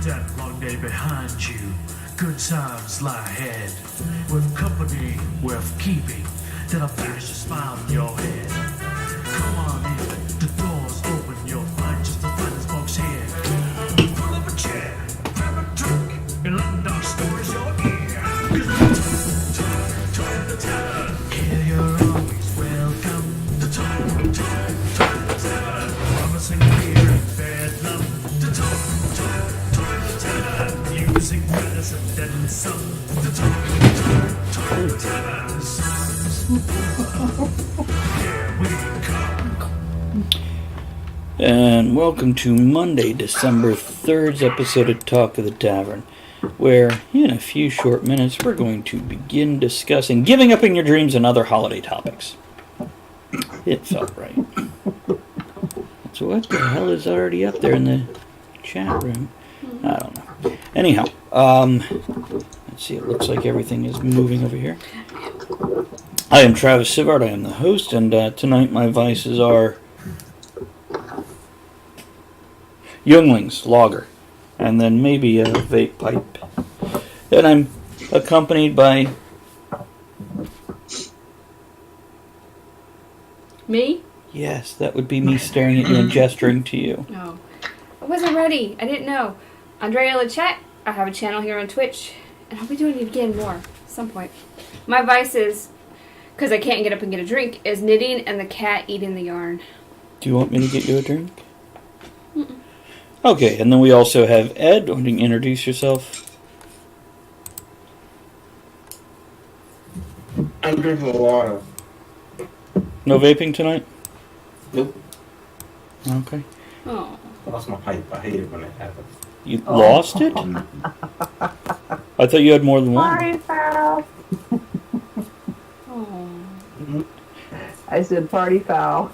that long day behind you. Good times lie ahead. With company worth keeping, that'll flash a smile in your head. Come on in, the door's open, you'll find just the finest folks here. Pull up a chair, grab a drink, and let our stories your ear. 'Cause talk the tavern. Here you're always welcome. The talk the tavern. Promising beer and bad luck. The talk the tavern. Music, medicine, and some. The talk the tavern. Here we come. And welcome to Monday, December 3rd's episode of Talk of the Tavern, where in a few short minutes we're going to begin discussing giving up in your dreams and other holiday topics. It felt right. So what the hell is already up there in the chat room? I don't know. Anyhow, let's see, it looks like everything is moving over here. I am Travis Sivart, I am the host, and tonight my vices are Younglings, lager, and then maybe a vape pipe. And I'm accompanied by... Me? Yes, that would be me staring at you and gesturing to you. No. I wasn't ready. I didn't know. Andrea Lachette. I have a channel here on Twitch, and I'll be doing it again more at some point. My vices, because I can't get up and get a drink, is knitting and the cat eating the yarn. Do you want me to get you a drink? Mm-mm. Okay, and then we also have Ed. Want to introduce yourself? I'm drinking a water. No vaping tonight? Nope. Okay. Oh. I lost my pipe. I hate it when it happens. You lost it? I thought you had more than one. Party foul. Oh. I said party foul.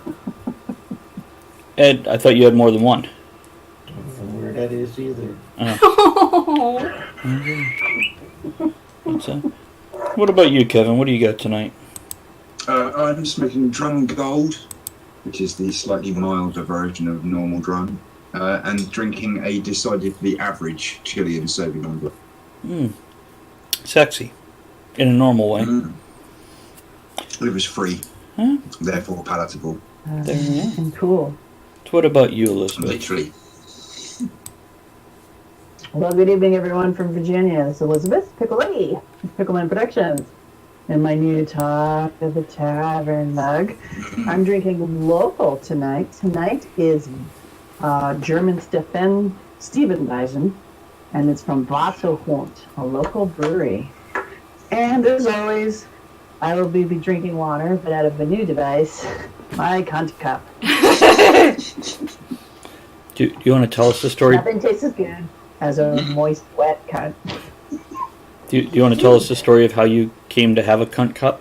Ed, I thought you had more than one. I don't know where that is either. Oh. Okay. What's that? What about you, Kevin? What do you got tonight? I'm smoking Drum Gold, which is the slightly milder version of normal drum, and drinking a decidedly average Chilean Sauvignon Blanc. Sexy. In a normal way. It was free, Huh? therefore palatable. There you go. Cool. So what about you, Elizabeth? Literally. Well, good evening, everyone from Virginia. It's Elizabeth Pickle-Lee, Pickleman Productions. And my new Talk of the Tavern mug. I'm drinking local tonight. Tonight is German Stephenweisen, and it's from Wasserhund, a local brewery. And as always, I will be drinking water, but out of a new device, my cunt cup. Do you want to tell us the story? Nothing tastes as good as a moist, wet cunt. Do you want to tell us the story of how you came to have a cunt cup?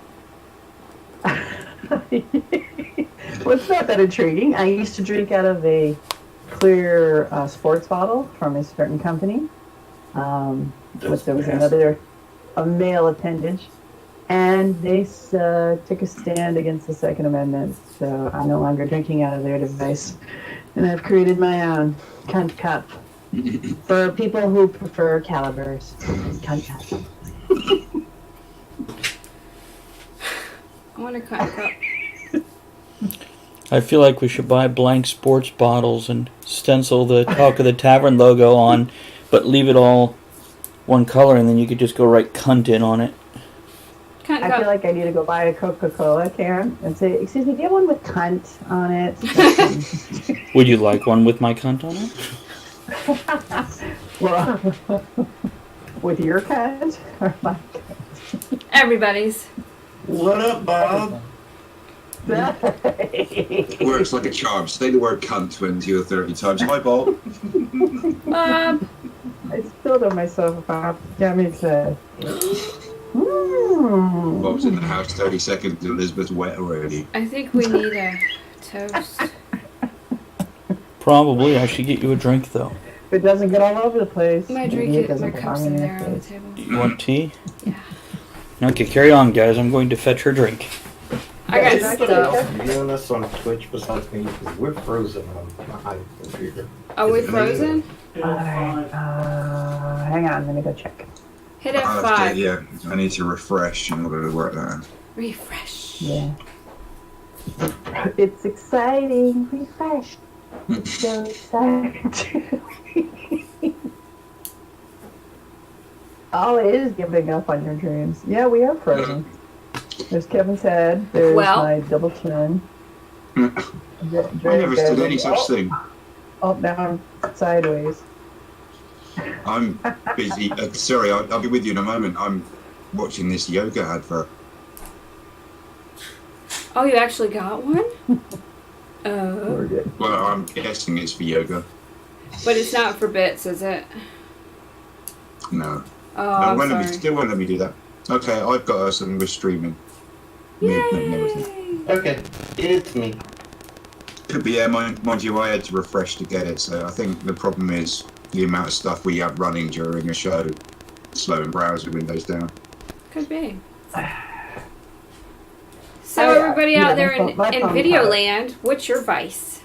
Well, it's not that intriguing. I used to drink out of a clear sports bottle from a certain company. But there was a male appendage. And they took a stand against the Second Amendment. So I'm no longer drinking out of their device. And I've created my own cunt cup. For people who prefer calibers. Cunt cup. I want a cut cup. I feel like we should buy blank sports bottles and stencil the Talk of the Tavern logo on, but leave it all one color, and then you could just go write cunt in on it. Cunt I cup. feel like I need to go buy a Coca-Cola can and say, excuse me, do you have one with cunt on it? Would you like one with my cunt on it? Well, with your cunt or my cunt? Everybody's. What up, Bob? Works like a charm. Say the word cunt 20 or 30 times. Hi, Bob. Bob. I spilled on myself about damn excited. Bob's in the house 30 seconds. Elizabeth's wet already. I think we need a toast. Probably. I should get you a drink, though. If it doesn't get all over the place. My maybe drink, it doesn't my cup's belong in your there on the face. table. You want tea? Yeah. Okay, carry on, guys. I'm going to fetch her drink. I got Is that stuff. You're doing this on Twitch besides me because we're frozen on my computer. Are we frozen? Alright, Hang on, I'm gonna go check. Hit Oh, that's F5. good, yeah. I need to refresh in order to work that out. Refresh. Yeah. It's exciting. Refresh. It's so exciting. Oh, it is giving up on your dreams. Yeah, we are frozen. There's Kevin's head. There's Well. my double chin. I never said any such thing. Oh, now I'm sideways. I'm busy. Sorry, I'll be with you in a moment. I'm watching this yoga advert. Oh, you actually got one? We're good. Well, I'm guessing it's for yoga. But it's not for bits, is it? No. Oh, No, I'm won't let me, sorry. still won't let me do that. Okay, I've got us and we're streaming. Yay! Okay, it's me. Could be, yeah, mind you, I had to refresh to get it, so I think the problem is the amount of stuff we have running during a show, slowing browser windows down. Could be. So everybody out there in video land, what's your vice?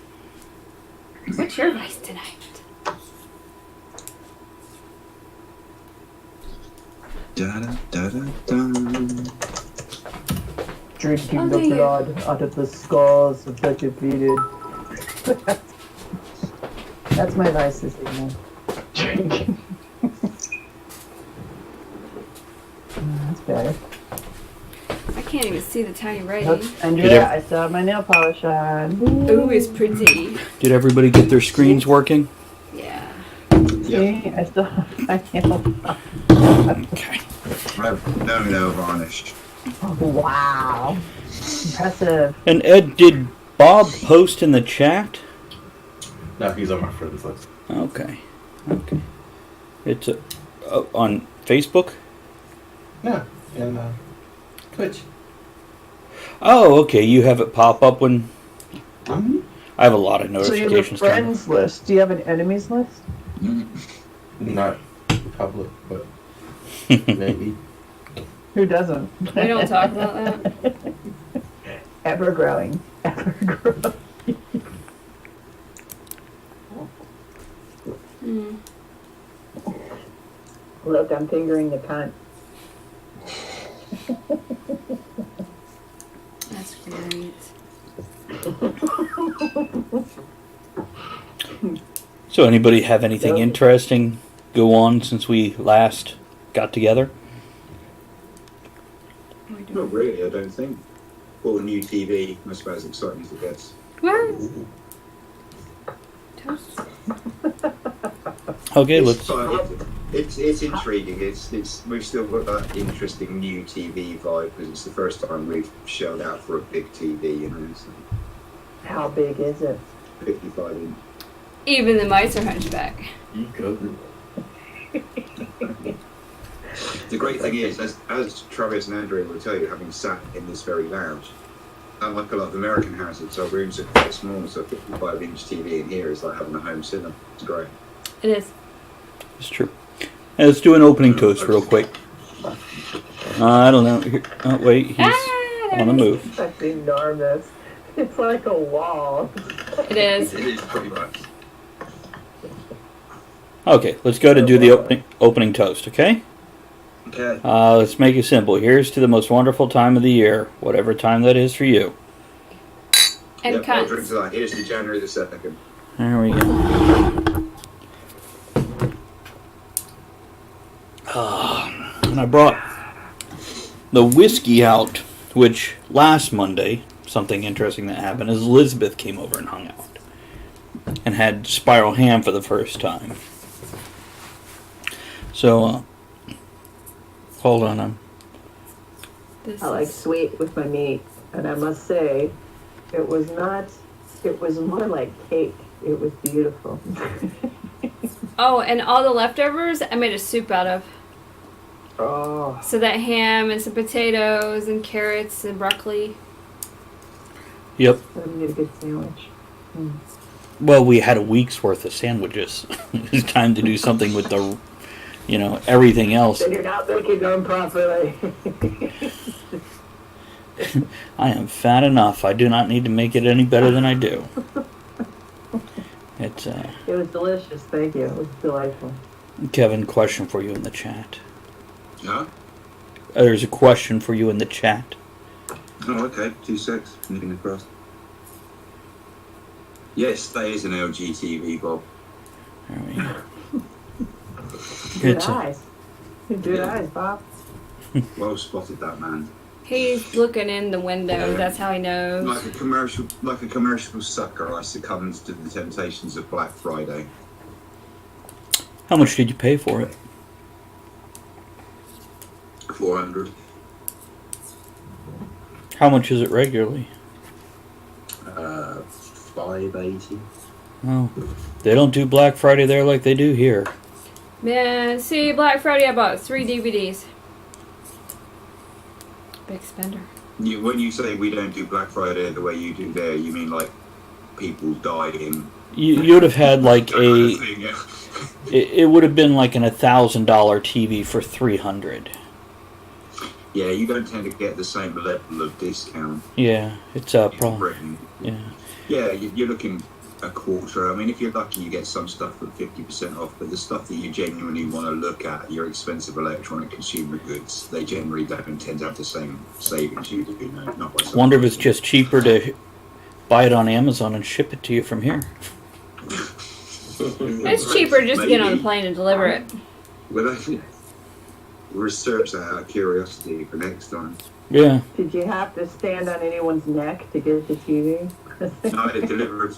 What's your vice tonight? Da da da da da. Drinking Oh, the there you- blood out of the skulls of the defeated. That's my vice this evening. Drinking. That's better. I can't even see the tiny Look, writing. Andrea, I still have my nail polish on. Ooh, it's pretty. Did everybody get their screens working? Yeah. See, I still have my nail polish. Okay. I have no nail varnish. Wow. Impressive. And Ed, did Bob post in the chat? No, he's on my friends list. Okay. Okay. It's on Facebook? No, and Twitch. Oh, okay. You have it pop up when... Mm-hmm. I have a lot of So you have a notifications coming. friends list. Do you have an enemies list? Not public, but maybe. Who doesn't? We don't talk about that. Ever growing. Ever growing. Mm. Look, I'm fingering the cunt. That's great. So anybody have anything interesting go on since we last got together? Not really, I don't think. Or new TV, I suppose, exciting as it gets. What? Toast. Okay, It's let's... fun. It's intriguing. We've still got that interesting new TV vibe because it's the first time we've shelled out for a big TV, you know. So How big is it? 55 inch. Even the mice are hunchback. You go. The great thing is, as Travis and Andrea will tell you, having sat in this very lounge, unlike a lot of American houses, our rooms are quite small, so a 55-inch TV in here is like having a home cinema. It's great. It is. It's true. Hey, let's do an opening toast real quick. I don't know. Here, oh, wait. He's on the move. That's enormous. It's like a wall. It is. It is pretty much. Okay, let's go ahead and do the opening toast, okay? Okay. Let's make it simple. Here's to the most wonderful time of the year, whatever time that is for you. And Yep, I'll drink cunts. to that. Here's to January the 2nd. There we go. And I brought the whiskey out, which last Monday, something interesting that happened is Elizabeth came over and hung out. And had Spiral Ham for the first time. So, hold on. This I like is- sweet with my meat, and I must say, it was more like cake. It was beautiful. Oh, and all the leftovers I made a soup out of. Oh, So that ham and some potatoes and carrots and broccoli. Yep. let me get a good sandwich. Well, we had a week's worth of sandwiches. It's time to do something with the, everything else. Then you're not making them properly. I am fat enough. I do not need to make it any better than I do. It's It was delicious. Thank you. It was delightful. Kevin, question for you in the chat. Huh? There's a question for you in the chat. Oh, okay. 2 secs. Moving across. Yes, that is an LG TV, Bob. There we go. Good It's a- eyes. Good eyes, Bob. Well spotted, that man. He's looking in the window. That's how he knows. Like a commercial sucker, I succumbed to the temptations of Black Friday. How much did you pay for it? 400. How much is it regularly? 580. Oh, they don't do Black Friday there like they do here. Man, see, Black Friday I bought 3 DVDs. Big spender. When you say we don't do Black Friday the way you do there, you mean like people dying? You would have had like That kind of thing, yeah. it would have been like an $1,000 TV for $300. Yeah, you don't tend to get the same level of discount Yeah, it's in probably Britain. yeah. Yeah, you're looking a quarter. I mean, if you're lucky, you get some stuff at 50% off, but the stuff that you genuinely want to look at, your expensive electronic consumer goods, they generally don't tend to have the same savings you do, not by some Wonder if it's margin. just cheaper to buy it on Amazon and ship it to you from here. It's cheaper just to get on the Maybe. plane and deliver it. Well, research that out of curiosity for next time. Yeah. Did you have to stand on anyone's neck to get the TV? No, it delivered.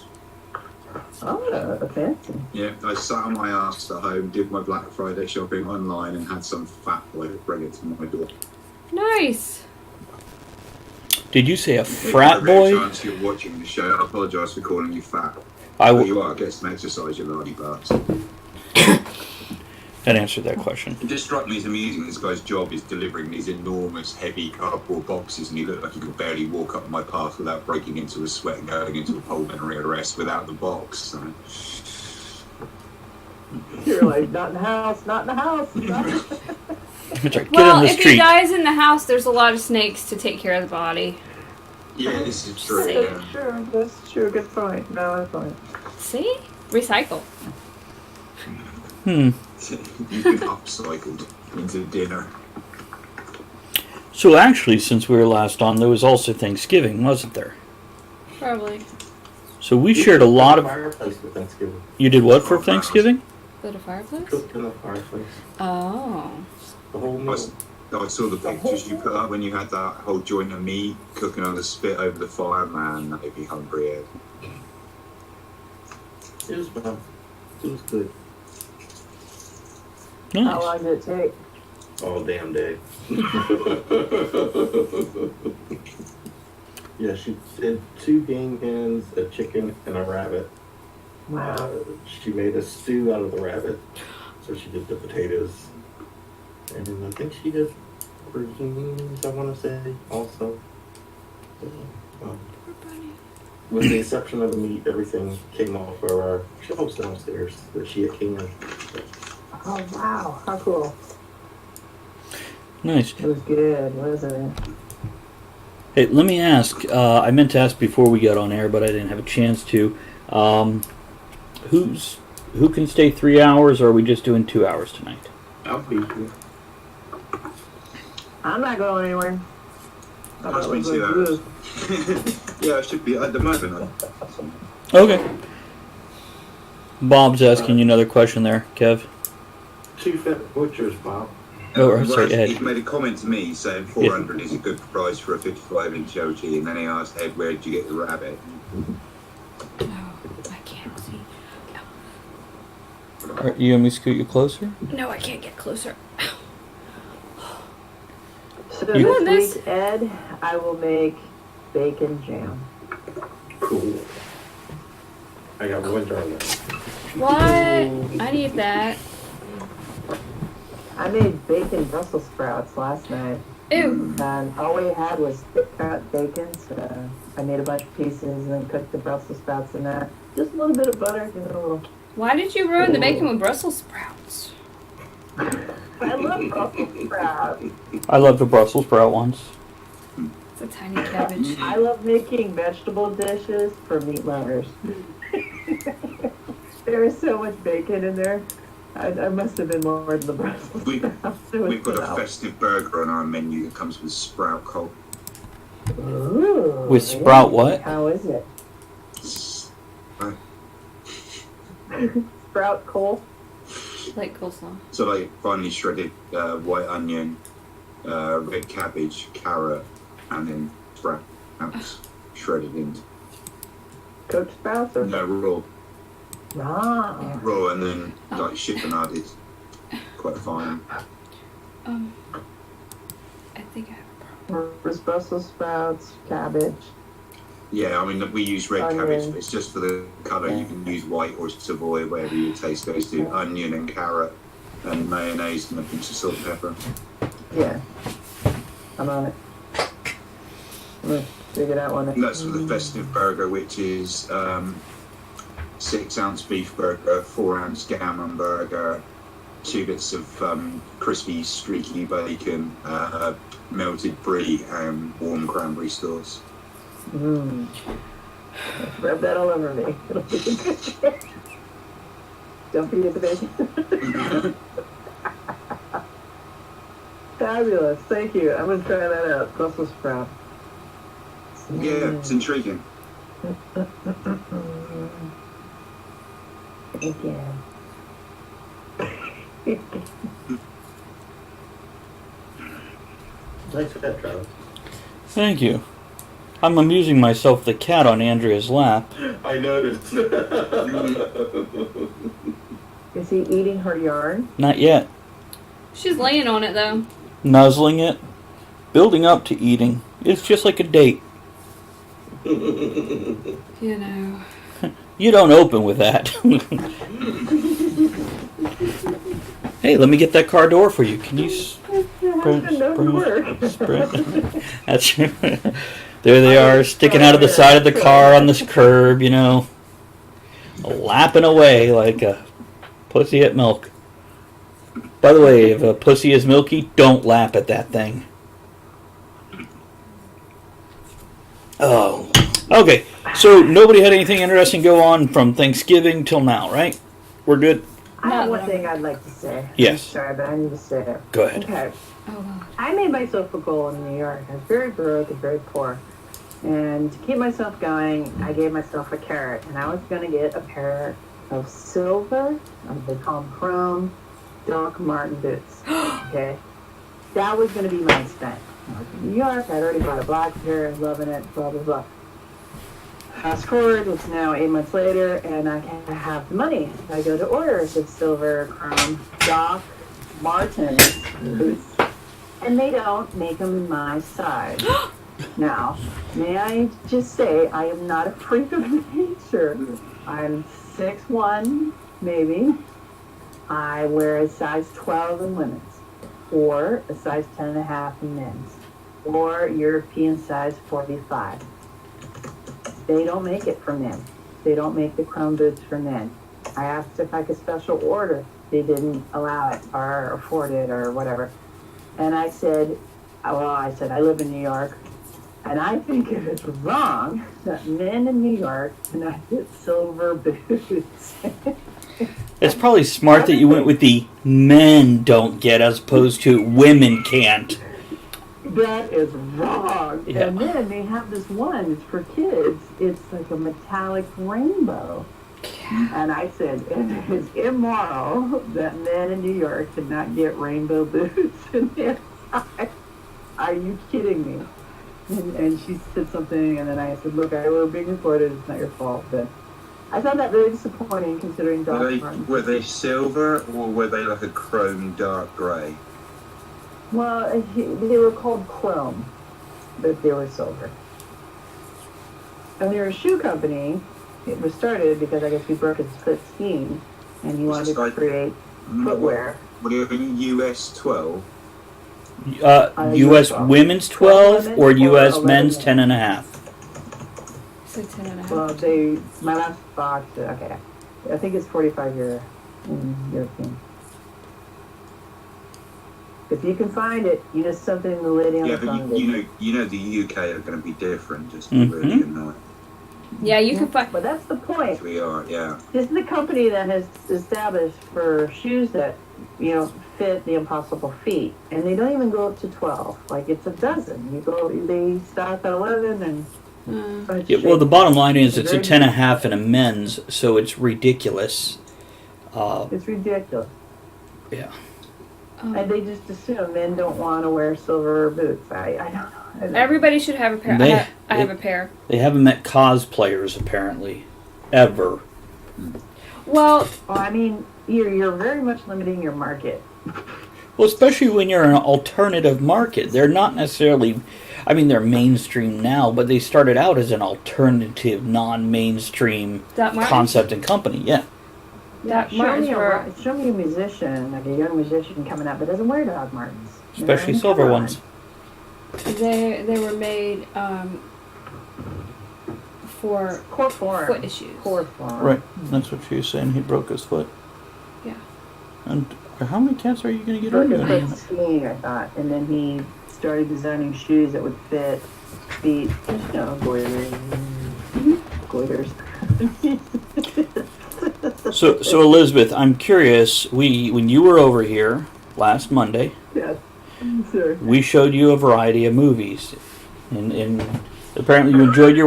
Oh, fancy. Yeah, I sat on my ass at home, did my Black Friday shopping online, and had some fat boy bring it to my door. Nice. Did you say a If frat you ever get a boy? chance you're watching the show, I apologise for calling you fat. I But w- you are. Get some exercise, you lardy butts. that answered that question. It just struck me as amusing. This guy's job is delivering these enormous, heavy cardboard boxes, and he looked like he could barely walk up my path without breaking into a sweat and going into a pulmonary arrest without the box. So. You're like, not in the house, not in the house. It's like, get Well, on the if he street. dies in the house, there's a lot of snakes to take care of the body. Yeah, this is true. Say- Yeah. That's true, that's true. Good point. Valid point. See? Recycle. Hmm. You've been upcycled into dinner. So actually, since we were last on, there was also Thanksgiving, wasn't there? Probably. So we shared a lot of. Fireplace for Thanksgiving. You did what for Thanksgiving? Lit a fireplace? Cooked in the fireplace. Oh. The whole I, meal. s- I saw the pictures you put up when you had that whole joint of meat cooking on the spit over the fire. Man, that made me hungry. Ed. It was fun. It was good. How Nice. long did it take? All damn day. Yeah, she did 2 game hens, a chicken, and a rabbit. Wow. She made a stew out of the rabbit. So she did the potatoes. And I think she did greens, I want to say, also. So, with the exception of the meat, everything came off of our shelves downstairs that she had cleaned. Oh, wow. How cool. Nice. It was good, wasn't it? Hey, let me ask. I meant to ask before we got on air, but I didn't have a chance to. Who can stay 3 hours, or are we just doing 2 hours tonight? I'll be here. I'm not going anywhere. Must be 2 hours. Yeah, I should be at the moment. Okay. Bob's asking you another question there, Kev. 2 fat butchers, Bob. Oh, sorry, Ed. He made a comment to me saying 400 is a good price for a 55-inch LG, and then he asked Ed, where did you get the rabbit? No, I can't see. Are you want me to scoot you closer? No, I can't get closer. So You want this this? week, Ed, I will make bacon jam. Cool. I got one jar left. What? I need that. I made bacon Brussels sprouts last night, Ew. and all we had was thick cut bacon, so I made a bunch of pieces and then cooked the Brussels sprouts in that. Just a little bit of butter, give it a little. Why did you ruin the bacon with Brussels sprouts? I love Brussels sprouts. I love the Brussels sprout ones. It's a tiny cabbage. I love making vegetable dishes for meat lovers. There is so much bacon in there. I must have been more than the Brussels We, sprouts. It was we've got a phenomenal. festive burger on our menu that comes with sprout coal. Ooh, With sprout what? How is it? Uh, Sprout coal? Like coleslaw. So like finely shredded white onion, red cabbage, carrot, and then sprouts shredded into Cooked sprouts or raw, raw? and then like chiffonaded, quite fine. I think I have a problem. Or Brussels sprouts, cabbage. Yeah, I mean we use red Onion. cabbage, but it's just for the colour. You can use white or Savoy, whatever your taste goes to. Onion and carrot, and mayonnaise and a pinch of salt and pepper. Yeah. I'm on it. I'm gonna figure that one out. And that's for the festive burger, which is 6-ounce beef burger, 4-ounce gammon burger, 2 bits of crispy, streaky bacon, melted brie, and warm cranberry sauce. Mmm. Rub that all over me. It'll be good. Don't forget the bacon. Fabulous. Thank you. I'm going to try that out. Brussels sprout. Yeah, it's intriguing. Again. Nice hat, Travis. Thank you. I'm amusing myself with the cat on Andrea's lap. I noticed. Is he eating her yarn? Not yet. She's laying on it though. Nuzzling it. Building up to eating. It's just like a date. You know. You don't open with that. Hey, let me get that car door for you. Can you spread? That's there they are, sticking out of the side of the car on this curb, you know, lapping away like a pussy at milk. By the way, if a pussy is milky, don't lap at that thing. Oh, okay. So nobody had anything interesting go on from Thanksgiving till now, right? We're good. I have one thing I'd like to say. Yes. I'm sorry, but I need to say it. Go ahead. Okay. Oh wow. I made myself a goal in New York. I was very broke and very poor. And to keep myself going, I gave myself a carrot. And I was going to get a pair of silver, they call them chrome, Doc Martin boots. Okay? That was going to be my expense. I was in New York. I'd already bought a black pair, loving it, blah, blah, blah. Fast forward, it's now 8 months later, and I can't have the money. I go to order the silver chrome Doc Martin boots, and they don't make them in my size. Now, may I just say, I am not a freak of nature. I'm 6'1", maybe. I wear a size 12 in women's, or a size 10.5 in men's, or European size 45. They don't make it for men. They don't make the chrome boots for men. I asked if I could special order. They didn't allow it or afford it or whatever. And I said, I live in New York, and I think it is wrong that men in New York cannot get silver boots. It's probably smart that you went with the men don't get as opposed to women can't. That is wrong. Yeah. And then they have this one, it's for kids. It's like a metallic rainbow. And I said, it is immoral that men in New York cannot get rainbow boots in their size. Are you kidding me? And she said something, and then I said, look, we're being recorded, it's not your fault. But I found that very disappointing considering Doc Martens. Were they silver or were they like a chrome dark grey? Well, they were called chrome, but they were silver. And they were a shoe company. It was started because I guess he broke his foot skiing, and he wanted to create footwear. Were they in US 12? U.S. women's 12 or U.S. men's 10.5? So 10.5. Well, my last box, okay. I think it's 45 euro in European. If you can find it, you know something the lady on Yeah, the but phone did. you know the UK are going to be different, just really annoying. Yeah, you can find. But that's the point. We are, yeah. This is the company that has established for shoes that, fit the impossible feet. And they don't even go up to 12. Like, it's a dozen. They start at 11 and... Yeah, well, the bottom line is it's a 10.5 and a men's, so it's ridiculous. It's ridiculous. Yeah. And they just assume men don't want to wear silver boots. I don't know. Everybody should have a pair. I have a pair. They haven't met cosplayers, apparently. Ever. Well, I mean, you're very much limiting your market. Well, especially when you're an alternative market. They're not necessarily... I mean, they're mainstream now, but they started out as an alternative, non-mainstream concept and company. Yeah. Show me a musician, like a young musician coming up that doesn't wear Doc Martens. Especially silver ones. They were made for core form. Foot issues. Core form. Right. That's what she was saying. He broke his foot. Yeah. And how many cats are you going to get Broke into? his foot skiing, I thought, and then he started designing shoes that would fit feet, goiters. So Elizabeth, I'm curious. When you were over here last Monday, Yes, sir. we showed you a variety of movies, and apparently you enjoyed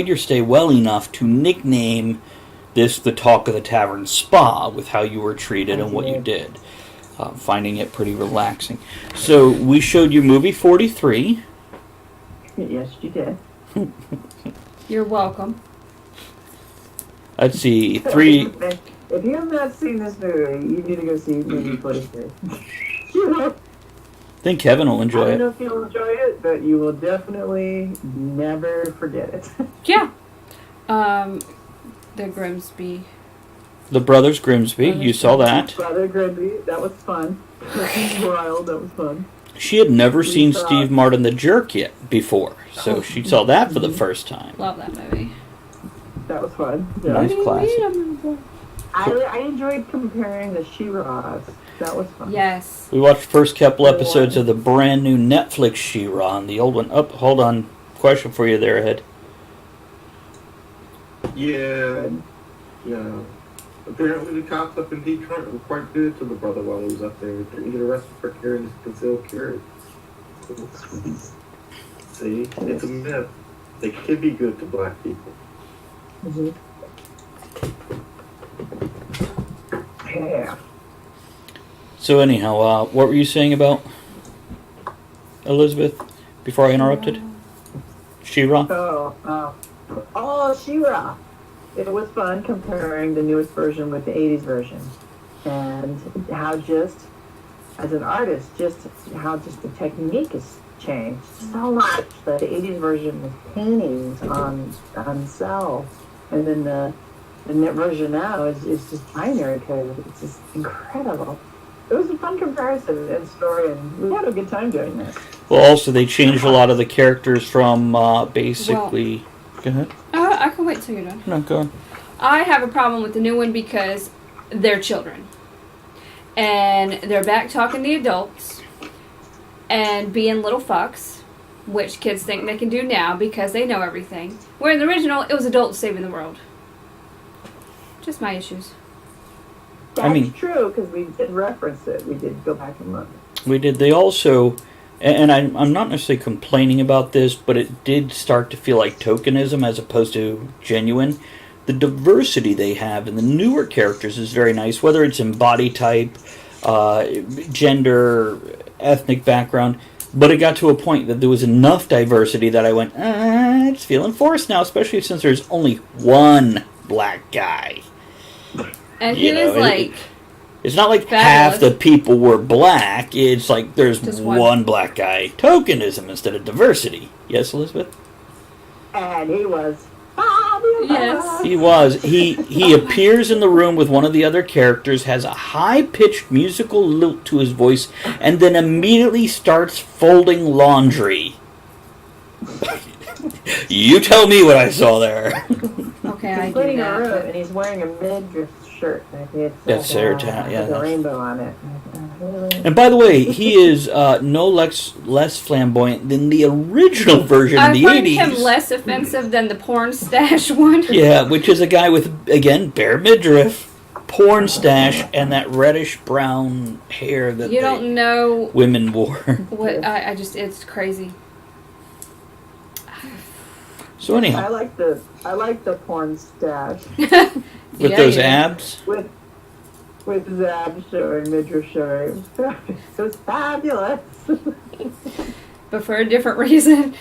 your stay well enough to nickname this the Talk of the Tavern Spa with how you were treated and what you did. Finding it pretty relaxing. So we showed you movie 43. Yes, you did. You're welcome. Let's see, 3. If you have not seen this movie, you need to go see movie 43. I think Kevin will enjoy I don't it. know if you'll enjoy it, but you will definitely never forget it. Yeah. The Grimsby. The Brothers Grimsby, you saw that. Brother Grimsby, that was fun. That was wild, that was fun. She had never seen Steve Martin the Jerk yet before, so she saw that for the first time. Love that movie. That was fun. Yeah. Nice classic. I enjoyed comparing the She-Ra's. That was fun. Yes. We watched the first couple episodes of the brand new Netflix She-Ra, and the old one. Oh, hold on. Question for you there, Ed. Yeah. Yeah. Apparently the cops up in Detroit were quite good to the brother while he was up there. Didn't get arrested for carrying concealed carry. See, it's a myth. They can be good to black people. Mm-hmm. Yeah. So anyhow, what were you saying about Elizabeth before I interrupted? She-Ra? She-Ra. It was fun comparing the newest version with the 80s version. And how just, as an artist, how the technique has changed so much. The 80s version was paintings on cells. And then the net version now is just binary code. It's just incredible. It was a fun comparison and story, and we had a good time doing this. Well, also they changed a lot of the characters from basically... Go ahead. I can wait till you're done. No, go on. I have a problem with the new one because they're children. And they're back talking to adults and being little fucks, which kids think they can do now because they know everything. Where in the original, it was adults saving the world. Just my issues. That's true, because we did reference it. We did go back and look. We did. They also... And I'm not necessarily complaining about this, but it did start to feel like tokenism as opposed to genuine. The diversity they have in the newer characters is very nice, whether it's in body type, gender, ethnic background. But it got to a point that there was enough diversity that I went, it's feeling forced now, especially since there's only one black guy. And he was like... It's not like fabulous. Half the people were black. It's like there's Just one black guy. Tokenism instead of diversity. Yes, Elizabeth? And he was fabulous. Yes. He was. He appears in the room with one of the other characters, has a high-pitched musical lilt to his voice, and then immediately starts folding laundry. You tell me what I saw there. Okay, I He's do cleaning a room, that. and he's wearing a midriff shirt. That's with yeah. a rainbow on it. And by the way, he is no less flamboyant than the original version I in the find 80s. him less offensive than the porn stash one. Yeah, which is a guy with, again, bare midriff, porn stash, and that reddish-brown hair that You don't know women wore. what I just it's crazy. So anyhow, I like the porn stash with Yeah, those you do. abs, with his abs showing, midriff showing. It was fabulous. But for a different reason.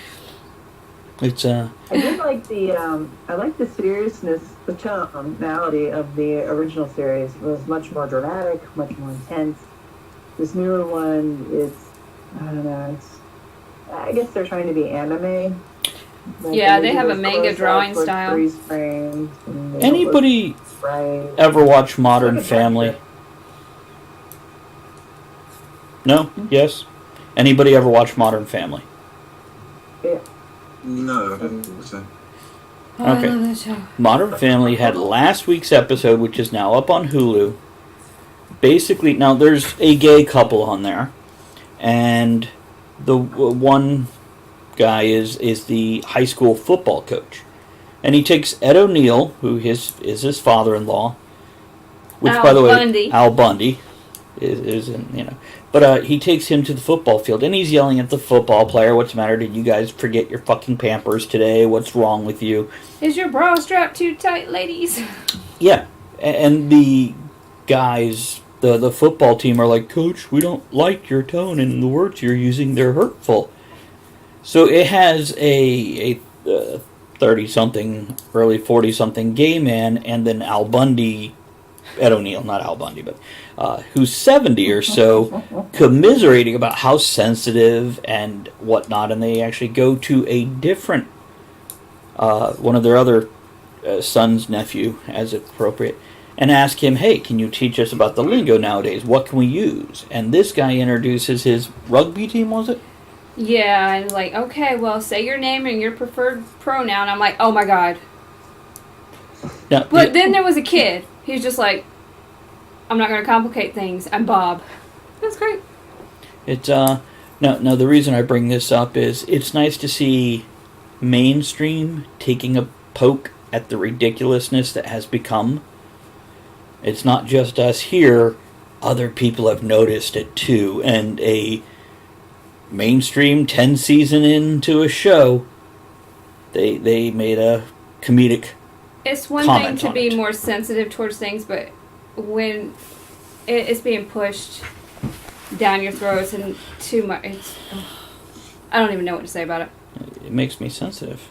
it's I did like the seriousness, the tonality of the original series. It was much more dramatic, much more intense. This newer one is, I don't know, I guess they're trying to be anime. Like, Yeah, they have a do manga close-ups drawing with style. freeze frames, and they anybody look right. ever watch Modern Family? No? Yes? Anybody ever watch Modern Family? No, I don't think so. Oh, I Okay. love that show. Modern Family had last week's episode, which is now up on Hulu. Basically, now there's a gay couple on there, and the one guy is the high school football coach, and he takes Ed O'Neill, who is his father-in-law, which Al by the way, Bundy. Al Bundy is but he takes him to the football field, and he's yelling at the football player, "What's the matter? Did you guys forget your fucking Pampers today? What's wrong with you?" Is your bra strap too tight, ladies? Yeah, and the guys, the football team are like, "Coach, we don't like your tone and the words you're using. They're hurtful." So it has a 30-something, early 40-something gay man, and then Al Bundy, Ed O'Neill, not Al Bundy, but who's 70 or so, commiserating about how sensitive and whatnot, and they actually go to a different, one of their other son's nephew, as appropriate, and ask him, "Hey, can you teach us about the lingo nowadays? What can we use?" And this guy introduces his rugby team, was it? Yeah, and like, okay, well, say your name and your preferred pronoun. I'm like, oh my god. Now, But then there was a kid. He was just like, I'm not going to complicate things. I'm Bob. That's great. It's no. The reason I bring this up is it's nice to see mainstream taking a poke at the ridiculousness that has become. It's not just us here; other people have noticed it too. And a mainstream 10 season into a show, they made a comedic. It's one thing Comment to on be it. more sensitive towards things, but when it's being pushed down your throats and too much, I don't even know what to say about it. It makes me sensitive.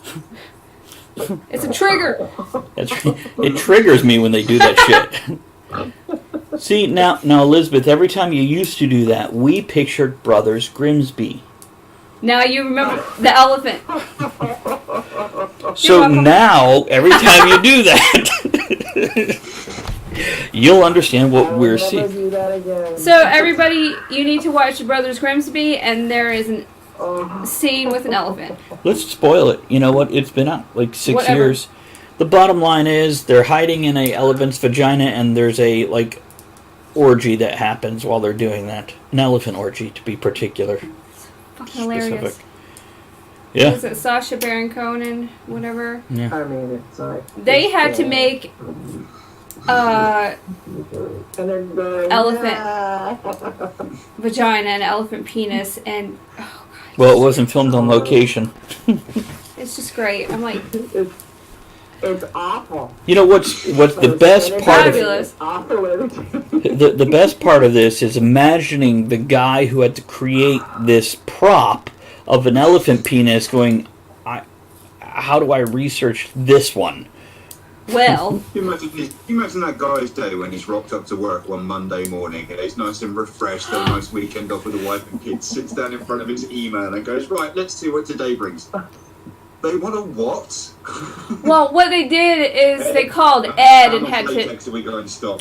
It's a trigger. It triggers me when they do that shit. See, now, Elizabeth, every time you used to do that, we pictured Brothers Grimsby. Now you remember the elephant. So welcome. now, every time you do that, you'll understand what we're Never seeing. do that again. So everybody, you need to watch Brothers Grimsby, and there is a scene with an elephant. Let's spoil it. You know what? It's been out like 6 Whatever. years. The bottom line is they're hiding in a elephant's vagina, and there's a orgy that happens while they're doing that. An elephant orgy, to be particular. Fucking hilarious. Specific. Yeah. Was it Sacha Baron Cohen, whatever? I mean, it's like They had to make and they're going, elephant. "Ah." vagina and elephant penis, and Well, it wasn't filmed on location. it's just great. I'm like, It's awful. You know what's the best part of Fabulous. It's awful. the best part of this is imagining the guy who had to create this prop of an elephant penis going, how do I research this one? well, You imagine that guy's day when he's rocked up to work one Monday morning and he's nice and refreshed, had a nice weekend off with the wife and kids, sits down in front of his email and goes, right, let's see what today brings. They want a what? well, what they did is they called Ed and had to. Latex are we going to stop?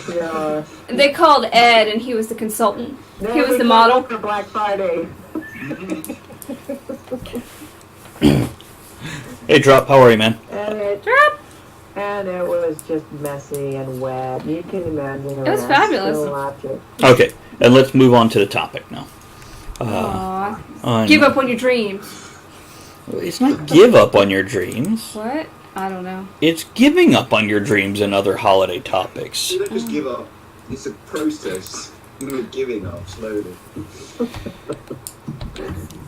Yeah. They called Ed, and he was the consultant. No, He was we the can't model. look for Black Friday. Hey, Drop, how are you, man? And it, Drop. And it was just messy and wet. You can imagine It was fabulous. Okay, and let's move on to the topic now. Give up on your dreams. It's not give up on your dreams. What? I don't know. It's giving up on your dreams and other holiday topics. You don't just give up. It's a process. You're giving up slowly.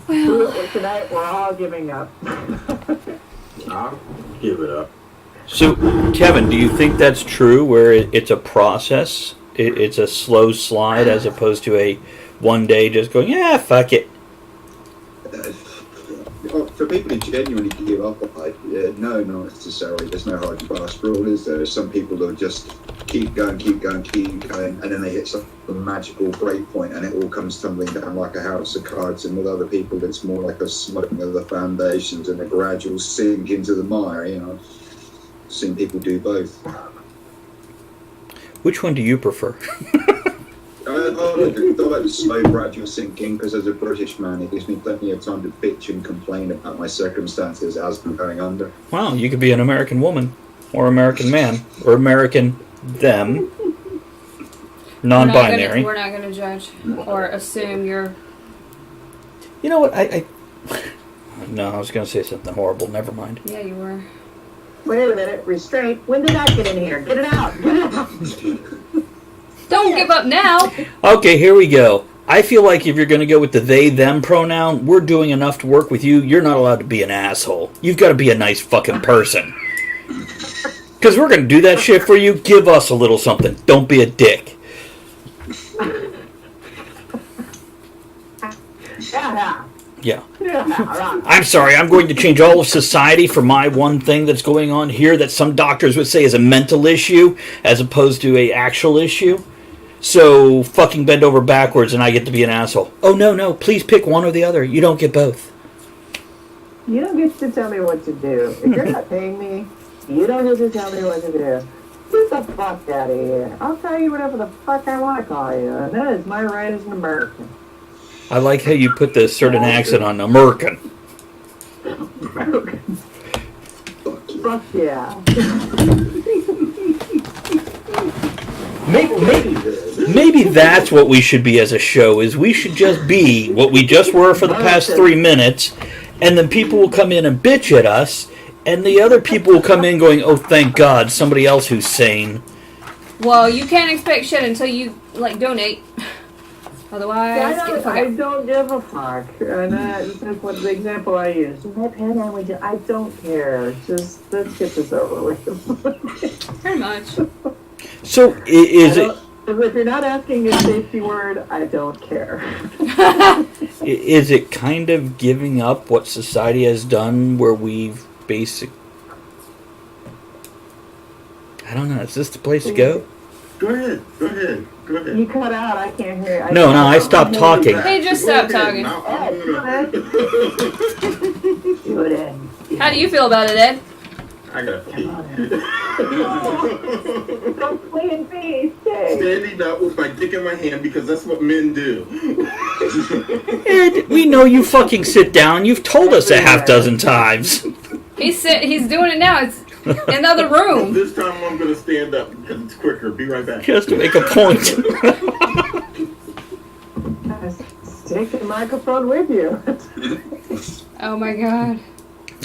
Well, Tonight we're all giving up. I'll give it up. So, Kevin, do you think that's true, where it's a process? It's a slow slide as opposed to a one day just going, yeah, fuck it. For people who genuinely give up, no, not necessarily. There's no hard and fast rule, is there? Some people will just keep going, and then they hit some magical break point, and it all comes tumbling down like a house of cards. And with other people, it's more like a sloping of the foundations and a gradual sink into the mire. You know, I've seen people do both. Which one do you prefer? I like the slow gradual sinking, because as a British man, it gives me plenty of time to bitch and complain about my circumstances as I'm going under. Wow, you could be an American woman, or American man, or American them, non-binary. We're not going to judge or assume you're... You know what, No, I was going to say something horrible, never mind. Yeah, you were. Wait a minute, restraint. When did that get in here? Get it out. Get it out. Don't give up now. Okay, here we go. I feel like if you're going to go with the they, them pronoun, we're doing enough to work with you. You're not allowed to be an asshole. You've got to be a nice fucking person. Because we're going to do that shit for you. Give us a little something. Don't be a dick. Yeah. I'm sorry, I'm going to change all of society for my one thing that's going on here that some doctors would say is a mental issue as opposed to a actual issue. So fucking bend over backwards and I get to be an asshole. Oh, no, please pick one or the other. You don't get both. You don't get to tell me what to do. If you're not paying me, you don't get to tell me what to do. Get the fuck out of here. I'll tell you whatever the fuck I want to call you. And that is my right as an American. I like how you put the certain accent on American. Fuck yeah. Maybe that's what we should be as a show, is we should just be what we just were for the past 3 minutes, and then people will come in and bitch at us, and the other people will come in going, oh, thank God, somebody else who's sane. Well, you can't expect shit until you, donate. Otherwise, get the fuck I out. don't give a fuck. And that's what the example I use. I don't care. Just, let's get this over with. Pretty much. So, is it... If you're not asking a safety word, I don't care. Is it kind of giving up what society has done where we've I don't know, is this the place to go? Go ahead. You cut out, I can't hear. No, I stopped talking. Hey, just stop talking. How do you feel about it, Ed? I gotta pee. Don't play in peace. Standing up with my dick in my hand because that's what men do. Ed, we know you fucking sit down. You've told us a half dozen times. He's doing it now. It's in the other room. This time I'm gonna stand up because it's quicker. Be right back. Just to make a point. Take the microphone with you. Oh my God.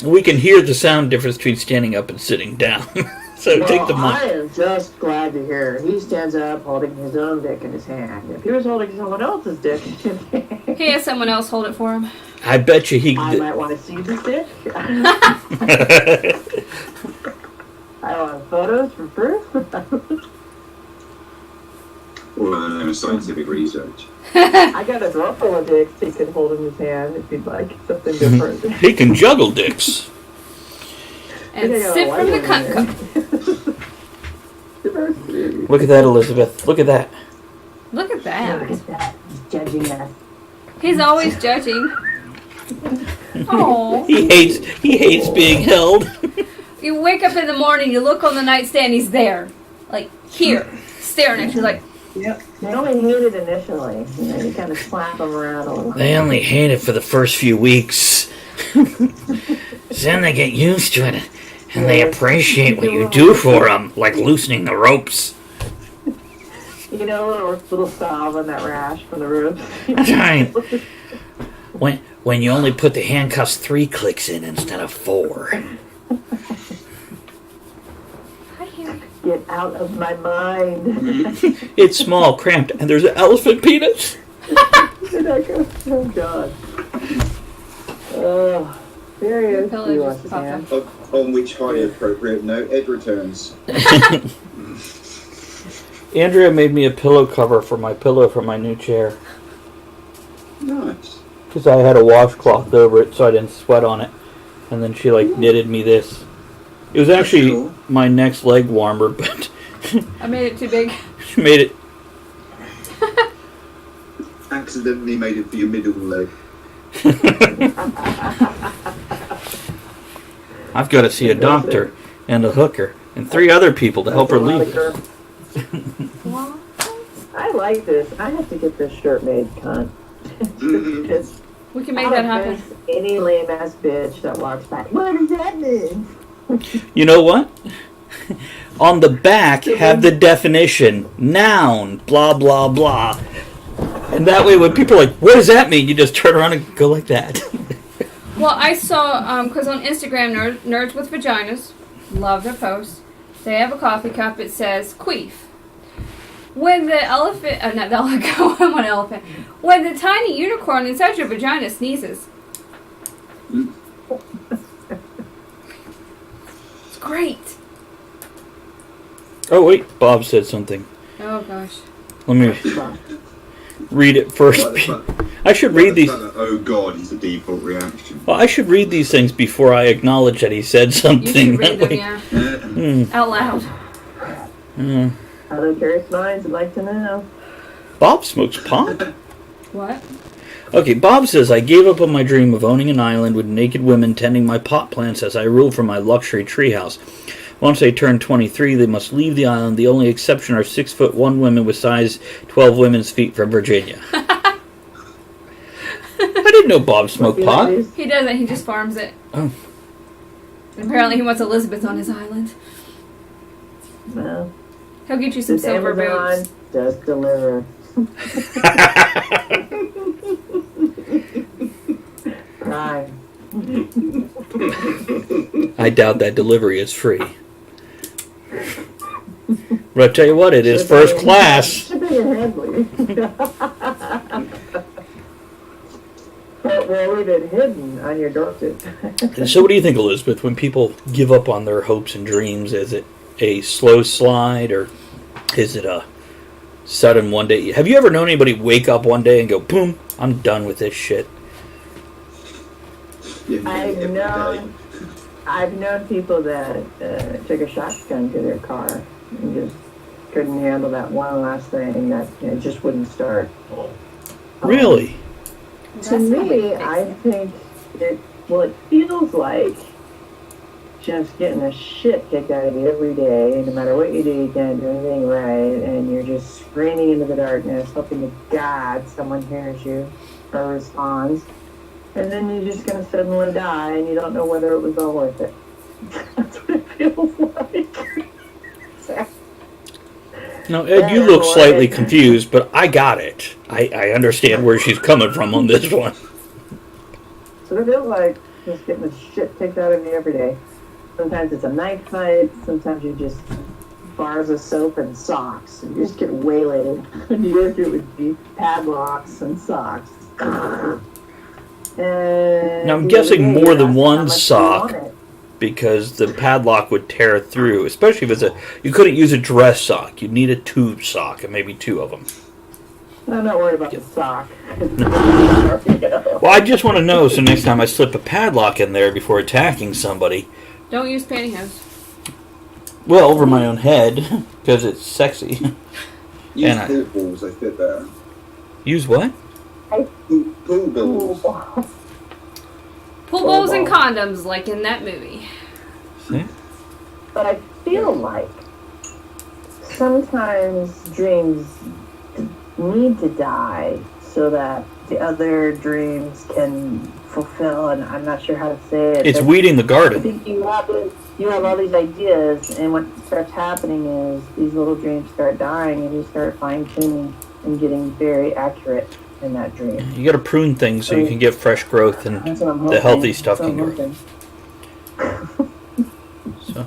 We can hear the sound difference between standing up and sitting down. So take the mic. I am just glad to hear he stands up holding his own dick in his hand. If he was holding someone else's dick in his hand, He has someone else hold it for him. I bet you he... I might want to see this dick. I want photos for proof. Well, scientific research. I got a drawer full of dicks he could hold in his hand if he'd like something different. He can juggle dicks. And sip from the cunt cup. Look at that, Elizabeth. Look at that. Look at that. He's judging us. He's always judging. Oh. He hates being held. You wake up in the morning, you look on the nightstand, he's there. Like, here. Staring at you like... Yep. They only hate it initially. You kind of slap them around a little. They only hate it for the first few weeks. Then they get used to it, And they appreciate what you do for them, like loosening the ropes. You know, little salve on that rash from the ribs. That's right. When you only put the handcuffs 3 clicks in instead of 4. Hi, Hank. Get out of my mind. It's small, cramped, and there's an elephant penis. Oh, God. Oh, there he is. Pillow You just are, popped Sam. On which highly appropriate note, Ed returns. Andrea made me a pillow cover for my pillow for my new chair. Nice. Because I had a washcloth over it so I didn't sweat on it. And then she knitted me this. It was actually cool. my next leg warmer, but I made it too big. she made it. Accidentally made it for your middle leg. I've got to see a doctor and a hooker and 3 other people to help her leave it. I like this. I have to get this shirt made, cunt. It's We can make that happen. any lame ass bitch that walks by. What does that mean? You know what? On the back, have the definition, noun, blah, blah, blah. And that way when people are like, what does that mean? You just turn around and go like that. Well, I saw, because on Instagram, Nerds with Vaginas, love their post. They have a coffee cup. It says, queef. When the elephant, not the elephant, I'm an elephant. When the tiny unicorn inside your vagina sneezes. It's great. Oh, wait. Bob said something. Oh, gosh. Let me read it first. I should read these. Oh God, is the default reaction. Well, I should read these things before I acknowledge that he said You something. should read them, yeah. Out loud. Other curious minds would like to know. Bob smokes pot. What? Okay, Bob says, I gave up on my dream of owning an island with naked women tending my pot plants as I rule from my luxury treehouse. Once they turn 23, they must leave the island. The only exception are 6'1" women with size 12 women's feet from Virginia. I didn't know Bob smoked pot. He doesn't. He just farms it. Oh. And apparently he wants Elizabeth on his island. Well, He'll get you some this silver Amazon boots. does deliver. Prime. I doubt that delivery is free. But I tell you what, it is first class. Should be a handling. Well, leave it hidden on your doorstep. So what do you think, Elizabeth, when people give up on their hopes and dreams? Is it a slow slide, or is it a sudden one day? Have you ever known anybody wake up one day and go, boom, I'm done with this shit? I've known people that took a shotgun to their car and just couldn't handle that one last thing that just wouldn't start. Really? To me, I think it feels like just getting the shit kicked out of you every day. No matter what you do, you can't do anything right, and you're just screaming into the darkness, hoping to God someone hears you or responds. And then you're just going to suddenly die, and you don't know whether it was all worth it. That's what it feels like. No, Ed, you look slightly confused, but I got it. I understand where she's coming from on this one. So it feels like just getting the shit kicked out of you every day. Sometimes it's a knife fight. Sometimes you just bars of soap and socks. And you just get waylaid. And you go through it with deep padlocks and socks. And Now, I'm guessing more than one sock, because the padlock would tear through, especially if it's you couldn't use a dress sock. You'd need a tube sock, and maybe 2 of them. I'm not worried about the sock. Well, I just want to know, so next time I slip a padlock in there before attacking somebody. Don't use pantyhose. Well, over my own head, because it's sexy. Use pool balls, they fit better. Use what? Pool balls. Pool balls and condoms, like in that movie. See? But I feel like sometimes dreams need to die so that the other dreams can fulfill, and I'm not sure how to say it. It's weeding the I garden. think you have to, you have all these ideas, and what starts happening is these little dreams start dying, and you start fine-tuning and getting very accurate in that dream. You got to prune things so you can get fresh growth and That's what I'm the hoping. healthy stuff That's can what grow. I'm hoping. So,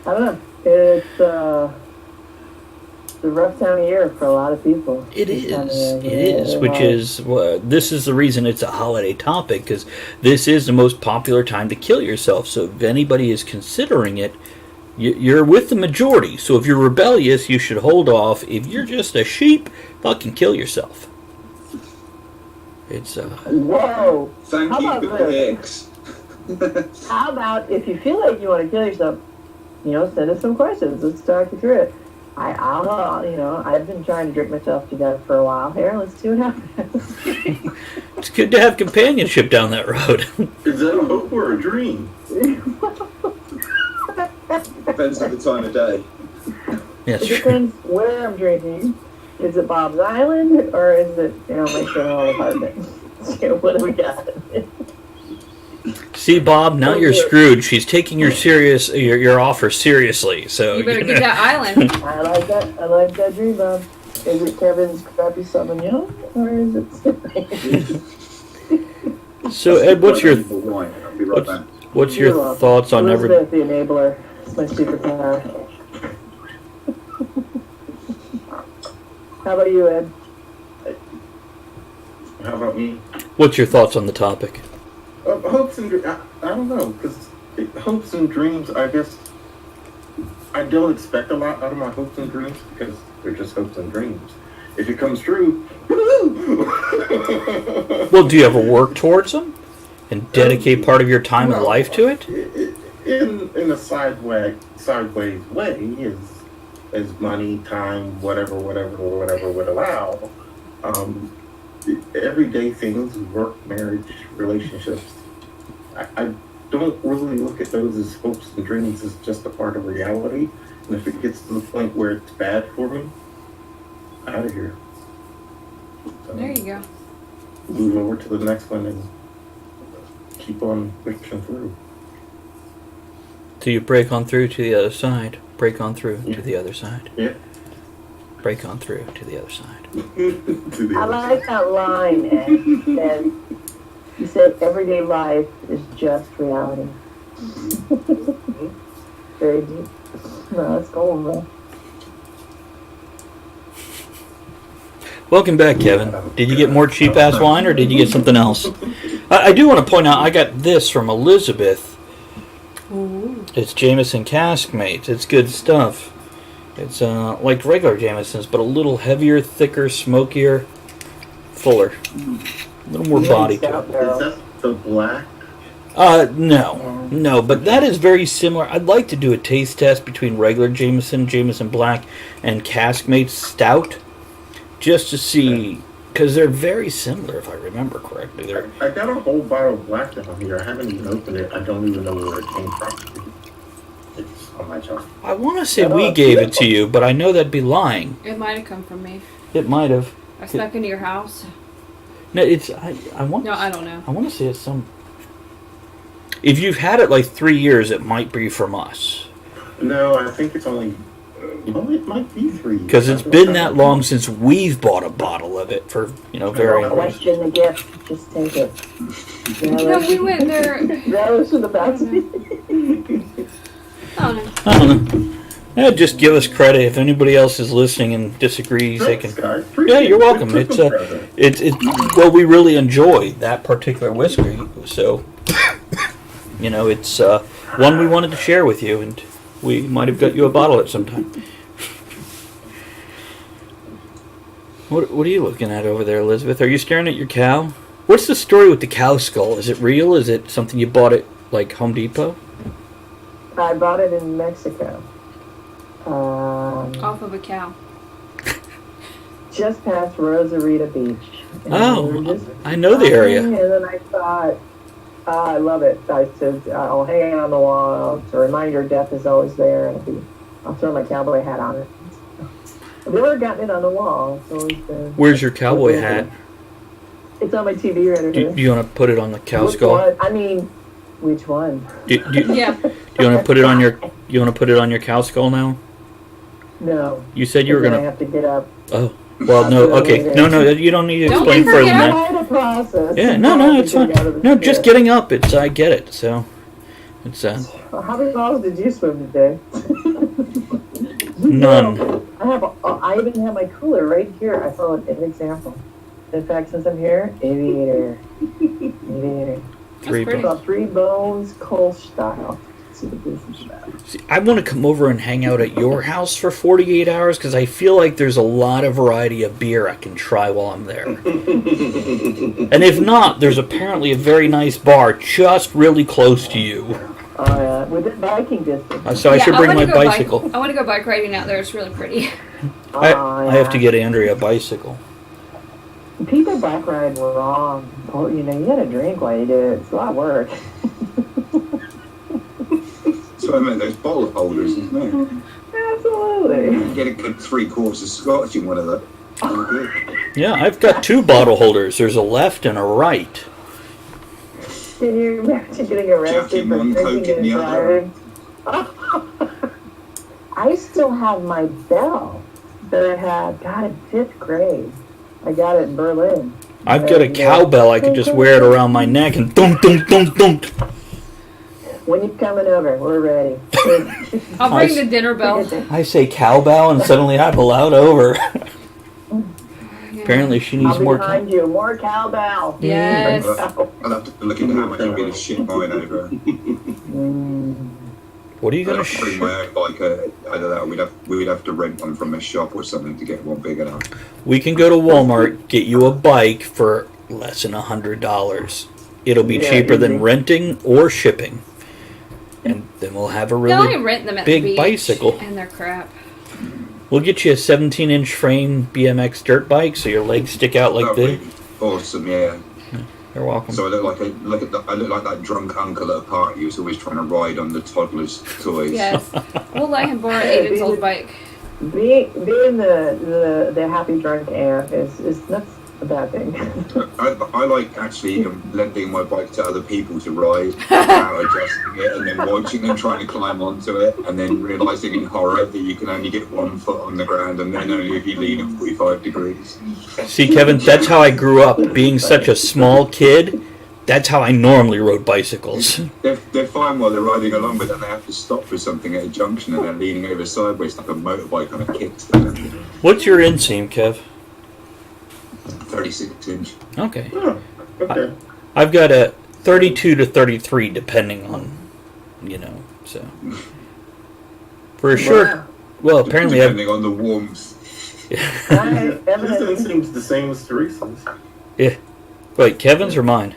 I don't know. It's a rough time of year for a lot of people. it This time of is. year. It is, which is this is the reason it's a holiday topic, because this is the most popular time to kill yourself. So if anybody is considering it, you're with the majority. So if you're rebellious, you should hold off. If you're just a sheep, fucking kill yourself. It's Whoa! Thank How you about for the this? eggs. How about if you feel like you want to kill yourself, send us some questions. Let's talk you through it. I've been trying to drink myself to death for a while here. Let's see what happens. it's good to have companionship down that road. Is that a hope or a dream? Depends on the time of day. Yes, It sure. depends where I'm drinking. Is it Bob's Island or is it, my shithole apartment? What do we got? See, Bob, now you're screwed. She's taking your offer seriously. So You better know. get that island. I like that. I like that dream, Bob. Is it Kevin's crappy Sauvignon or is it? So Ed, what's your wine? I'll be right back. what's your thoughts on every? Elizabeth, the enabler. It's my superpower. How about you, Ed? How about me? What's your thoughts on the topic? Hopes and I don't know, because hopes and dreams, I guess I don't expect a lot out of my hopes and dreams because they're just hopes and dreams. If it comes true, woohoo! Well, do you ever work towards them and dedicate part of your time and life to it? In a sideways way is money, time, whatever would allow. Everyday things, work, marriage, relationships. I don't really look at those as hopes and dreams as just a part of reality. And if it gets to the point where it's bad for me, out of here. So, There you go. move over to the next one and keep on pushing through. Do you break on through to the other side? Break on through to the other side. Yeah. Break on through to the other side. To the I other like that line, Ed. You said everyday life is just reality. Very deep. No, that's gold, bro. Welcome back, Kevin. Did you get more cheap ass wine or did you get something else? I do want to point out I got this from Elizabeth. Ooh. It's Jameson Caskmates. It's good stuff. It's like regular Jamesons, but a little heavier, thicker, smokier, fuller. A little more body to it. Is that the black? No, but that is very similar. I'd like to do a taste test between regular Jameson Black, and Caskmates Stout, just to see, because they're very similar, if I remember correctly. They're I got a whole bottle of black down here. I haven't even opened it. I don't even know where it came from. It's on my shelf. I want to say we gave it to you, but I know that'd be lying. It might have come from me. It might have. I snuck into your house. No, it's I want. No, I don't know. I want to say it's some. If you've had it like 3 years, it might be from us. No, I think it's only. Well, it might be 3 years. Because it's been that long since we've bought a bottle of it for, very. Don't question the gift. Just take it. No, we went there. That was for the best. I don't know. I don't know. Yeah, just give us credit. If anybody else is listening and disagrees, they can. Guys. Yeah, you're welcome. It's well, we really enjoy that particular whiskey, so it's one we wanted to share with you, and we might have got you a bottle at some time. What are you looking at over there, Elizabeth? Are you staring at your cow? What's the story with the cow skull? Is it real? Is it something you bought at like Home Depot? I bought it in Mexico. Off of a cow. Just past Rosarita Beach. And Oh, we were just I know the area. And then I thought, I love it. I said, I'll hang it on the wall to remind her death is always there. And I'll throw my cowboy hat on it. I've never gotten it on the wall. It's always been, Where's your cowboy hat? It's on my TV right Do here. you want to put it on the cow Which skull? one? I mean, which one? Do Yeah. You want to put it on your? You want to put it on your cow skull now? No. You said you were Then I gonna. have to get up. Oh, well, no. Okay, no. You don't need to Don't explain make her further get than up. that. Quite a process. Yeah, no, it's fine. No, just getting up. I get it. So, it's How many miles did you swim today? none. I even have my cooler right here. I saw an example. In fact, since I'm here, aviator. Three. pretty. About 3 bones, Cole style. See the business about. See, I want to come over and hang out at your house for 48 hours because I feel like there's a lot of variety of beer I can try while I'm there. And if not, there's apparently a very nice bar just really close to you. Within biking distance. So I should bring my wanna go bicycle. I want to go bike riding out there. It's really pretty. I have to get Andrea a bicycle. People bike ride wrong. Oh, you gotta drink while you do it. It's a lot of work. So I meant those bottle holders, isn't it? Absolutely. You get a good 3/4 of scotch in one of them. Oh, good. Yeah, I've got 2 bottle holders. There's a left and a right. Can you imagine getting arrested Jackie, for one Coke drinking in the and other. driving? I still have my bell that I had, God, in 5th grade. I got it in Berlin. I've got a cowbell. I could just wear it around my neck and thump, thump, thump, thump. When you coming over, we're ready. I'll bring the dinner bell. I say cowbell and suddenly I'm allowed over. Apparently she needs I'll be more behind you. More cowbell. Yes. I'll have to look into how much I'm going to ship mine over. What are you I'd going have to to bring my own bike. I don't know. We'd have to rent one from a shop or something to get one big enough. We can go to Walmart, get you a bike for less than $100. It'll be Yeah, cheaper than easy. renting or shipping. And then we'll have a They only really rent them at big the beach, bicycle. and they're crap. We'll get you a 17-inch frame BMX dirt bike so your legs stick out like That'd this. be awesome, yeah. You're welcome. So I look like that drunk uncle at a party who's always trying to ride on the toddler's toys. Yes. We'll let him borrow Aiden's old bike. Being the happy drunk air is not a bad thing. I like actually lending my bike to other people to ride, now adjusting it, and then watching them trying to climb onto it, and then realizing in horror that you can only get 1 foot on the ground, and then only if you lean at 45 degrees. See, Kevin, that's how I grew up. Being such a small kid, that's how I normally rode bicycles. They're fine while they're riding along, but then they have to stop for something at a junction, and they're leaning over sideways like a motorbike on a kickstand. What's your inseam, Kev? 36 inch. Okay. Oh, okay. I've got a 32 to 33, depending on, so. For a short, well, apparently I've, Depending on the warmth. This seems the same as Teresa's. wait, Kevin's or mine?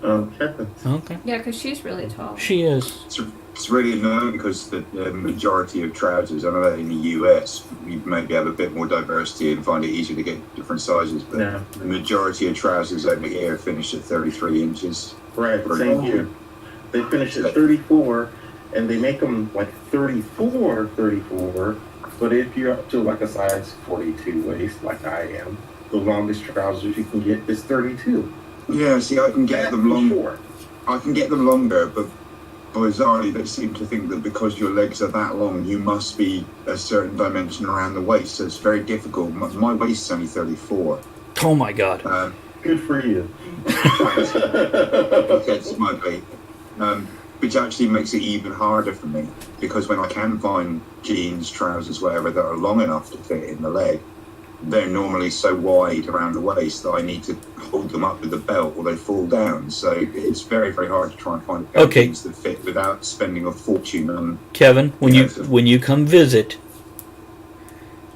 Kevin's. Okay. Yeah, because she's really tall. She is. It's really annoying because the majority of trousers, I know that in the US, you maybe have a bit more diversity and find it easier to get different sizes, but Yeah. the majority of trousers over here finish at 33 inches. Right, same here. They finish at 34, and they make them like 34, but if you're up to like a size 42 waist, like I am, the longest trousers you can get is 32. Yeah, see, I can get them long. Sure. I can get them longer, but bizarrely, they seem to think that because your legs are that long, you must be a certain dimension around the waist. So it's very difficult. My waist is only 34. Oh my God. Good for you. Okay, smugly. Which actually makes it even harder for me because when I can find jeans, trousers, whatever that are long enough to fit in the leg, they're normally so wide around the waist that I need to hold them up with the belt or they fall down. So it's very, very hard to try and find a pair of Okay. jeans that fit without spending a fortune on. Kevin, when Yeah, when you come visit,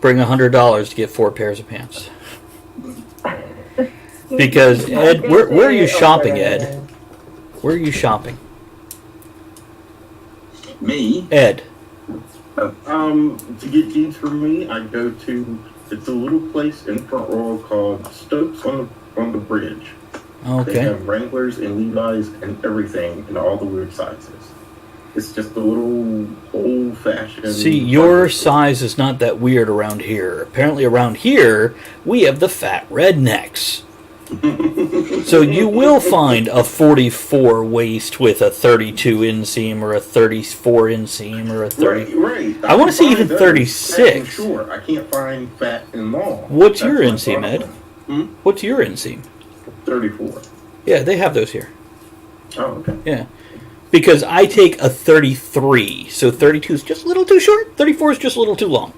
bring $100 to get 4 pairs of pants. Because Ed, where are you shopping, Ed? Where are you shopping, Me? Ed? To get jeans for me, I go to, it's a little place in Front Royal called Stokes on the Bridge. They Okay. have Wranglers and Levi's and everything in all the weird sizes. It's just a little old-fashioned. See, your size is not that weird around here. Apparently, around here we have the fat rednecks. So you will find a 44 waist with a 32 inseam or a 34 inseam or a 30. Right. I wanna can see find even those 36. fat and short. I can't find fat and long. What's That's your my inseam, Ed? problem. What's your inseam? 34. Yeah, they have those here. Oh, okay. Yeah. Because I take a 33, so 32 is just a little too short, 34 is just a little too long.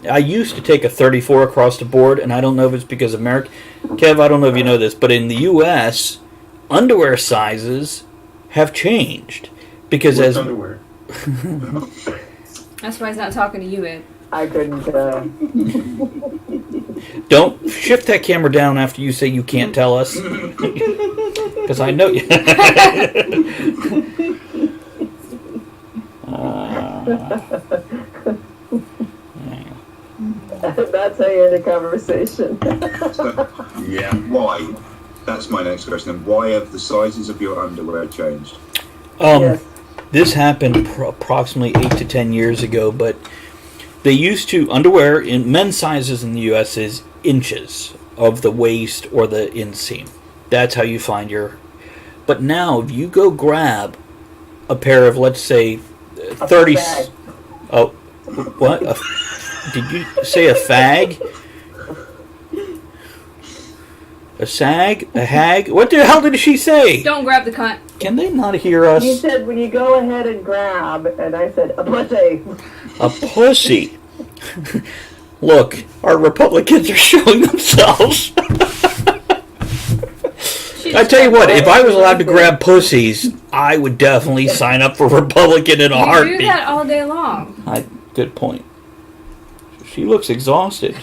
I used to take a 34 across the board, and I don't know if it's because America. Kev, I don't know if you know this, but in the U.S., underwear sizes have changed. Because What's as underwear? That's why he's not talking to you, Ed. I couldn't. Don't shift that camera down after you say you can't tell us. Because I know you. That's how you end a conversation. So, Yeah. why? That's my next question. Why have the sizes of your underwear changed? Yes. This happened approximately 8 to 10 years ago, but they used to, underwear in men's sizes in the U.S. is inches of the waist or the inseam. That's how you find your. But now, if you go grab a pair of, let's say, 30. fag. Oh, what? Did you say a fag? A sag? A hag? What the hell did she say? Don't grab the cunt. Can they not hear us? You said when you go ahead and grab, and I said a pussy. A pussy. Look, our Republicans are showing themselves. I tell you what, if I was allowed to grab pussies, I would definitely sign up for Republican in a You heartbeat. do that all day long. Good point. She looks exhausted.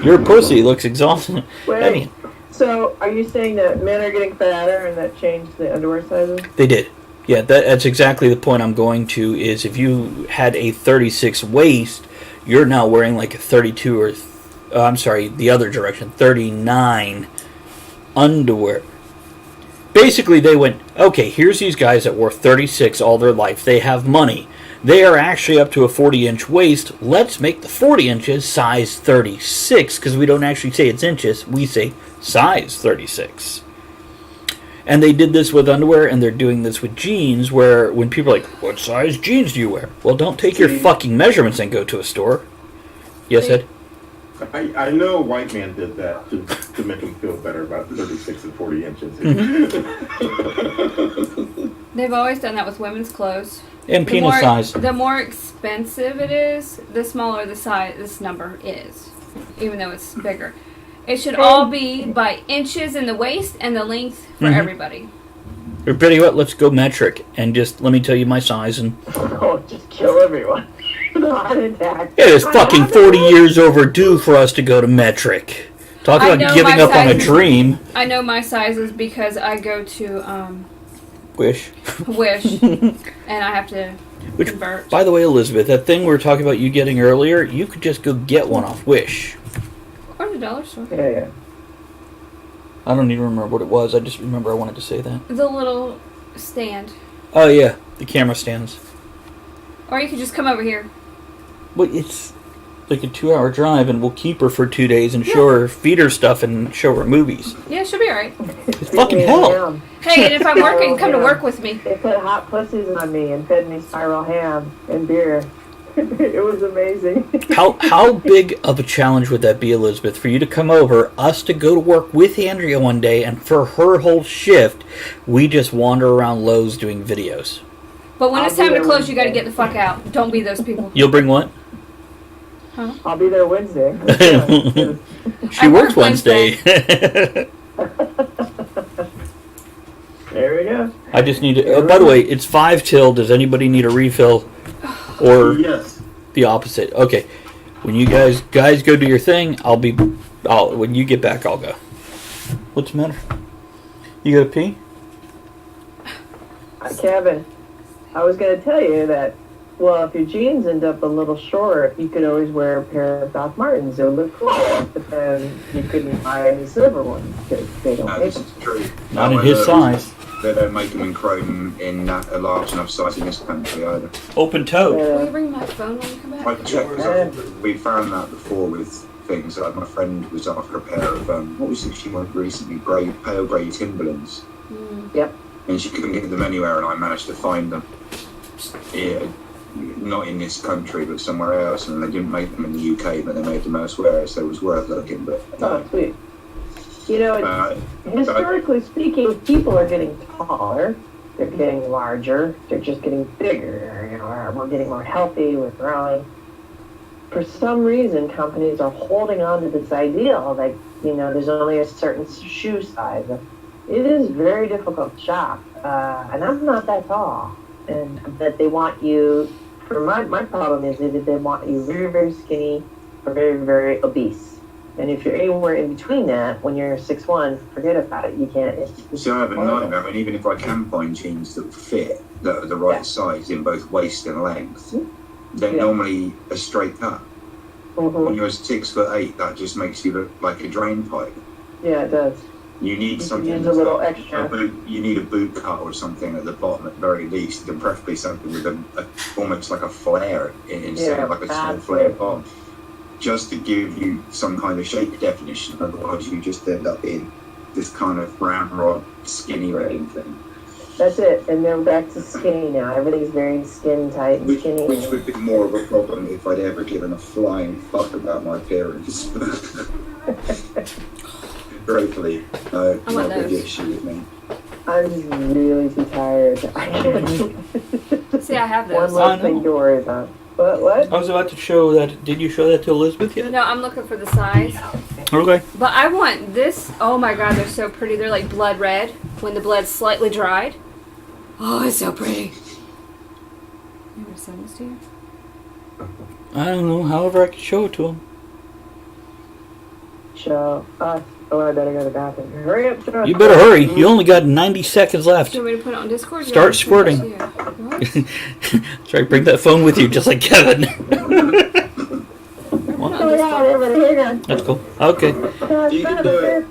Your pussy looks exhausted. Wait. I mean, So, are you saying that men are getting fatter and that changed the underwear sizes? they did. Yeah, that's exactly the point I'm going to, is if you had a 36 waist, you're now wearing like a 32 or, I'm sorry, the other direction, 39 underwear. Basically, they went, okay, here's these guys that wore 36 all their life. They have money. They are actually up to a 40-inch waist. Let's make the 40 inches size 36, because we don't actually say it's inches. We say size 36. And they did this with underwear, and they're doing this with jeans, where when people are like, what size jeans do you wear? Well, don't take your fucking measurements and go to a store. Yes, Ed? I know a white man did that to make him feel better about 36 and 40 inches. They've always done that with women's clothes. And penis size. The more expensive it is, the smaller the size this number is, even though it's bigger. It should all be by inches in the waist and the length for everybody. Or better yet, let's go metric, and just let me tell you my size. And Oh, just kill everyone. Heart attack. it is fucking 40 years overdue for us to go to metric. Talk I about know giving my up on a size. dream. I know my sizes because I go to Wish. Wish, and I have to Which, convert. by the way, Elizabeth, that thing we were talking about you getting earlier, you could just go get one off Wish. Or the dollar store. Yeah. I don't even remember what it was. I just remember I wanted to say that. The little stand. Oh, yeah. The camera stands. Or you could just come over here. Well, it's like a 2-hour drive, and we'll keep her for 2 days and show her, feed her stuff, and show her movies. Yeah, she'll be alright. It's fucking hell. Hey, and if I'm working, come to work with me. They put hot pussies on me and fed me spiral ham and beer. It was amazing. How big of a challenge would that be, Elizabeth, for you to come over, us to go to work with Andrea one day, and for her whole shift, we just wander around Lowe's doing videos? But when I'll it's be time to there close, you gotta Wednesday. get the fuck out. Don't be those people. You'll bring what? I'll be there Wednesday. She I works work Wednesday. There we go. I just need to. Oh, by the way, it's 5 till. Does anybody need a refill, or Yes. the opposite? Okay, when you guys go do your thing, when you get back, I'll go. What's the matter? You gotta pee? Kevin, I was going to tell you that, well, if your jeans end up a little short, you could always wear a pair of Doc Martens. It would look cool. But then you couldn't buy any silver ones because they don't make This them. is true. Not in No, his size. They don't make them in chrome in a large enough size in this country either. Open toe. Will you bring my phone when you come back? I checked. We found that before with things. Like my friend was after a pair of what was it she wanted recently? Pale grey Timberlands. Yep. And she couldn't get them anywhere, and I managed to find them. Yeah, not in this country, but somewhere else. And they didn't make them in the UK, but they made them elsewhere, so it was worth looking. But Oh, sweet. You know, historically speaking, people are getting taller. They're getting larger. They're just getting bigger. You know, we're getting more healthy. We're growing. For some reason, companies are holding on to this ideal that, you know, there's only a certain shoe size. It is very difficult to shop. And I'm not that tall. And that they want you, for my problem is that they want you very, very skinny or very, very obese. And if you're anywhere in between that, when you're 6'1", forget about it. You can't. So I have a nightmare. I mean, even if I can find jeans that fit, that are the right size in both waist and length, they're normally a straight cut. When you're 6'8", that just makes you look like a drain pipe. Yeah, it does. You need something. Use a little extra. You need a boot cut or something at the bottom, at the very least, and preferably something with almost like a flare instead of like a small flare bottom, just to give you some kind of shape definition. Otherwise, you just end up in this kind of brown rod, skinny rating thing. That's it, and they're back to skinny now. Everything's very skin tight and skinny. Which would be more of a problem if I'd ever given a flying fuck about my appearance. Gratefully, not a big issue with me. I'm just really too tired. See, I have One those. less thing to worry about. What? I was about to show that. Did you show that to Elizabeth yet? No, I'm looking for the size. Okay. But I want this. Oh my god, they're so pretty. They're like blood red when the blood's slightly dried. Oh, it's so pretty. I'm going to send this to you. I don't know. However, I could show it to him. Show us. Oh, I better go to the bathroom. Hurry up, show us. You better hurry. You only got 90 seconds left. Do you want me to put it on Discord? Start squirting. What? That's right. Bring that phone with you, just like Kevin. Oh my god, everybody, hang on. That's cool. Okay. You can do it.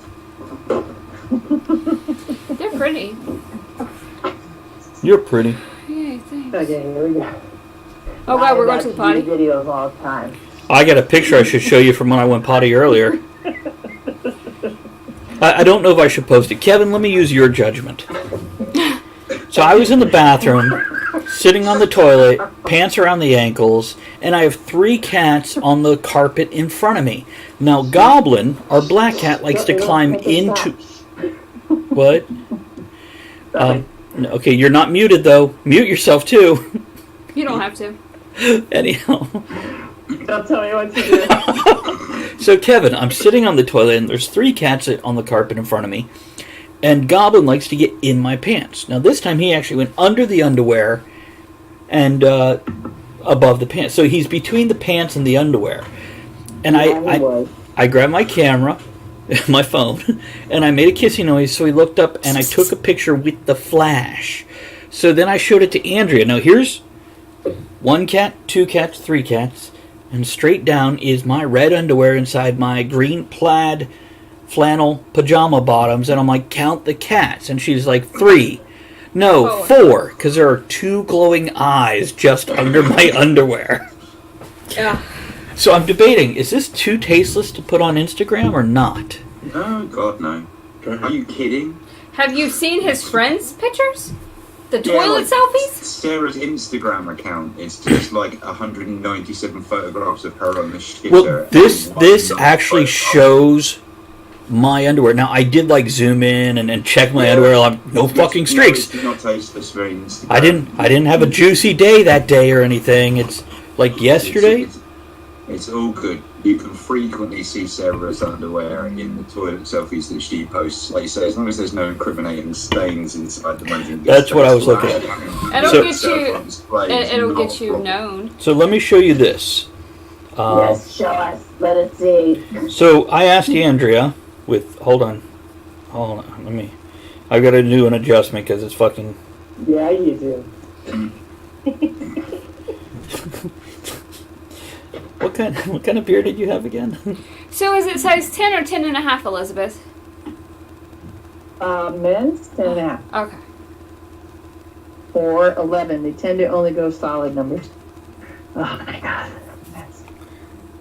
They're pretty. You're pretty. Yay, thanks. Okay, here we go. Oh god, we're going to the potty? Videos all the time. I got a picture I should show you from when I went potty earlier. I don't know if I should post it. Kevin, let me use your judgment. So I was in the bathroom, sitting on the toilet, pants around the ankles, and I have 3 cats on the carpet in front of me. Now, Goblin, our black cat, likes to climb into... What? Okay, you're not muted, though. Mute yourself, too. You don't have to. Anyhow. Don't tell me what to do. So, Kevin, I'm sitting on the toilet, and there's 3 cats on the carpet in front of me, and Goblin likes to get in my pants. Now, this time he actually went under the underwear and above the pants. So he's between the pants and the underwear. And I grabbed my camera, my phone, and I made a kissing noise, so he looked up, and I took a picture with the flash. So then I showed it to Andrea. Now, here's 1 cat, 2 cats, 3 cats. And straight down is my red underwear inside my green plaid flannel pajama bottoms. And I'm like, count the cats. And she's like, 3. No, 4. Because there are 2 glowing eyes just under my underwear. Yeah. So I'm debating, is this too tasteless to put on Instagram or not? Oh, God, no. Are you kidding? Have you seen his friends' pictures? The Yeah, toilet like, selfies? Sarah's Instagram account is just like 197 photographs of her on the shitter. Well, this actually shows my underwear. Now, I did like zoom in and check my underwear. I'm no fucking streaks. It's not tasteless for Instagram. I didn't have a juicy day that day or anything. It's like yesterday. It's all good. You can frequently see Sarah's underwear in the toilet selfies that she posts. Like you say, as long as there's no incriminating stains inside the ones. That's what I was looking at. It'll get you known. So let me show you this. Yes, show us. Let us see. So I asked Andrea hold on, I've got to do an adjustment because it's fucking. Yeah, you do. What kind of beer did you have again? So is it size 10 or 10 and a half, Elizabeth? Men's 10.5. Okay. Or 11. They tend to only go solid numbers. Oh my god.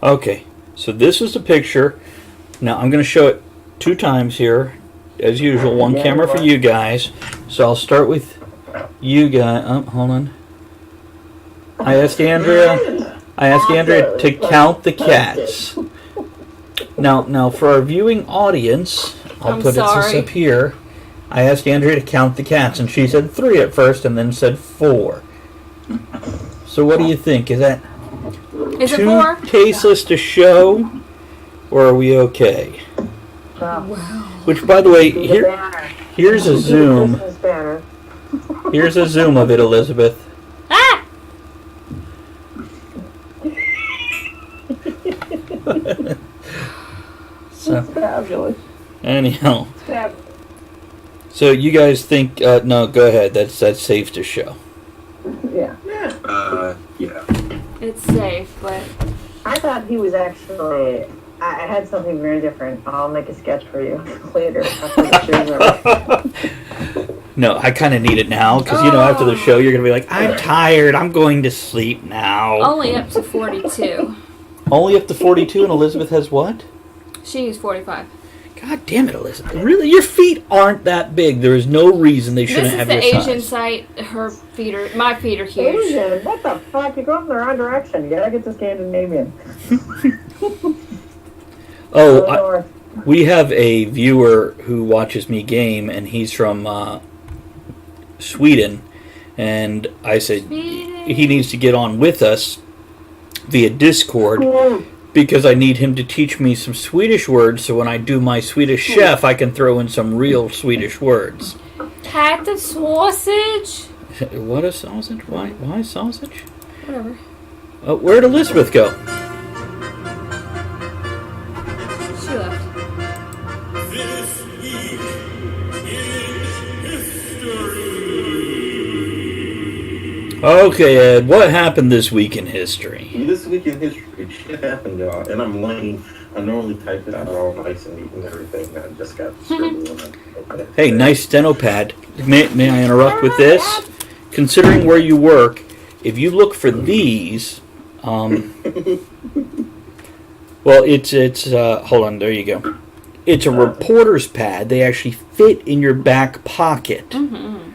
Okay, So this is the picture. Now I'm going to show it 2 times here, as usual. One camera for you guys. So I'll start with you guys. Oh, hold on. I asked Andrea to count the cats. Now for our viewing audience, I'll put this up here. I asked Andrea to count the cats, and she said 3 at first, and then said 4. So what do you think? Is that Is it too 4? tasteless to show, or are we okay? Wow. Which, by the way, The banner. here's a zoom. Christmas banner. Here's a zoom of it, Elizabeth. Ah! So, Fabulous. anyhow, Fabulous. so you guys think? No, go ahead. That's safe to show. Yeah. Yeah. It's safe, but I thought he was actually. I had something very different. I'll make a sketch for you later after the show's over. No, I kind of need it now because after the show you're gonna be like, I'm tired. I'm going to sleep now. only up to 42. Only up to 42, and Elizabeth has what? She's 45. God damn it, Elizabeth! Really, your feet aren't that big. There is no reason they shouldn't This is have the your Asian size. site. My feet are huge. Asian? What the fuck? You're going in the wrong direction. You gotta get to Scandinavian. Oh, Go north. we have a viewer who watches me game, and he's from Sweden. And I said he needs to get on with us via Discord because I need him to teach me some Swedish words. So when I do my Swedish chef, I can throw in some real Swedish words. Cat of sausage? What a sausage? Why sausage? Whatever. Oh, where'd Elizabeth go? She left. Okay, Ed, what happened this week in history? This week in history, shit happened, y'all. And I'm lame. I normally type it out all nice and neat and everything. I just got scribbled. Hey, nice steno pad. May I interrupt with this? Considering where you work, if you look for these, well, it's hold on, there you go. It's a reporter's pad. They actually fit in your back pocket. Mm-hmm.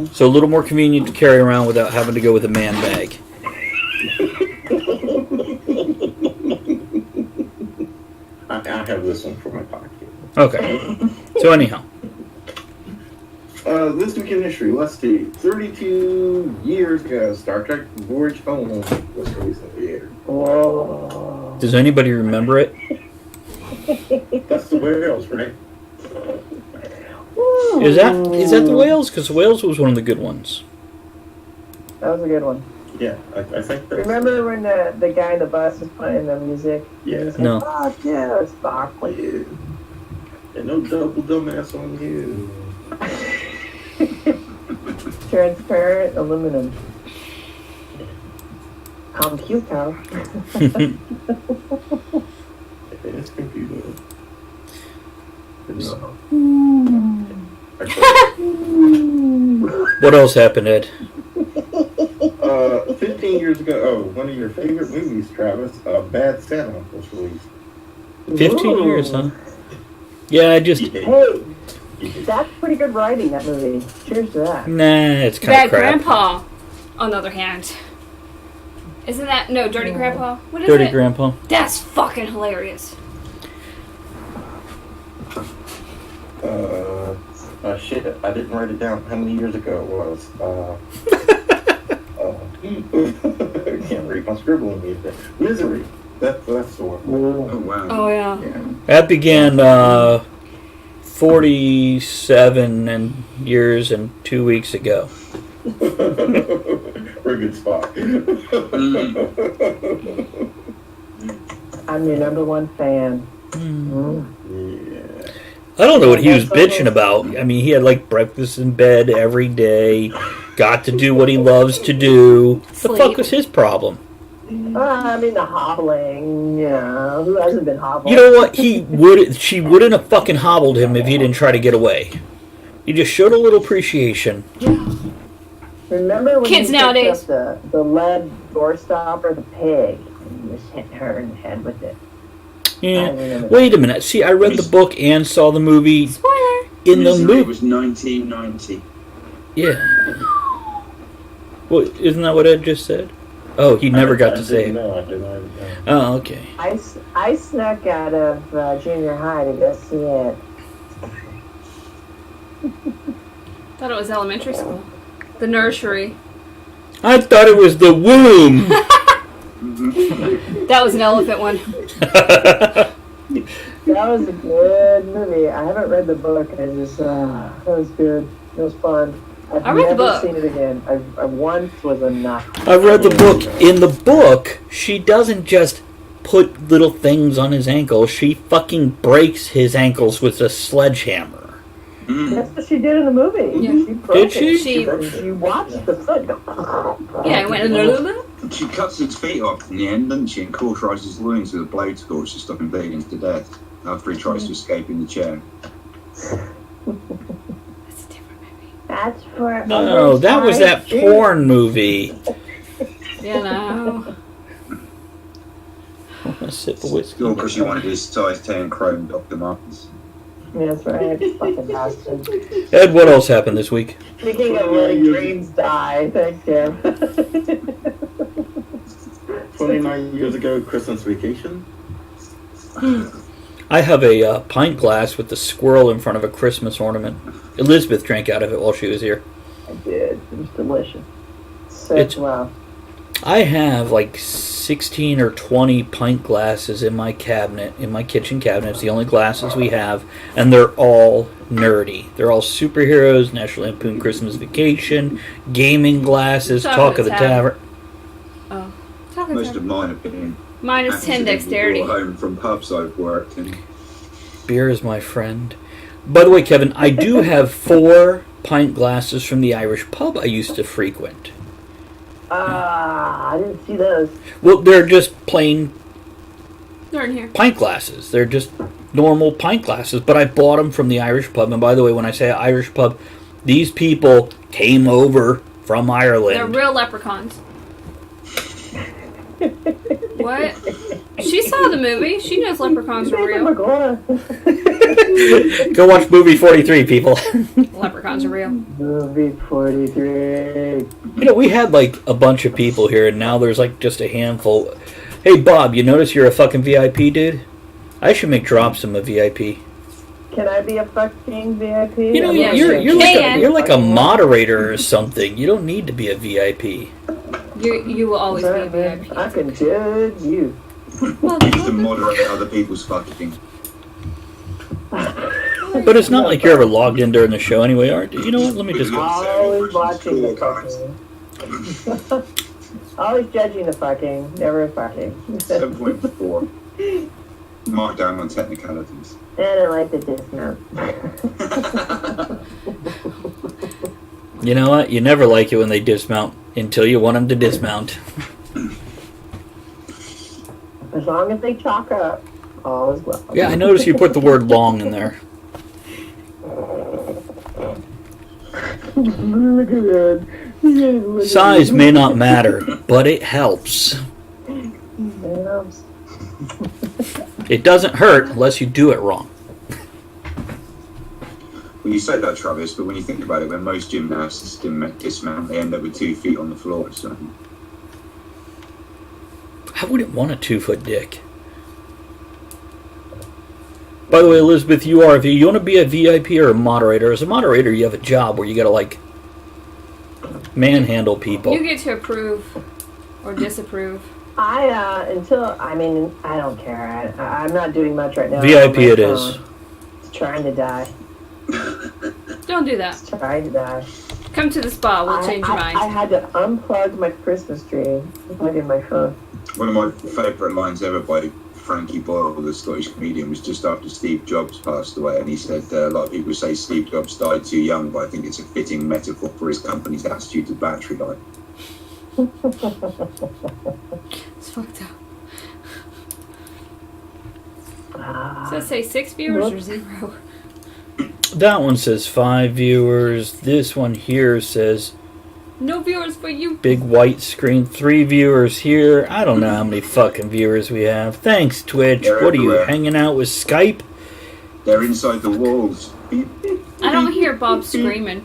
So a little more convenient to carry around without having to go with a man bag. I have this one for my pocket. Okay. So anyhow. This week in history, let's see. 32 years ago, Star Trek Voyage Home was released in theater. Whoa. Does anybody remember it? That's the whales, right? Is that the Whales? Because Whales was one of the good ones. That was a good one. Yeah, I think that's... Remember when the guy in the bus was playing the music? Yeah. No. Fuck yes, fuck you. And no double dumbass on you. Transparent aluminum. Computer. It's computer. What else happened, Ed? 15 years ago, one of your favorite movies, Travis, Bad Santa, was released. 15 years, huh? Yeah, I just... Hey, that's pretty good writing, that movie. Cheers to that. Nah, it's kind Bad of crap. Grandpa, on the other hand. Isn't that... No, Dirty Grandpa? What is Dirty it? Grandpa. That's fucking hilarious. Shit, I didn't write it down how many years ago it was. I can't read my scribbling either. Misery. That's the one. Oh, wow. Oh, yeah. That began 47 years and 2 weeks ago. Very good spot. I'm your number one fan. Yeah. I don't know what he was bitching about. I mean, he had like breakfast in bed every day, got to do what he loves to do. The Sleep. fuck was his problem? I mean, the hobbling. Yeah, who hasn't been hobbling? You know what? She wouldn't have fucking hobbled him if he didn't try to get away. He just showed a little appreciation. Remember when Kids he picked nowadays. up the lead door stopper, the pig, and he was hitting her in the head with it? Yeah. remember that. Wait a minute. See, I read the book and saw the movie. Spoiler. In the It movie. was 1990. Yeah. Well, isn't that what Ed just said? Oh, he never got to say it. No, I did not. Oh, okay. I snuck out of junior high to go see it. Thought it was elementary school. The nursery. I thought it was the womb. That was an elephant one. That was a good movie. I haven't read the book. That was good. It was fun. I've I read the never book. seen it again. I once was enough. I read the book. In the book, she doesn't just put little things on his ankles. She fucking breaks his ankles with a sledgehammer. That's what she did in the movie. Yeah. She broke Did she? it. She watched the foot go. Yeah, I went. She cuts his feet off in the end, doesn't she? And cauterizes his wounds with a blade scorch to stop him bleeding to death after he tries to escape in the chair. That's a different movie. That's for. No, that was that porn movie. Yeah, no. I'm gonna sip of whiskey. All because she wanted his size 10 chrome Dr. Martens. That's right. Fucking bastard. Ed, what else happened this week? Speaking of letting dreams die, thanks, Kim. 29 years ago, Christmas vacation. I have a pint glass with the squirrel in front of a Christmas ornament. Elizabeth drank out of it while she was here. I did. It was delicious. It's- Wow. I have like 16 or 20 pint glasses in my cabinet, in my kitchen cabinet. It's the only glasses we have, and they're all nerdy. They're all superheroes, National Lampoon Christmas Vacation, gaming glasses, Talk of the Tavern. Oh. Talk of Most the of mine have been Minus 10 accidentally dexterity. brought home from pubs I've worked in. Beer is my friend. By the way, Kevin, I do have 4 pint glasses from the Irish pub I used to frequent. I didn't see those. Well, they're just plain They're in here. pint glasses. They're just normal pint glasses, but I bought them from the Irish pub. And by the way, when I say Irish pub, these people came over from They're Ireland. real leprechauns. What? She saw the movie. She knows leprechauns are real. Go watch movie 43, people. Leprechauns are real. Movie 43. You know, we had like a bunch of people here, and now there's like just a handful. Hey, Bob, you notice you're a fucking VIP, dude? I should make drops in a VIP. Can I be a fucking VIP? You know, Yeah, you're sure. you're like a moderator or something. You don't need to be a VIP. You will always be a VIP. I can judge you. Used to moderate other people's fucking. But it's not like you're ever logged in during the show anyway, aren't you? You know what? Let me just go. Always watching the fucking. Always judging the fucking, never fucking. 7.4. Mark down on technicalities. I don't like the dismount. You know what? You never like it when they dismount until you want them to dismount. As long as they chalk up, all is well. Yeah, I noticed you put the word long in there. Look at that. Look at Size that. may not matter, but it helps. It helps. It doesn't hurt unless you do it wrong. Well, you say that, Travis, but when you think about it, when most gymnasts dismount, they end up with 2 feet on the floor. So I wouldn't want a 2-foot dick. By the way, Elizabeth, you want to be a VIP or a moderator? As a moderator, you have a job where you got to like manhandle people. You get to approve or disapprove. I don't care. I'm not doing much right now. VIP I'm on my it is. phone. It's trying to die. Don't do that. It's trying to die. Come to the spa. We'll change your I mind. had to unplug my Christmas tree. Plug in my phone. one of my favourite lines ever by Frankie Boyle, the Scottish comedian, was just after Steve Jobs passed away, and he said a lot of people say Steve Jobs died too young, but I think it's a fitting metaphor for his company's attitude to battery life. It's fucked up. Ah. Does that say 6 viewers or 0? That one says 5 viewers. This one here says No viewers for you. Big white screen, 3 viewers here. I don't know how many fucking viewers we have. Thanks, Twitch. They're What are you, everywhere. hanging out with Skype? They're inside the walls. I don't hear Bob screaming.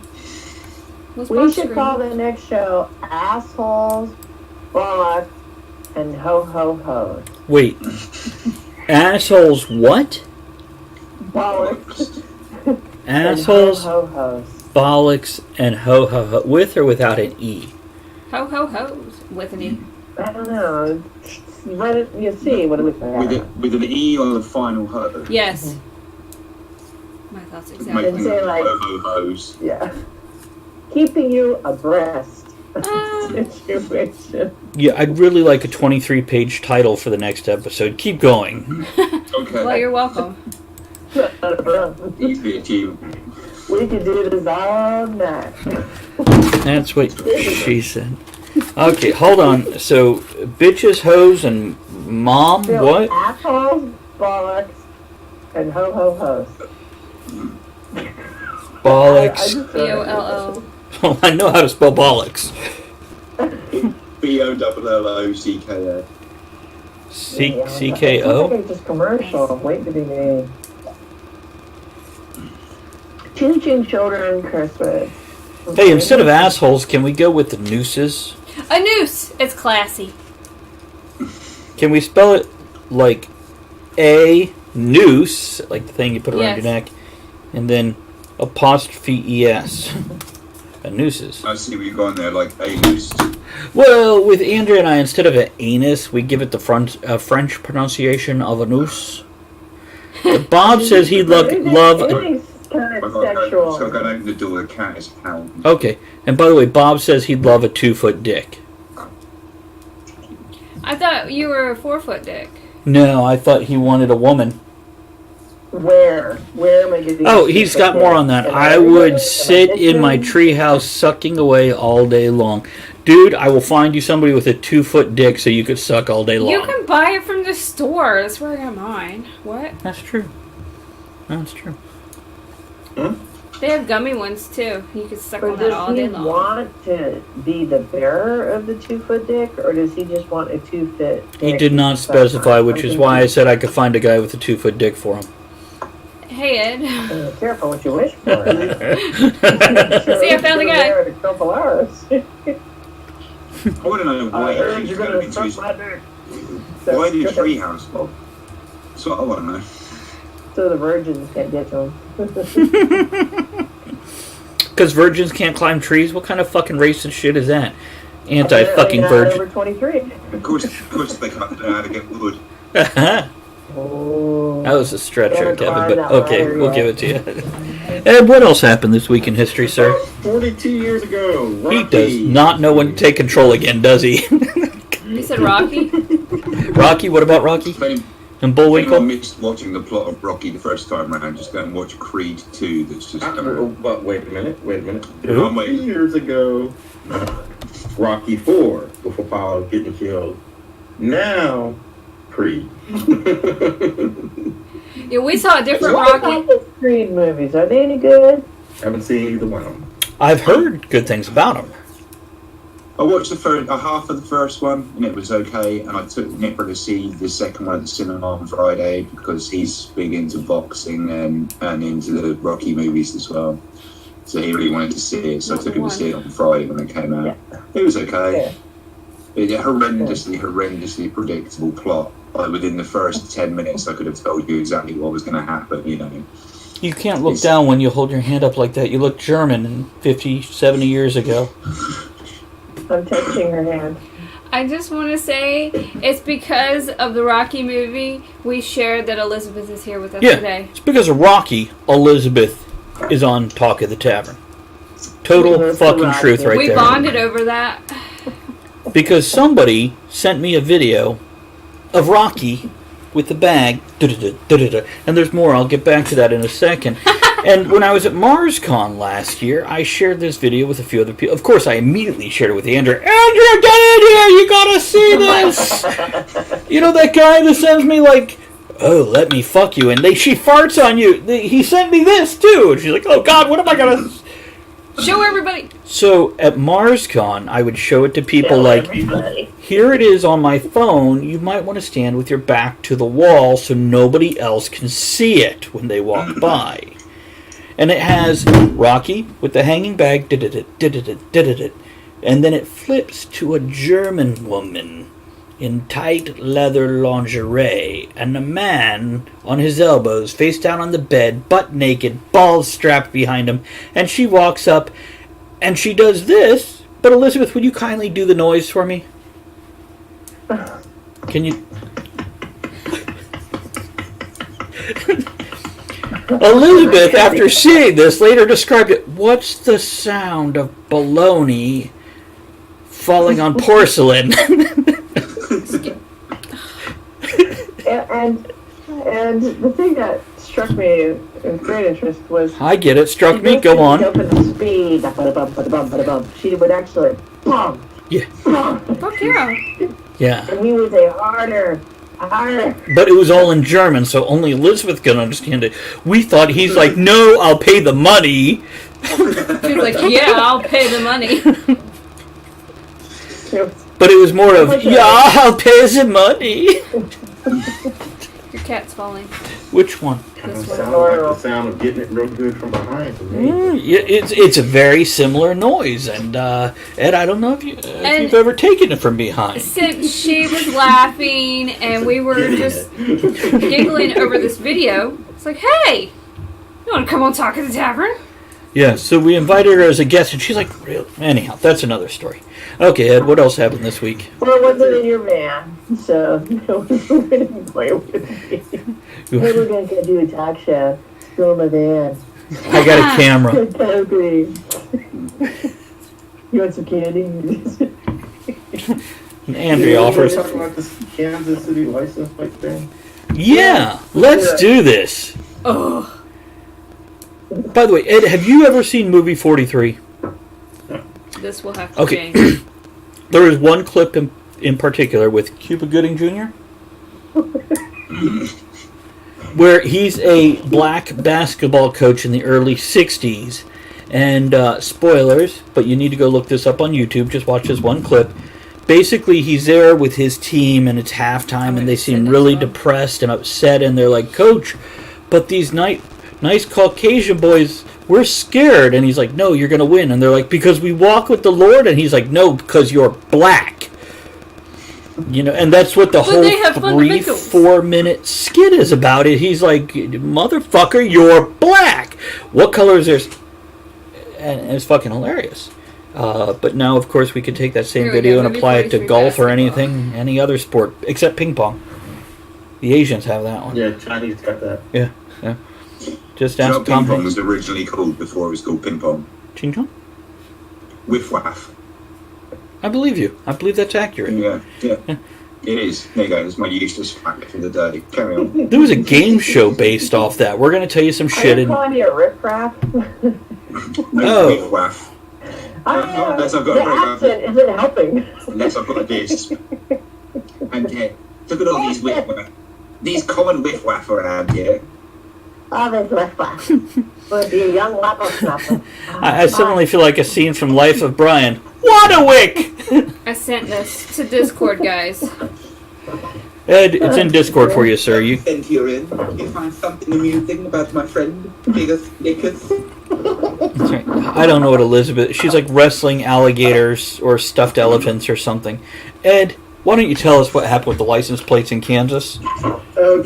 What's We Bob should call screaming? the next show Assholes, Bollocks, and Ho-Ho-Hos. Wait. Assholes what? Bollocks Assholes, and Ho-Ho-Hos. bollocks, and ho-ho-ho. With or without an E? Ho ho ho's with an E. I don't know. Run it, you see what it looks like. With an E on the final ho. Yes. My thoughts exactly. Making And say, like- ho-ho-hos. Yeah. Keeping you abreast of Ah. the situation. Yeah, I'd really like a 23-page title for the next episode. Keep going. Okay. Well, you're welcome. Easily achievable. We could do this all night. That's what she said. Okay, hold on. So, bitches, hoes, and mom, Still, what? Assholes, bollocks, and ho-ho-hos. Bollocks. B-O-L-O. Oh, I know how to spell bollocks. B-O-L-L-O-C-K-O. C-K-O? It's just commercial. Wait to be made. Ching Ching Children Christmas. Hey, instead of assholes, can we go with the nooses? A noose. It's classy. Can we spell it like a noose, like the thing you put around Yes. your neck, and then apostrophe es? A nooses. I see where you're going there, like anus. Well, with Andrea and I, instead of an anus, we give it the French pronunciation of a noose. Bob says he'd love. Anything's kind I've of got to sexual. open the door, the cat is howling. Okay, and by the way, Bob says he'd love a 2-foot dick. I thought you were a 4-foot dick. No, I thought he wanted a woman. Where am I getting? Oh, he's got more on that. I would sit in my treehouse sucking away all day long. Dude, I will find you somebody with a 2-foot dick so you could suck all day long. You can buy it from the store. That's where I got mine. What? That's true. That's true. They have gummy ones too. You can suck on But that all does day he long. want to be the bearer of the 2-foot dick, or does he just want a 2-foot dick? He did not specify, which is why I said I could find a guy with a 2-foot dick for him. Hey Ed. Careful what you wish for. See, I found the guy. In a couple hours. I want to know why I heard he's you're going to gonna be suck too. my dick. Why the That's good. treehouse, Bob? That's what I want to know. So the virgins can't get to him. Because virgins can't climb trees? What kind of fucking racist shit is that? Anti-fucking virgin. Over 23. Of course they can't know how to get wood. That Oh. was a stretch there, Haven't Kevin, climbed but that okay, ladder we'll yet. give it to you. Ed, what else happened this week in history, sir? 42 years ago, Rocky. He does not know when to take control again, does he? You said Rocky? Rocky, what about Rocky? If anyone And Bullwinkle? missed watching the plot of Rocky the first time round, just go and watch Creed 2. That's just. But wait a minute. Who? I'm waiting. 2 years ago, Rocky 4, with Apollo getting killed. Now, Creed. Yeah, we saw a different What Rocky. about the Creed movies? Are they any good? Haven't seen either one of them. I've heard good things about him. I watched the first, half of the first one, and it was okay. And I took Nick to see the second one at the cinema on Friday because he's big into boxing and into the Rocky movies as well. So he really wanted to see it. So I took him to see it on Friday when it came out. It was okay. It's a horrendously predictable plot. Like within the first 10 minutes, I could have told you exactly what was going to happen. You know. You can't look down when you hold your hand up like that. You look German 50, 70 years ago. I'm touching her hand. I just want to say it's because of the Rocky movie we shared that Elizabeth is here with us Yeah, today. it's because of Rocky, Elizabeth is on Talk of the Tavern. Total Here's the fucking Rocky. truth right We there. bonded over that. Because somebody sent me a video of Rocky with the bag, and there's more. I'll get back to that in a second. And when I was at MarsCon last year, I shared this video with a few other people. Of course, I immediately shared it with Andrew. Andrew, get in here! You gotta see this! You know that guy that sends me like, oh, let me fuck you, and she farts on you. He sent me this too, and she's like, oh God, what am I gonna? Show everybody. So at MarsCon, I would show it to people like, here it is on my phone. You might want to stand with your back to the wall so nobody else can see it when they walk by. And it has Rocky with the hanging bag, and then it flips to a German woman in tight leather lingerie, and a man on his elbows, face down on the bed, butt naked, balls strapped behind him, and she walks up, and she does this. But Elizabeth, would you kindly do the noise for me? Can you... Elizabeth, after seeing this, later described it. What's the sound of baloney falling on porcelain? and the thing that struck me with great interest was... I get it. Struck me. Go on. Up at the speed. She would actually... Boom, Yeah. boom. Fuck yeah. Yeah. And he would say harder. But it was all in German, so only Elizabeth could understand it. We thought he's like, no, I'll pay the money. She was like, yeah, I'll pay the money. But it was more of, yeah, I'll pay the money. Your cat's falling. Which one? This It one. sounded like the sound of getting it real good from behind. Yeah, it's a very similar noise, and Ed, I don't know if you've ever taken it from behind. Since she was laughing and we were just giggling over this video, it's like, hey, you want to come on Talk at the Tavern? Yeah, so we invited her as a guest, and she's like, real. Anyhow, that's another story. Okay, Ed, what else happened this week? Well, it wasn't in your van, so we didn't play with it. Hey, we're going to go do a talk show. Go in my van. I got a camera. Totally. You want some candy? And Andrea offers. Talking about this Kansas City license plate thing. Yeah, let's do this. Oh, By the way, Ed, have you ever seen movie 43? this will have to Okay. change. There is one clip in particular with Cuba Gooding Jr. where he's a black basketball coach in the early 60s. And spoilers, but you need to go look this up on YouTube. Just watch this one clip. Basically, he's there with his team, and it's halftime, and they seem really depressed and upset, and they're like, Coach, but these nice Caucasian boys, we're scared. And he's like, no, you're going to win. And they're like, because we walk with the Lord. And he's like, no, because you're black. You know, and that's what the whole they have 3-4 minute skit is about it. He's like, motherfucker, you're black. What color is this? And it's fucking hilarious. But now, of course, we could take that same Here we video go, and movie apply it to 43 golf or basketball. anything, any other sport, except ping pong. The Asians have that one. Yeah, Chinese got that. Yeah. Just Do you know ask what ping Tom pong Hanks. was originally called before it was called ping pong? Ching chong? Whiff waff. I believe you. I believe that's accurate. Yeah. It is. There you go. It's my useless fact for the day. Carry on. There was a game show based off that. We're going to tell you some Are shit. you And calling me a riffraff? Oh. Whiff waff. Unless I've got The a very accent isn't helping. Unless I've got a disc. And look at all these whiff waff. These common whiff waff around here. Oh, there's riffraff. Would be a young whippersnapper. I suddenly feel like a scene from Life of Brian. Waterwick! I sent this to Discord, guys. Ed, it's in Discord for you, sir. You Send you in. You find something amusing about my friend, Biggest Nickers. That's right. I don't know what Elizabeth... She's like wrestling alligators or stuffed elephants or something. Ed, why don't you tell us what happened with the license plates in Kansas?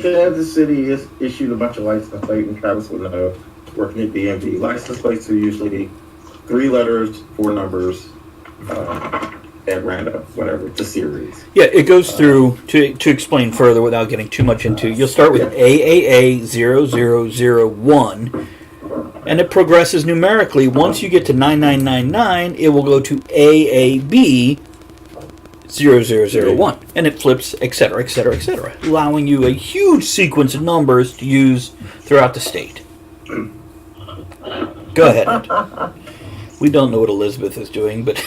Kansas City has issued a bunch of license plates, and Travis would know, working at DMV. License plates are usually 3 letters, 4 numbers, at random, whatever. It's a series. Yeah, it goes through, to explain further without getting too much into, you'll start with AAA0001, and it progresses numerically. Once you get to 9999, it will go to AAB0001, and it flips, etc., etc., etc., allowing you a huge sequence of numbers to use throughout the state. Go ahead, Ed. We don't know what Elizabeth is doing, but...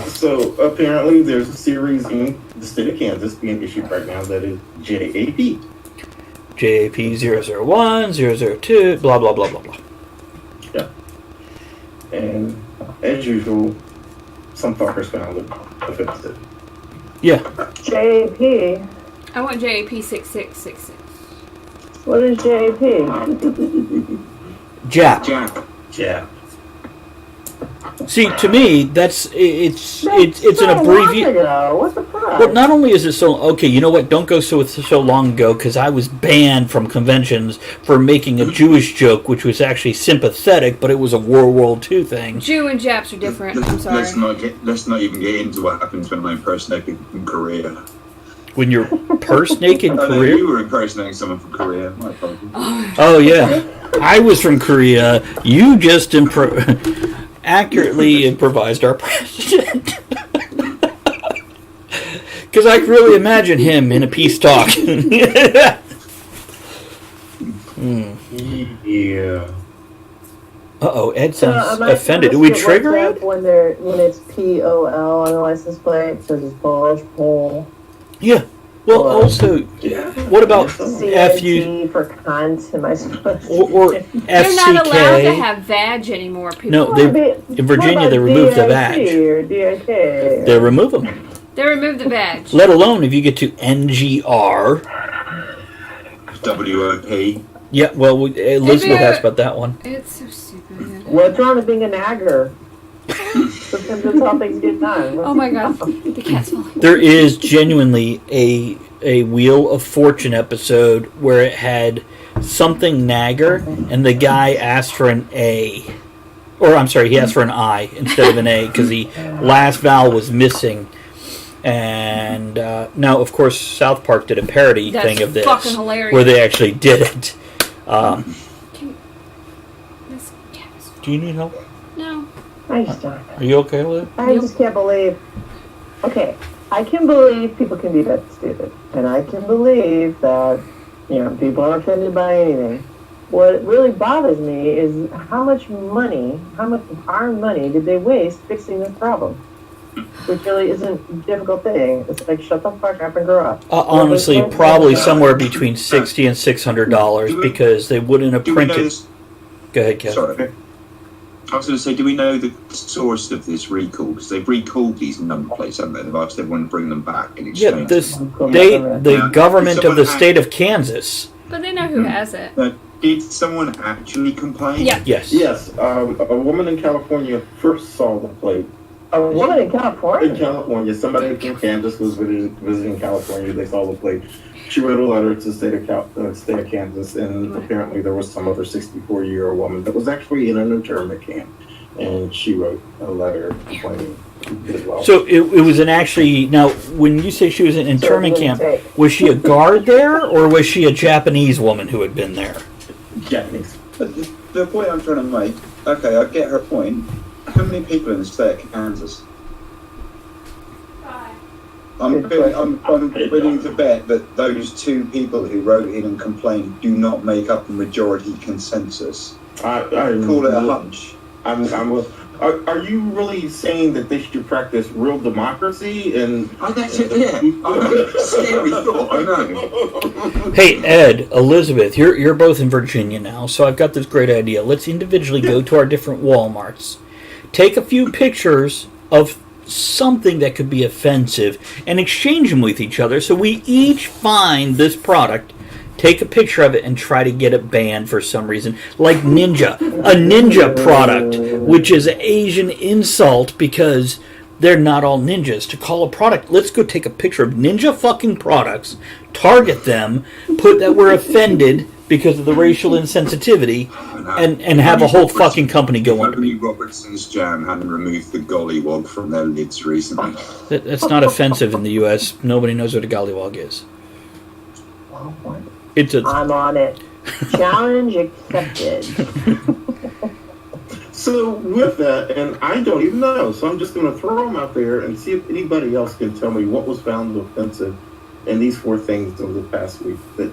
So apparently there's a series in the state of Kansas being issued right now that is JAP. JAP 001, 002, blah, blah, blah, blah, blah. Yeah. And as usual, some fuckers found it offensive. Yeah. JAP. I want JAP 6666. What is JAP? Jap. Yeah. See, to me, it's an abbreviation. What the fuck? Well, not only is it so okay, you know what? Don't go so long ago because I was banned from conventions for making a Jewish joke, which was actually sympathetic, but it was a World War II thing. Jew and Japs are different. I'm sorry. Let's not even get into what happens when I impersonate people from Korea. When you're purse naked Oh, no, Korea. you were impersonating someone from Korea. My apologies. Oh yeah, I was from Korea. You just accurately improvised our president. Because I can really imagine him in a peace talk. Yeah. Uh-oh, Ed So sounds am I offended. Do supposed we to trigger look it? up when it's POL on the license plate, so it's Polish, Pole, Yeah. Well, Or- also, Yeah. what about CIT FU for cunt? Am I supposed to? or They're not allowed to FCK? have vag anymore, people. No, in Virginia, they removed the badge. Or DIK? They remove them. They removed the badge. Let alone if you get to NGR. WOP. Yeah, well, Elizabeth asked about that one. It's so stupid. What's wrong with being a nagger? Sometimes that's how things get done. Oh my god, the cat's falling. There is genuinely a Wheel of Fortune episode where it had something nagger, and the guy asked for an A. Or, I'm sorry, he asked for an I instead of an A because the last vowel was missing. And now, of course, South Park did a parody That's thing of this fucking hilarious. where they actually did it. This cat is... Do you need help? No. I just don't. Are you okay, Liv? I just can't believe. Okay, I can believe people can be that stupid, and I can believe that people are offended by anything. What really bothers me is how much our money did they waste fixing this problem? Which really isn't a difficult thing. It's like shut the fuck up and grow up. Honestly, probably somewhere between $60 and $600 because they wouldn't have Do we know printed. this? Go ahead, Kevin. Sorry. I was going to say, do we know the source of this recall? Because they've recalled these number plates, haven't they? They've asked everyone to bring them back in Yeah, exchange. the government of the state of Kansas. But they know who has it. Did someone actually complain? Yeah. Yes. Yes, a woman in California first saw the plate. A woman in In California? California, somebody from Kansas was visiting California. They saw the plate. She wrote a letter to the state of Kansas, and apparently there was some other 64-year-old woman that was actually in an internment camp, and she wrote a letter complaining as well. So it was an actually. Now, when you say she was in internment camp, was she a guard there, or was she a Japanese woman who had been there? Japanese. But the point I'm trying to make, okay, I get her point. How many people in the state of Kansas? I'm willing to bet that those two people who wrote in and complained do not make up a majority consensus. I Call it a hunch. Are you really saying that they should practice real democracy? And That's it, yeah. Scary thought, I know. Hey, Ed, Elizabeth, you're both in Virginia now, so I've got this great idea. Let's individually go to our different Walmarts, take a few pictures of something that could be offensive, and exchange them with each other so we each find this product, take a picture of it, and try to get it banned for some reason. Like Ninja. A Ninja product, which is an Asian insult because they're not all ninjas. To call a product, let's go take a picture of Ninja fucking products, target them, put that we're offended because of the racial insensitivity, and have a whole fucking company go under me. Tony Robertson's Jam hadn't removed the gollywog from their lids recently. That's not offensive in the U.S. Nobody knows what a gollywog is. It's a... I'm on it. Challenge accepted. so with that, and I don't even know, so I'm just going to throw them out there and see if anybody else can tell me what was found offensive in these four things over the past week. That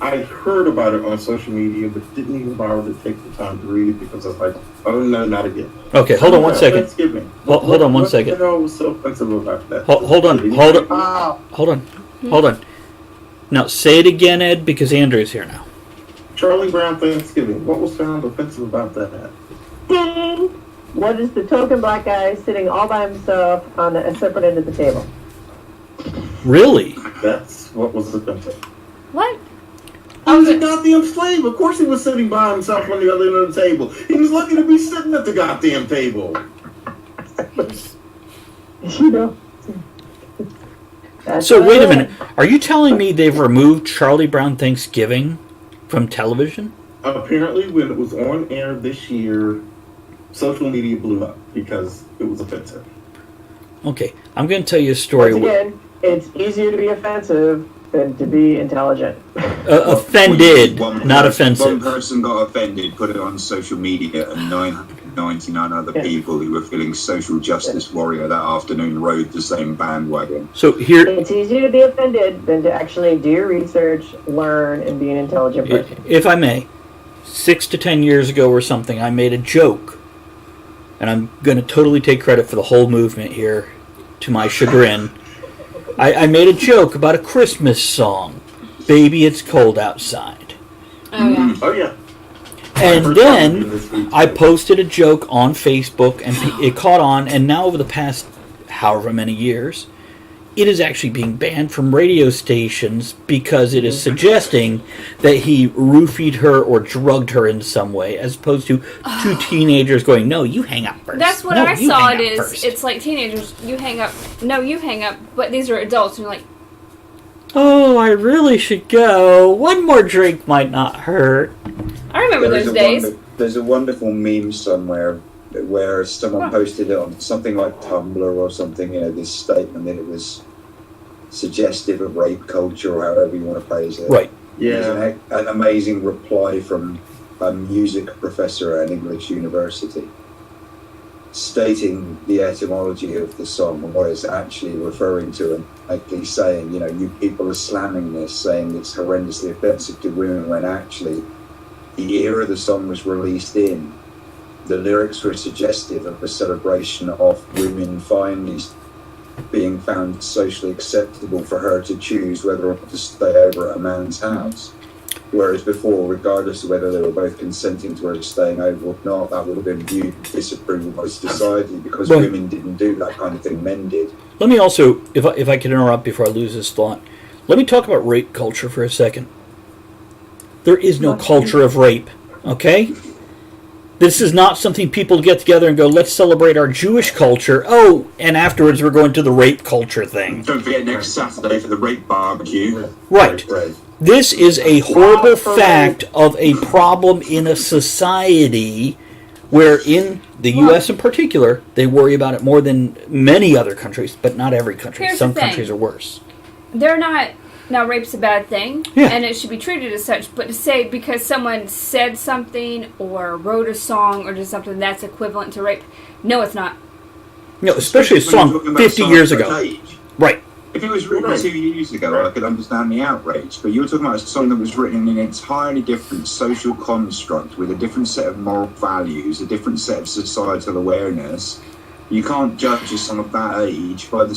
I heard about it on social media, but didn't even bother to take the time to read it because I was like, oh no, not again. Okay, hold on one second. Thanksgiving. Hold on one second. What the hell was so offensive about that? Hold on. Now, say it again, Ed, because Andrew's here now. Charlie Brown Thanksgiving. What was found offensive about that? What is the token black guy sitting all by himself on a separate end of the table? Really? That's what was offensive. What? He was a goddamn slave. Of course he was sitting by himself on the other end of the table. He was lucky to be sitting at the goddamn table. You know. That's So what wait I a minute. read. Are you telling me they've removed Charlie Brown Thanksgiving from television? Apparently, when it was on air this year, social media blew up because it was offensive. Okay, I'm going to tell you a story. Once again, it's easier to be offensive than to be intelligent. Offended, not One offensive. person got offended, put it on social media, and 999 other people who were feeling social justice warrior that afternoon rode the same bandwagon. So here, It's easier to be offended than to actually do your research, learn, and be an intelligent person. if I may, 6 to 10 years ago or something, I made a joke, and I'm going to totally take credit for the whole movement here, to my chagrin. I made a joke about a Christmas song, "Baby, It's Cold Outside." Oh yeah. Oh, yeah. And then I posted a joke on Facebook, and it caught on, and now over the past however many years, it is actually being banned from radio stations because it is suggesting that he roofied her or drugged her in some way, as opposed to two teenagers going, "No, you hang up first." That's what No, I you saw hang it up is. first." It's like teenagers, you hang up. No, you hang up. But these are adults, and you're like, Oh, I really should go. One more drink might not hurt. I remember There is those a days. there's a wonderful meme somewhere where someone Huh. posted it on something like Tumblr or something, this statement that it was suggestive of rape culture, or however you want to phrase it. Right. There's Yeah. an amazing reply from a music professor at an English university stating the etymology of the song and what it's actually referring to, and actually saying, you people are slamming this, saying it's horrendously offensive to women, when actually the era the song was released in, the lyrics were suggestive of a celebration of women finally being found socially acceptable for her to choose whether or not to stay over at a man's house. Whereas before, regardless of whether they were both consenting to her staying over or not, that would have been viewed with disapproval by society, because Well- women didn't do that kind of thing, men did. Let me also, if I could interrupt before I lose this thought, let me talk about rape culture for a second. There is no culture of rape, okay? This is not something people get together and go, let's celebrate our Jewish culture. Oh, and afterwards we're going to the rape culture thing. Don't forget next Saturday for the rape barbecue. Right. This is a horrible fact of a problem in a society where, in the U.S. in particular, they worry about it more than many other countries, but not every country. Here's Some the thing. countries are worse. They're not. Now, rape's a bad thing, Yeah. and it should be treated as such. But to say because someone said something or wrote a song or did something that's equivalent to rape, no, it's not. No, especially a when you're song talking about 50 songs years that ago. age. Right. If it was written Right. 2 years ago, I could understand the outrage. But you're talking about a song that was written in an entirely different social construct, with a different set of moral values, a different set of societal awareness. You can't judge a song of that age by the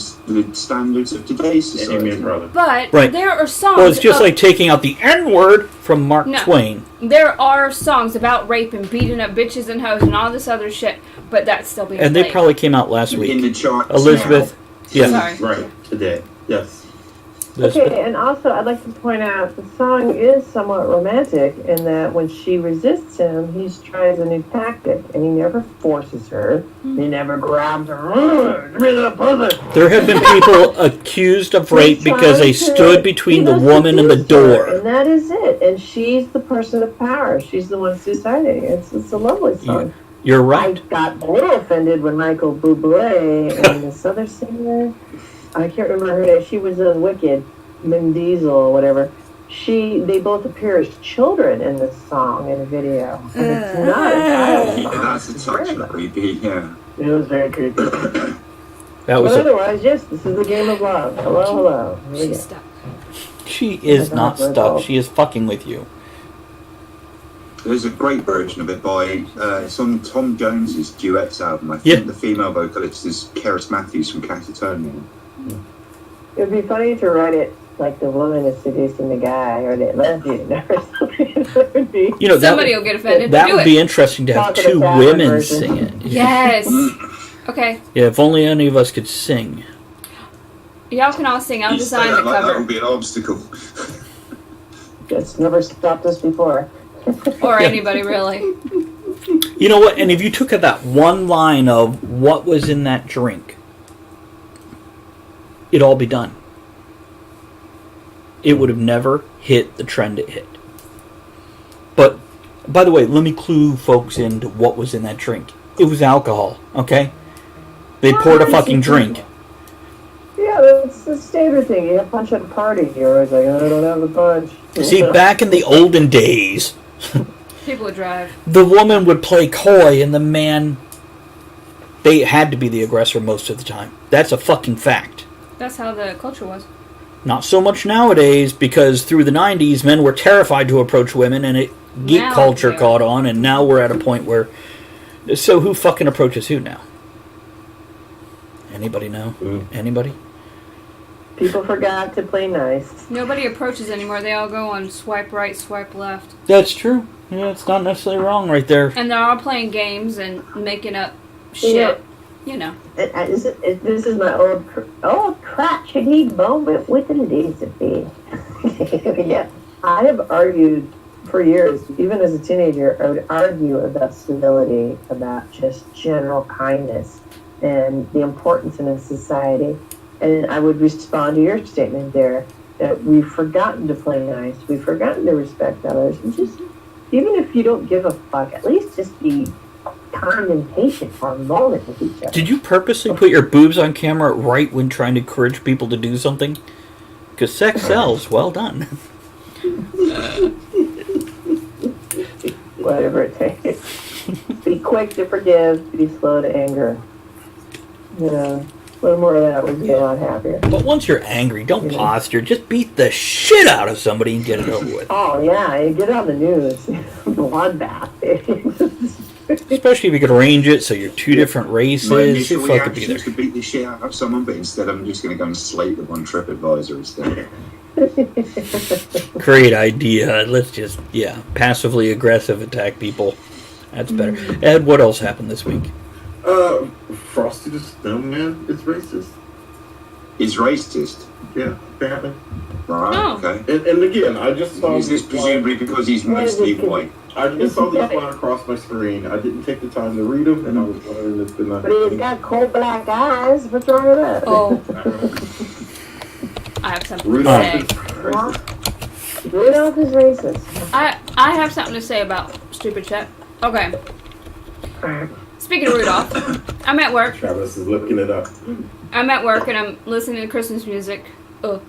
standards of today's society. Amen, brother. But Right. there are songs. Well, it's just of- like taking out the N-word from Mark No. Twain. there are songs about rape and beating up bitches and hoes and all this other shit, but that's still being And they played. probably came out last In week. the charts Elizabeth. Yeah. Sorry. Right, today. Yes. Elizabeth. Okay, and also I'd like to point out the song is somewhat romantic in that when she resists him, he tries a new tactic, and he never forces her. He never grabs her. Give me the pussy. There have been people accused of rape because they stood between the woman and the door. And that is it. And she's the person of power. She's the one who's deciding. It's a lovely song. You're right. I got a little offended when Michael Bublé and this other singer, I can't remember her name, she was in Wicked, Vin Diesel or whatever. They both appear as children in this song in a video. And it's not a child Yeah, song. that's a It's touch very- of creepy, yeah. It was very creepy. That But was. otherwise, yes, this is the game of love. Hello, hello. Here we She's go. stuck. She is not That's stuck. all. She is fucking with you. There's a great version of it by, it's on Tom Jones's Duets album. I think Yeah. the female vocalist is Keris Matthews from Catatonia. It'd be funny to write it like the woman is seducing the guy or the lesbian or something. That would be You know, Somebody will get offended. that Do would it. be interesting to have Talk of the 2 Tavern women version. sing it. Yes. Okay. Yeah, if only any of us could sing. Y'all can all sing. I'll You say design the that like that cover. will be an obstacle. It's never stopped us before. Or anybody, really. You know what? And if you took that one line of what was in that drink, it'd all be done. It would have never hit the trend it hit. But, by the way, let me clue folks into what was in that drink. It was alcohol, okay? They poured a fucking drink. Yeah, that's the standard thing. You have punch at a party. You're always like, I don't have the punch. See, back in the olden days, People would drive. the woman would play coy and the man, they had to be the aggressor most of the time. That's a fucking fact. That's how the culture was. Not so much nowadays, because through the 90s, men were terrified to approach women, and geek Now culture they're- caught on, and now we're at a point where... So who fucking approaches who now? Anybody know? Anybody? People forgot to play nice. Nobody approaches anymore. They all go on swipe right, swipe left. That's true. Yeah, it's not necessarily wrong right there. And they're all playing games and making up shit. You know. This is my old crotchety moment with Elizabeth. Yeah, I have argued for years, even as a teenager, I would argue about civility, about just general kindness, and the importance in a society. And I would respond to your statement there that we've forgotten to play nice, we've forgotten to respect others, and just even if you don't give a fuck, at least just be kind and patient for a moment with each other. Did you purposely put your boobs on camera right when trying to encourage people to do something? Because sex sells. Well done. Whatever it takes. Be quick to forgive, be slow to anger. You know, a little more of that would be a lot happier. But once you're angry, don't posture. Just beat the shit out of somebody and get it over with. Oh, yeah, you get on the news. Bloodbath. Especially if you could arrange it so you're 2 different My races. initial You fucking be reaction there. was to beat the shit out of someone, but instead I'm just going to go and slate them on TripAdvisor instead. Great idea. Let's just, passively aggressive attack people. That's better. Ed, what else happened this week? Frosty the Snowman is racist. He's racist. Yeah, apparently. Right, Oh. okay. And again, I just saw Is this this presumably because he's mostly white? I just saw these flying across my screen. I didn't take the time to read them, and I was wondering if they're not. But he's got cold black eyes. What's wrong with that? Oh, I have something to Rudolph say. is racist. Rudolph is racist. I have something to say about stupid shit. Okay. Speaking of Rudolph, I'm at work. Travis is looking it up. I'm at work and I'm listening to Christmas music. Ugh.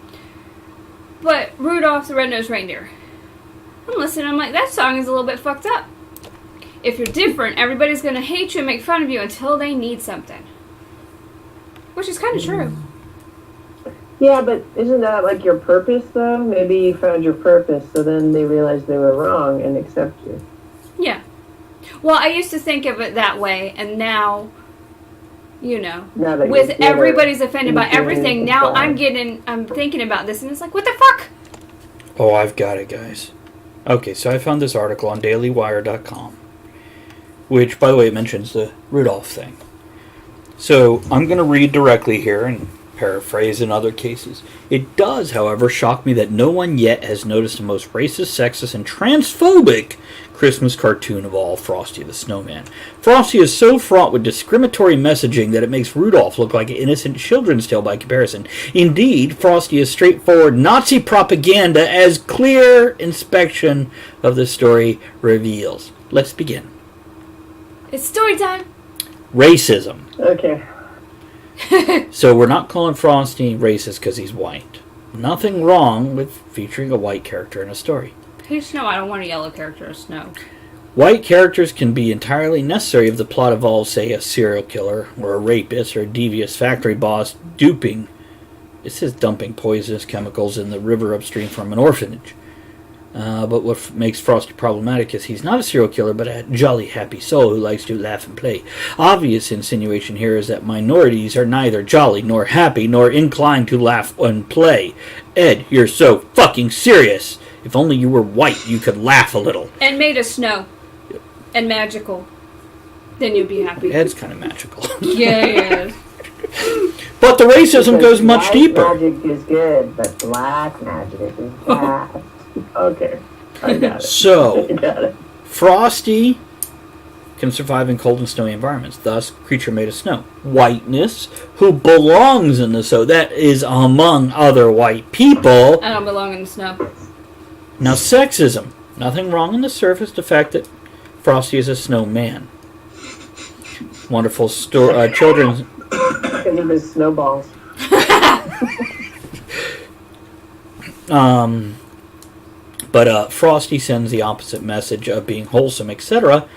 But Rudolph the Red-Nosed Reindeer. I'm listening, I'm like, that song is a little bit fucked up. If you're different, everybody's gonna hate you and make fun of you until they need something. Which is kind of true. Yeah, but isn't that like your purpose, though? Maybe you found your purpose, so then they realized they were wrong and accept you. Yeah. Well, I used to think of it that way, and now, you know, Now that with you're bitter, everybody's offended by you're feeling everything, now inside. I'm thinking about this, and it's like, what the fuck? Oh, I've got it, guys. Okay, so I found this article on dailywire.com, which, by the way, it mentions the Rudolph thing. So I'm going to read directly here and paraphrase in other cases. It does, however, shock me that no one yet has noticed the most racist, sexist, and transphobic Christmas cartoon of all, Frosty the Snowman. Frosty is so fraught with discriminatory messaging that it makes Rudolph look like an innocent children's tale by comparison. Indeed, Frosty is straightforward Nazi propaganda, as clear inspection of the story reveals. Let's begin. It's story time. Racism. Okay. So we're not calling Frosty racist because he's white. Nothing wrong with featuring a white character in a story. Hey, Snow, I don't want a yellow character, Snow. White characters can be entirely necessary if the plot involves, say, a serial killer or a rapist or a devious factory boss dumping poisonous chemicals in the river upstream from an orphanage. But what makes Frosty problematic is he's not a serial killer, but a jolly happy soul who likes to laugh and play. Obvious insinuation here is that minorities are neither jolly nor happy nor inclined to laugh and play. Ed, you're so fucking serious. If only you were white, you could laugh a little. And made of snow. And magical. Then you'd be happy. That's kind of magical. Yeah, yeah. But the racism Because goes much white deeper. magic is good, but black magic is bad. Okay, I got it. So, I got it. Frosty can survive in cold and snowy environments, thus creature made of snow. Whiteness, who belongs in the snow, that is among other white people. I don't belong in the snow. Now, sexism. Nothing wrong on the surface, the fact that Frosty is a snowman. Wonderful children's... Because of his snowballs. But Frosty sends the opposite message of being wholesome, etc.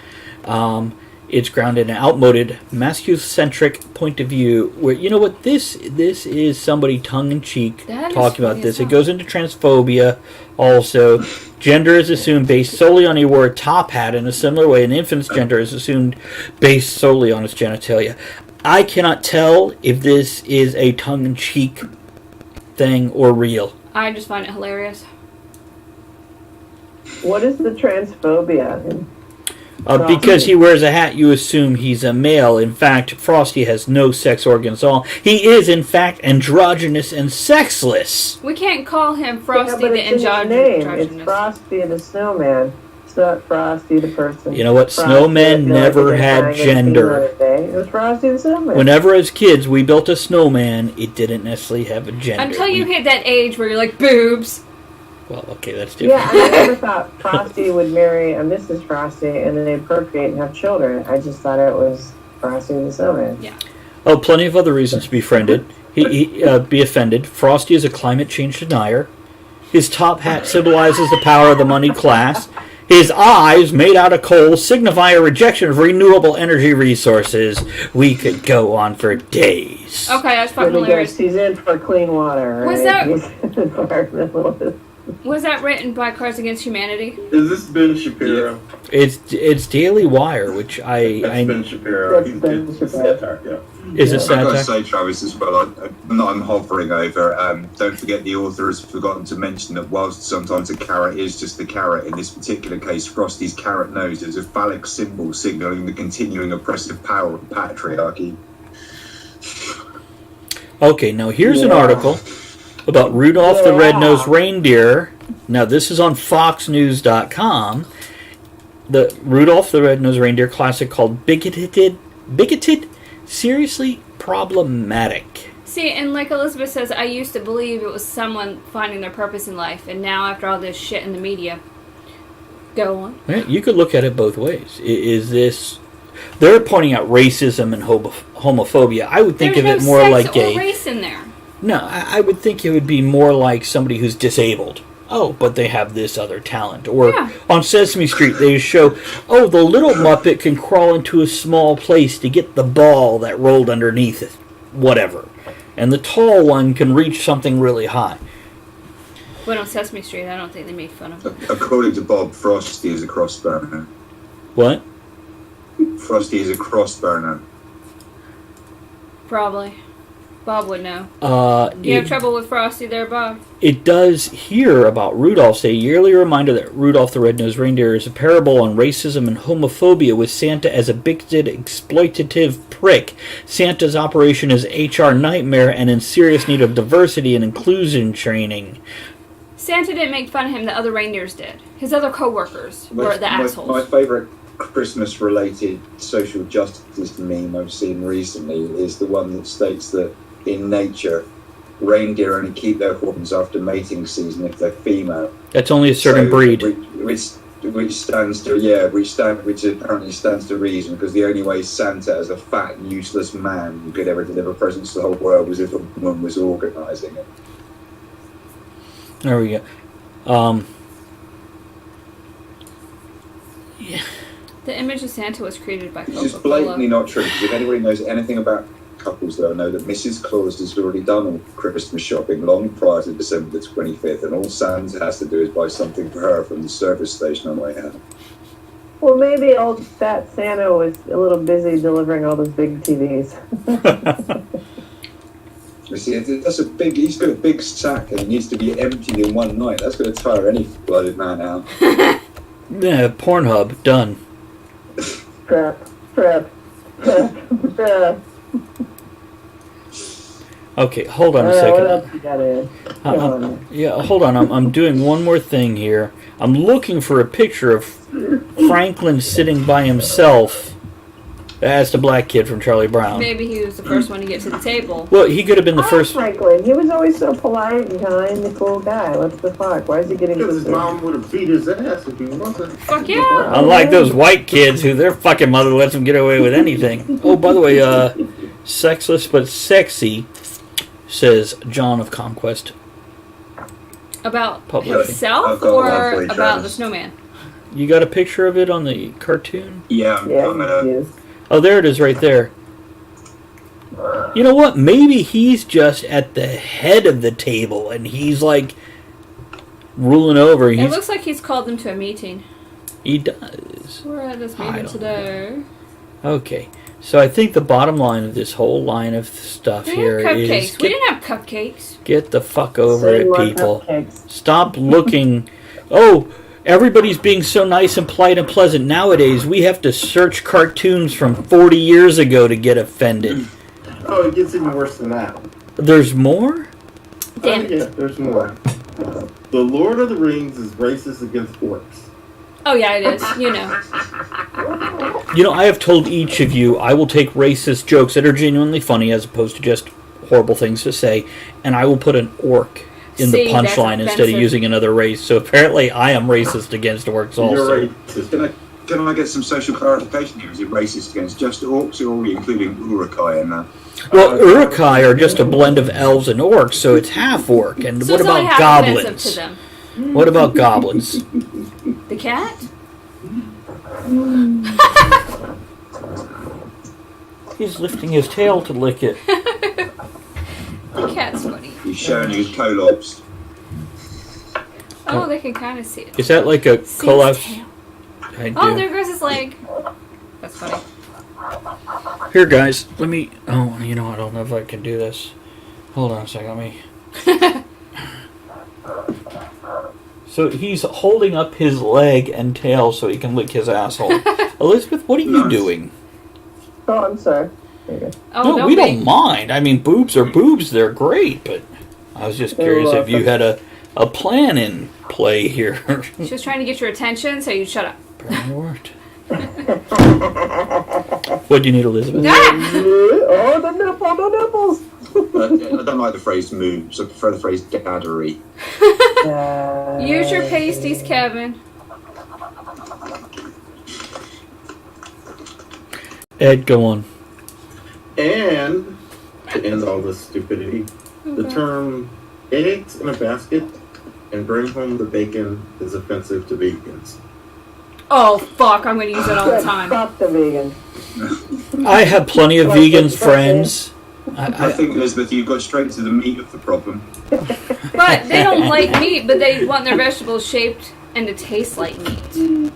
It's grounded in an outmoded, masculine-centric point of view. Where you know what this is somebody tongue-in-cheek That is talking about funny this. as It hell. goes into transphobia. Also, gender is assumed based solely on he wore a top hat. In a similar way, an infant's gender is assumed based solely on its genitalia. I cannot tell if this is a tongue-in-cheek thing or real. I just find it hilarious. What is the transphobia? Because he wears a hat, you assume he's a male. In fact, Frosty has no sex organs at all. He is, in fact, androgynous and sexless. We can't call him Frosty but the it's in his name. It's androgynous. Frosty the Snowman. It's not Frosty the person. You know what? Frosty, Snowmen I feel like never we've been had buying it gender. the other day. It was Frosty the Snowman. Whenever, as kids, we built a snowman, it didn't necessarily have a gender. Until you hit that age where you're like, boobs. Well, okay, that's different. Yeah, I never thought Frosty would marry a Mrs. Frosty and then they'd procreate and have children. I just thought it was Frosty the Snowman. Yeah. Oh, plenty of other reasons to be offended. Be offended. Frosty is a climate change denier. His top hat symbolizes the power of the moneyed class. His eyes, made out of coal, signify a rejection of renewable energy resources. We could go on for days. Okay, that's fucking Really hilarious. He's in for clean water. Right? Was that- He's environmentalist. Was that written by Cards Against Humanity? Is this Ben Shapiro? It's Daily Wire, which That's Ben Shapiro. That's He's Ben it's Shapiro. satire, yeah. is it I've got to satire? say, Travis, as well, I'm hovering over. Don't forget the author has forgotten to mention that whilst sometimes a carrot is just a carrot, in this particular case, Frosty's carrot nose is a phallic symbol signalling the continuing oppressive power of patriarchy. Okay, now here's an Yeah. article about Rudolph the Red-Nosed Reindeer. Now, this is on FoxNews.com. The Rudolph the Red-Nosed Reindeer classic called Bigoted, Seriously Problematic. See, and like Elizabeth says, I used to believe it was someone finding their purpose in life, and now after all this shit in the media, go on. Yeah, you could look at it both ways. Is this... They're pointing out racism and homophobia. I would think There's of it no more sex like or a... race in there. No, I would think it would be more like somebody who's disabled. Oh, but they have this other talent. Or Yeah. on Sesame Street, they show, oh, the little Muppet can crawl into a small place to get the ball that rolled underneath it. Whatever. And the tall one can reach something really high. But on Sesame Street, I don't think they made fun of him. According to Bob, Frosty is a crossburner. What? Frosty is a crossburner. Probably. Bob would know. You It, have trouble with Frosty there, Bob? it does hear about Rudolph, a yearly reminder that Rudolph the Red-Nosed Reindeer is a parable on racism and homophobia, with Santa as a bigoted, exploitative prick. Santa's operation is HR nightmare and in serious need of diversity and inclusion training. Santa didn't make fun of him, the other reindeers did. His other co-workers were the assholes. My favourite Christmas-related social justice meme I've seen recently is the one that states that in nature, reindeer only keep their horns after mating season if they're female. That's only a certain So, breed. Which apparently stands to reason, because the only way Santa, as a fat, useless man, could ever deliver presents to the whole world was if a woman was organising it. There we go. The image of Santa was created by It's Coca-Cola. just blatantly not true, because if anybody knows anything about couples, they'll know that Mrs. Claus has already done all Christmas shopping long prior to December the 25th, and all Santa has to do is buy something for her from the service station on the way home. Well, maybe old fat Santa was a little busy delivering all those big TVs. You see, he's got a big sack and it needs to be emptied in one night. That's going to tire any blooded man out. Yeah, Pornhub, done. Prep. Okay, hold on a What second. else you got in? Yeah, hold on. I'm doing one more thing here. I'm looking for a picture of Franklin sitting by himself as the black kid from Charlie Brown. Maybe he was the first one to get to the table. Well, he could have been the first. Franklin. He was always so polite and kind and cool guy. What the fuck? Why is he getting Because his so mom would have beat his ass if he wasn't. Fuck yeah. Unlike those white kids who their fucking mother lets them get away with anything. Oh, by the way, sexless but sexy, says John of Conquest. About Publishing. himself I've got one or for you, about Travis. the snowman? You got a picture of it on the cartoon? Yeah, Yeah, I'm gonna. he is. Oh, there it is right there. You know what? Maybe he's just at the head of the table and he's like ruling over. It looks like he's called them to a meeting. He does. We're at this I meeting don't today. Okay. So I think the bottom line of this whole line of stuff They here had is cupcakes. We didn't have cupcakes. get the fuck over Say it, more people. cupcakes. Stop looking. Oh, everybody's being so nice and polite and pleasant nowadays. We have to search cartoons from 40 years ago to get offended. Oh, it gets even worse than that. There's more? Damn it. Yeah, there's more. The Lord of the Rings is racist against orcs. Oh yeah, it is. You know. You know, I have told each of you I will take racist jokes that are genuinely funny as opposed to just horrible things to say, and I will put an orc in See, the that's punchline instead of offensive. using another race. So apparently I am racist against orcs also. You're racist. Can I get some social clarification here? Is it racist against just orcs, or are we including Urukai in that? Well, Urukai are just a blend of elves and orcs, so it's half orc. And So what it's only about half offensive goblins? to them. What about goblins? The cat? He's lifting his tail to lick it. The cat's funny. He's showing you his collobs. Oh, they can kind of see it. Is that like a See his collapse? tail. I do. Oh, there goes his leg. That's funny. Here, guys, let me... Oh, you know, I don't know if I can do this. Hold on a second, let me... So he's holding up his leg and tail so he can lick his asshole. Elizabeth, what are you Nice. doing? Oh, I'm sorry. There you go. Oh, No, don't we be. don't mind. I mean, boobs are boobs. They're great, but I was just They're curious if you welcome. had a plan in play here. She was trying to get your attention, so you shut up. Apparently worked. What do you need, Elizabeth? Ah! Oh, the nipples. I don't like the phrase moves. I prefer the phrase daddery. Use your pasties, Kevin. Ed, go on. And to end all this stupidity, the term eggs in a basket and bring home the bacon is offensive to vegans. Oh, fuck. I'm going to use it all the time. Fuck the vegan. I have plenty of vegan friends. I think, Elizabeth, you got straight to the meat of the problem. But they don't like meat, but they want their vegetables shaped and to taste like meat.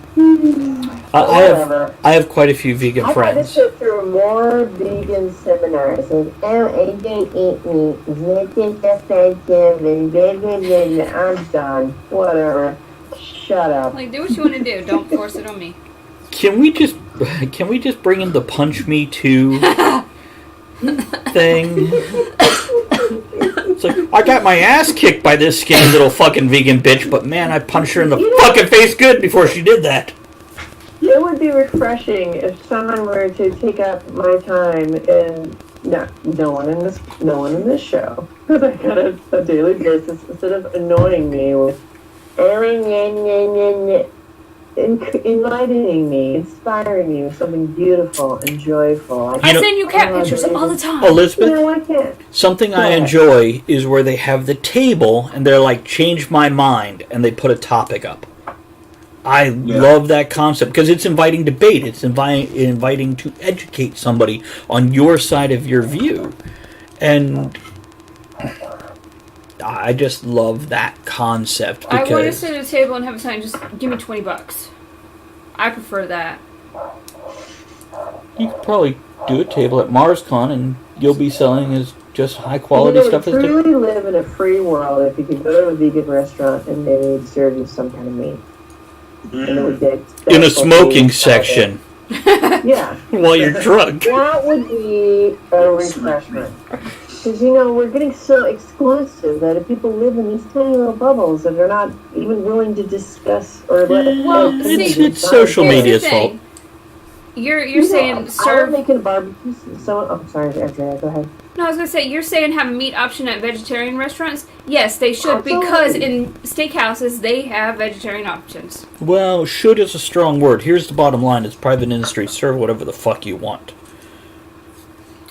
Whatever. I have quite a few vegan I had to friends. sit through more vegan seminars and I don't eat meat. It's offensive and blah, blah, blah, blah. I'm done. Whatever. Shut up. Like, do what you want to do. Don't force it on me. Can we just bring in the punch me too thing? It's like, I got my ass kicked by this skinny little fucking vegan bitch, but man, I punched her in the fucking face good before she did that. It would be refreshing if someone were to take up my time and no one in this show, because I got a daily basis, instead of annoying me with enlightening me, inspiring me with something beautiful and joyful. I send you cat pictures all the time. Elizabeth, No, I can't. something I What? enjoy is where they have the table and they're like, change my mind, and they put a topic up. I love that concept because it's inviting debate. It's inviting to educate somebody on your side of your view. And I just love that concept I want to because sit at a table and have a sign. Just give me $20. I prefer that. you could probably do a table at MarsCon and you'll be selling as just high quality stuff. You would truly live in a free world if you could go to a vegan restaurant and they would serve you some kind of meat. And it would get In a smoking section. Yeah. While you're drunk. That would be a refreshment. Because, we're getting so exclusive that if people live in these tiny little bubbles that they're not even willing to discuss or let it's social media's fault. You're saying serve... I'm making a barbecue. I'm sorry, Andrea, go ahead. No, I was going to say, you're saying have a meat option at vegetarian restaurants? Yes, they should, because in steakhouses, they have vegetarian options. Well, should is a strong word. Here's the bottom line. It's private industry. Serve whatever the fuck you want.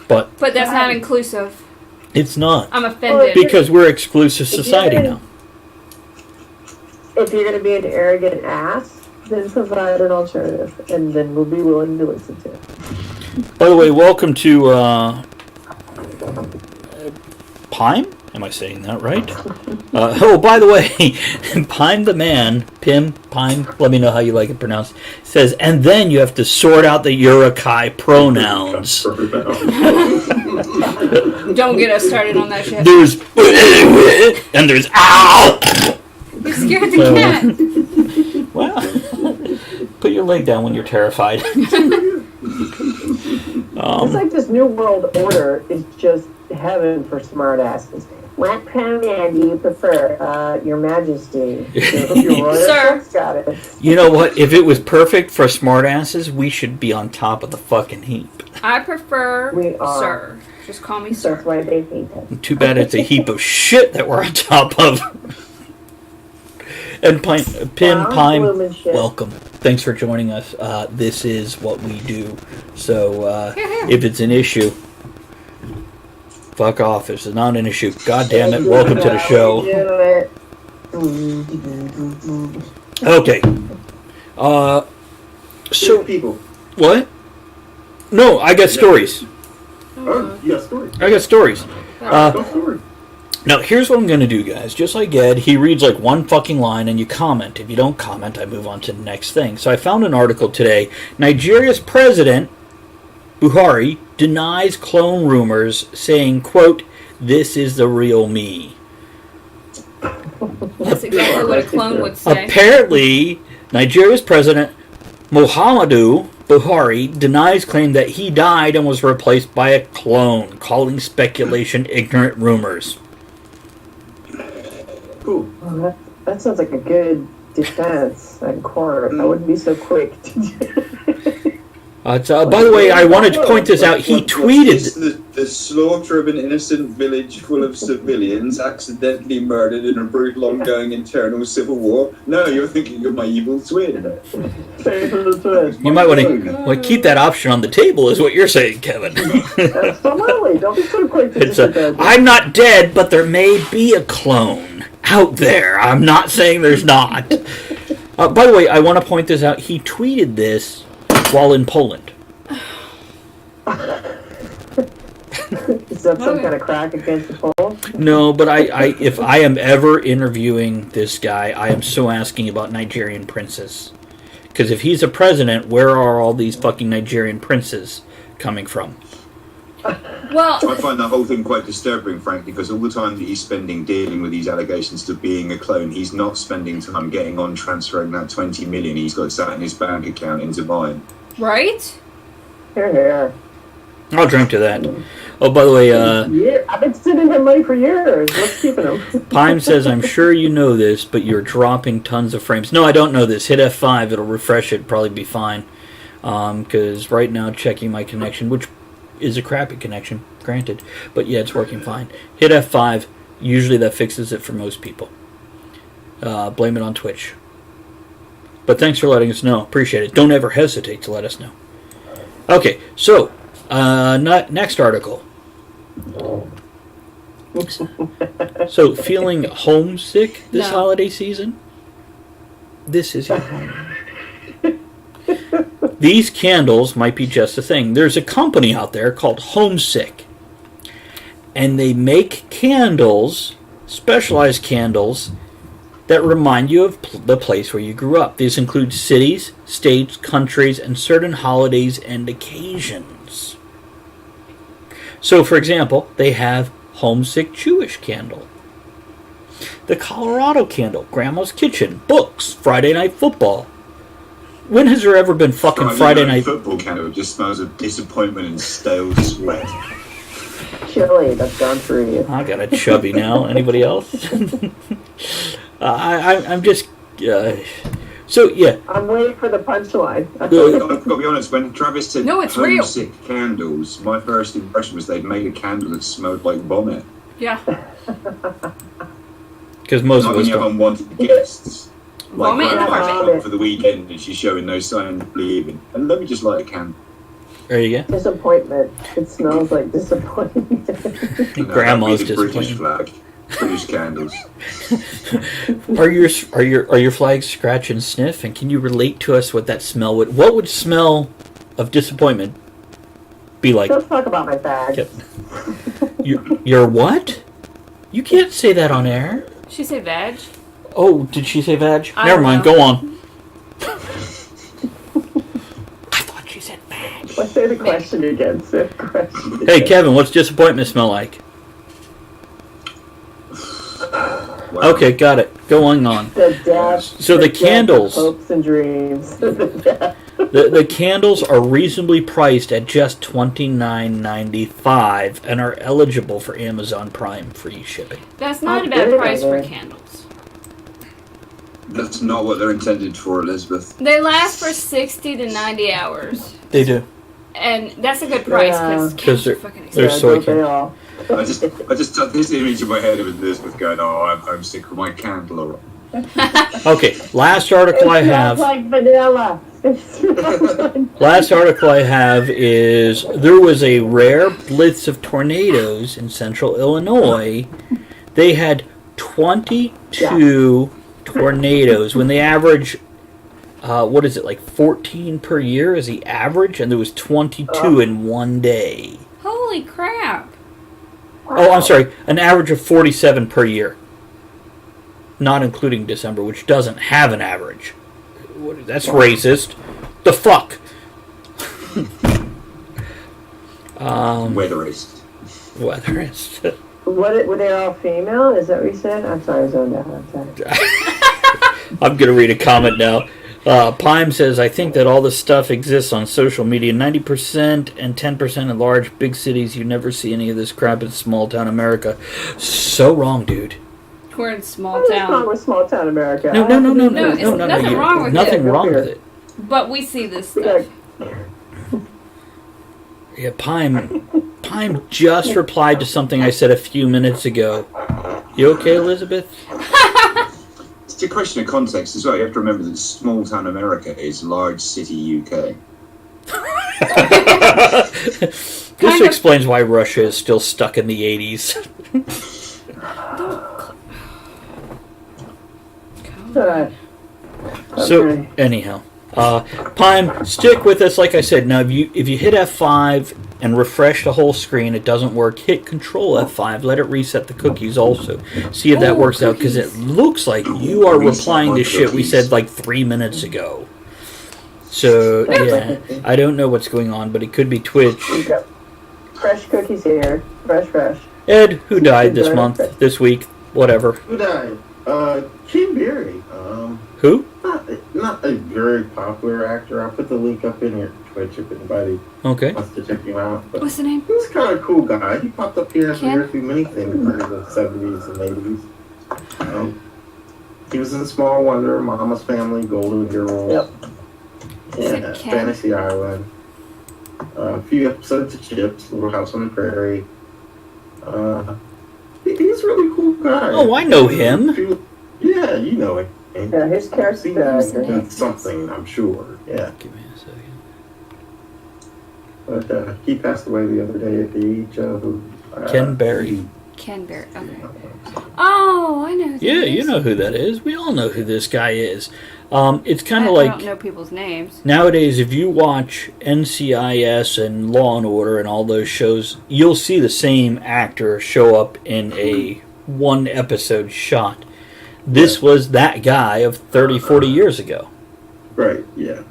But that's not inclusive. It's not. I'm offended. Because we're exclusive society now. If you're going to be an arrogant ass, then provide an alternative, and then we'll be willing to listen to it. By the way, welcome to Pime? Am I saying that right? By the way, Pime the man, Pim, Pime, let me know how you like it pronounced, says, and then you have to sort out the Urukai pronouns. Don't get us started on that shit. There's and there's ow! You scared the cat. Well, put your leg down when you're terrified. It's like this new world order is just heaven for smart asses. What pronoun do you prefer? Your Majesty. Your Royal Sir. Got it. You know what? If it was perfect for smartasses, we should be on top of the fucking heap. I prefer We are. sir. Just call me sir. That's why they hate us. Too bad it's a heap of shit that we're on top of. And Pim, Pime, welcome. Thanks for joining us. This is what we do. So if it's an issue, fuck off. If it's not an issue, God damn it, welcome to the show. Okay. So people. What? No, I got stories. Oh, you got stories. I got stories. Go forward. Now, here's what I'm going to do, guys. Just like Ed, he reads like one fucking line and you comment. If you don't comment, I move on to the next thing. So I found an article today. Nigeria's president, Buhari, denies clone rumors, saying, quote, "This is the real me." That's exactly what a clone would say. Apparently, Nigeria's president, Muhammadu Buhari, denies claim that he died and was replaced by a clone, calling speculation ignorant rumors. Cool. Well, that sounds like a good defense in court. I wouldn't be so quick. By the way, I wanted to point this out. He tweeted... The slaughter of an innocent village full of civilians accidentally murdered in a brutal ongoing internal civil war. No, you're thinking of my evil twin. You might want to keep that option on the table, is what you're saying, Kevin. Absolutely. Don't be so quick to I'm not dead, but there may be a clone out there. I'm not saying there's not. By the way, I want to point this out. He tweeted this while in Poland. Is that some kind of crack against the pole? No, but if I am ever interviewing this guy, I am so asking about Nigerian princes. Because if he's a president, where are all these fucking Nigerian princes coming from? Well, I find that whole thing quite disturbing, frankly, because all the time that he's spending dealing with these allegations of being a clone, he's not spending time getting on transferring that 20 million he's got sat in his bank account into mine. right? Here. I'll drink to that. Oh, by the way, Yeah, I've been sending him money for years. What's keeping him? Pime says, I'm sure you know this, but you're dropping tons of frames. No, I don't know this. Hit F5, it'll refresh it, probably be fine. Because right now, checking my connection, which is a crappy connection, granted. But yeah, it's working fine. Hit F5, usually that fixes it for most people. Blame it on Twitch. But thanks for letting us know. Appreciate it. Don't ever hesitate to let us know. Okay, so... next article. So, feeling homesick this holiday season? This is your home. These candles might be just a thing. There's a company out there called Homesick. And they make candles, specialized candles, that remind you of the place where you grew up. These include cities, states, countries, and certain holidays and occasions. So, for example, they have Homesick Jewish Candle, the Colorado Candle, Grandma's Kitchen, books, Friday Night Football. When has there ever been fucking Friday Night football candle? It just smells of disappointment and stale sweat. Chili, that's gone through you. I got a chubby now. Anybody else? I'm just. So yeah. I'm waiting for the punchline. I've got to be honest. When Travis said No, it's real. homesick candles, my first impression was they'd made a candle that smelled like vomit. Yeah. Because most Like of when us you have don't. unwanted guests. Like Vomit? grandma's Vomit. home for the weekend and she's showing no sign of leaving. And let me just light a candle. There you go. Disappointment. It smells like disappointment. Grandma's That'd be the British disappointment. flag. British candles. Are your flags scratch and sniff? And can you relate to us what that smell would? What would smell of disappointment be like? Don't talk about my bag. Yep. Your what? You can't say that on air. She say veg? Oh, did she say vag? I Never don't mind. know. Go on. I thought she said vag. Let's say the question again. Say the question Hey, again. Kevin, what's disappointment smell like? Wow. Okay, got it. Go on. The death. So the death of candles. hopes and dreams. The candles are reasonably priced at just $29.95 and are eligible for Amazon Prime free shipping. That's not How a bad good price are for they? candles. That's not what they're intended for, Elizabeth. They last for 60 to 90 hours. They do. And that's a good price Yeah. because candles they're- are fucking they're expensive. soy don't they candles. all? I just had this image in my head of Elizabeth going, "Oh, I'm sick of my candle." Okay, last article I It have. smells like vanilla. It smells like Last article I have is there was a rare blitz of tornadoes in central Illinois. They had 22 tornadoes when they average, what is it, like 14 per year is the average, and there was 22 in one day. Holy crap. Oh, I'm sorry, an average of 47 per year. Not including December, which doesn't have an average. That's racist. The fuck? Weatherist. Weatherist. What? Were they all female? Is that what you said? I'm sorry, I zoned out. I'm sorry. I'm going to read a comment now. Pime says, I think that all this stuff exists on social media. 90% and 10% in large, big cities. You never see any of this crap in small town America. So wrong, dude. We're in small What's wrong town. with small town America? No. No, it's nothing wrong with Nothing it. wrong with it. But we see this We stuff. Yeah, Pime just replied to something I said a few minutes ago. You okay, Elizabeth? It's a question of context as well. You have to remember that small town America is large city UK. This Kind of- explains why Russia is still stuck in the 80s. Alright. So, Okay. anyhow, Pime, stick with us. Like I said, now if you hit F5 and refresh the whole screen, it doesn't work. Hit Control F5. Let it reset the cookies also. See if that works out, because it looks like you are Reset replying my to shit we cookies. said like 3 minutes ago. So yeah, I don't know what's going on, but it could be Twitch. We got fresh cookies here. Fresh. Ed, who died this month, this week, whatever. Who died? Kim Berry. Who? Not a very popular actor. I'll put the link up in your Twitch if anybody Okay. wants to check him out. But What's the name? he was kind of a cool guy. He popped up here Kim? through many things in the 70s and 80s. He was in Small Wonder, Mama's Family, Golden Girls. Yep. Is it Yeah, Kim? Fantasy Island. A few episodes of Chips, Little House on the Prairie. He's a really cool guy. Oh, I know him. Yeah, you know him. Yeah, his character. That's something, I'm sure. Yeah. Give me a second. But he passed away the other day at the age of Ken Berry. Ken Barrett. Okay. Oh, I know. Who that Yeah, is. you know who that is. We all know who this guy is. It's kind I of like don't know people's names. nowadays, if you watch NCIS and Law and Order and all those shows, you'll see the same actor show up in a one episode shot. This was that guy of 30, 40 years ago. Right, yeah.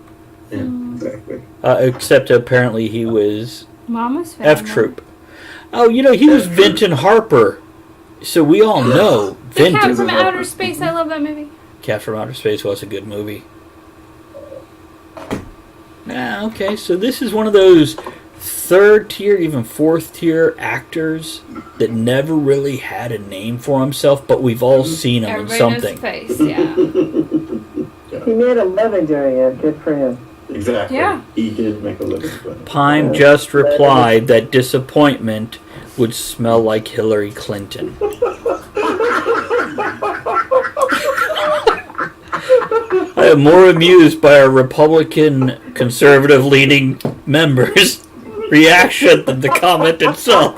Exactly. Except apparently he was Mama's Family. F Troop. Oh, he was Vinton Harper. So we all know The Cat Vinton. from Outer Space. I love that movie. Cat from Outer Space was a good movie. Okay, so this is one of those third tier, even fourth tier actors that never really had a name for himself, but we've all seen him Everybody in something. knows his face, yeah. He made a living doing it. Good for him. Exactly. Yeah. He did make a living. But Pime just replied that disappointment would smell like Hillary Clinton. I am more amused by our Republican conservative leading members' reaction than the comment itself.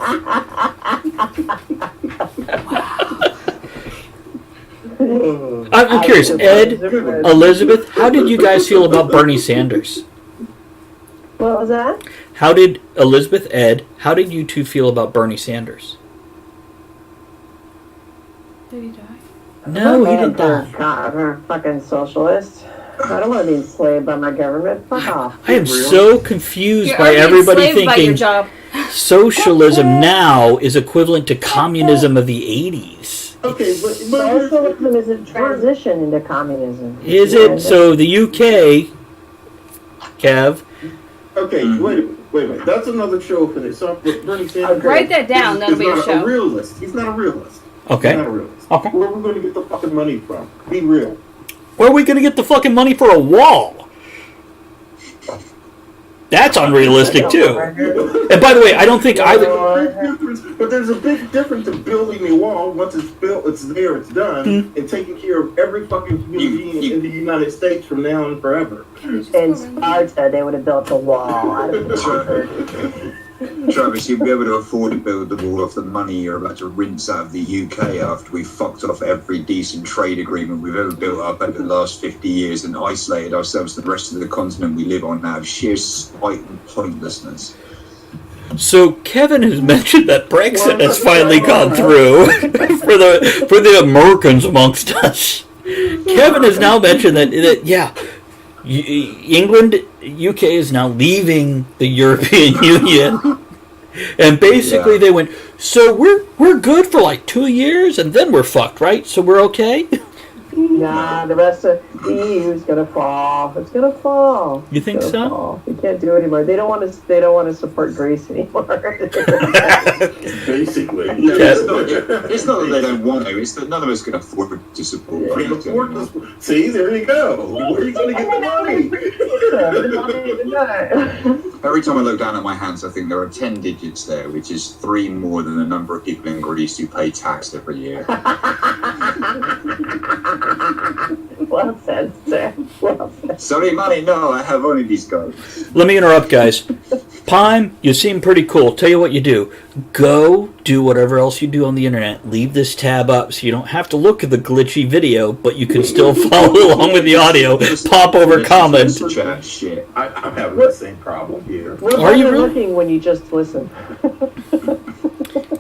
I'm curious, Ed, Elizabeth, how did you guys feel about Bernie Sanders? What was that? How did Elizabeth, Ed, how did you two feel about Bernie Sanders? Did he die? No, he didn't die. God, we're fucking socialist. I don't want to be enslaved by my government. Fuck off. I am so confused You're by already everybody enslaved by your thinking job. socialism now is equivalent to communism of the 80s. okay, but Socialism is a transition into communism. Is it? So the UK, Kev, okay, wait a minute. That's another show for this. So Bernie Sanders. Write that down. That'll be a He's not a show. realist. He's not a realist. okay. He's not a realist. Okay. Where are we going to get the fucking money from? Be real. Where are we going to get the fucking money for a wall? That's unrealistic too. And by the way, I don't think either. But there's a big difference in building a wall. Once it's built, it's there, it's done, and taking care of every fucking human being in the United States from now and forever. In Sparta, they would have built a wall out of concrete. Travis, you'll be able to afford to build the wall off the money you're about to rinse out of the UK after we've fucked off every decent trade agreement we've ever built up over the last 50 years and isolated ourselves to the rest of the continent we live on out of sheer spite and pointlessness. So Kevin has mentioned that Brexit has finally gone through for the Americans amongst us. Kevin has now mentioned that yeah, England, UK is now leaving the European Union, and basically they went. So we're good for like 2 years, and then we're fucked, right? So we're okay. Nah, the rest of the EU is gonna fall. It's gonna fall. You think so? Fall. We can't do it anymore. They don't want to. They don't want to support Greece anymore. Basically. No, it's not that they don't want to, it's that none of us can afford to support Can't Brexit afford anymore. this. See, there you go. Where are you going to get the money? Every time I look down at my hands, I think there are 10 digits there, which is 3 more than the number of people in Greece who pay tax every year. Well said, sir. Well said. Sorry, money, no, I have only these guys. Let me interrupt, guys. Pime, you seem pretty cool. Tell you what you do. Go do whatever else you do on the internet. Leave this tab up so you don't have to look at the glitchy video, but you can still follow along with the audio. Pop over, comment. Chat shit. I'm having the same problem here. What Are you are really? looking when you just listen?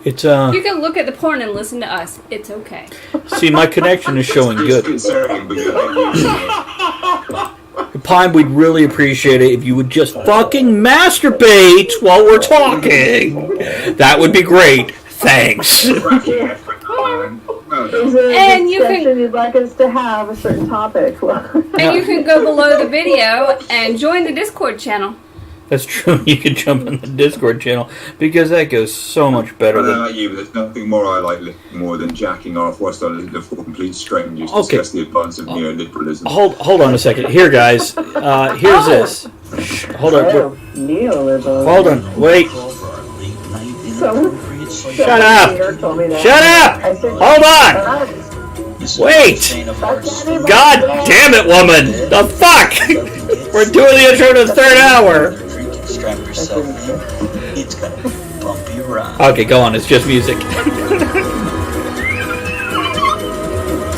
It's You can look at the porn and listen to us. It's okay. see, my connection is showing It's good. concerning, but you're not using it. Pime, we'd really appreciate it if you would just fucking masturbate while we're talking. That would be great. Thanks. Is there And a you can- discussion you'd like us to have a certain topic? And you can go below the video and join the Discord channel. That's true. You can jump on the Discord channel because that goes so much better I don't know than. about you, but there's nothing more I like more than jacking off whilst I listen to four complete strangers Okay. discuss the advance of neoliberalism. Hold on a second. Here, guys. Here's this. Shh, hold on. Oh, neoliberalism. Hold on. Wait. Shut up. Told me that. Shut up. I said, Hold on. Wait. God God damn it, woman. The fuck. We're doing the intro to the third hour. Strap yourself in. It's gonna be a bumpy ride. Okay, go on. It's just music.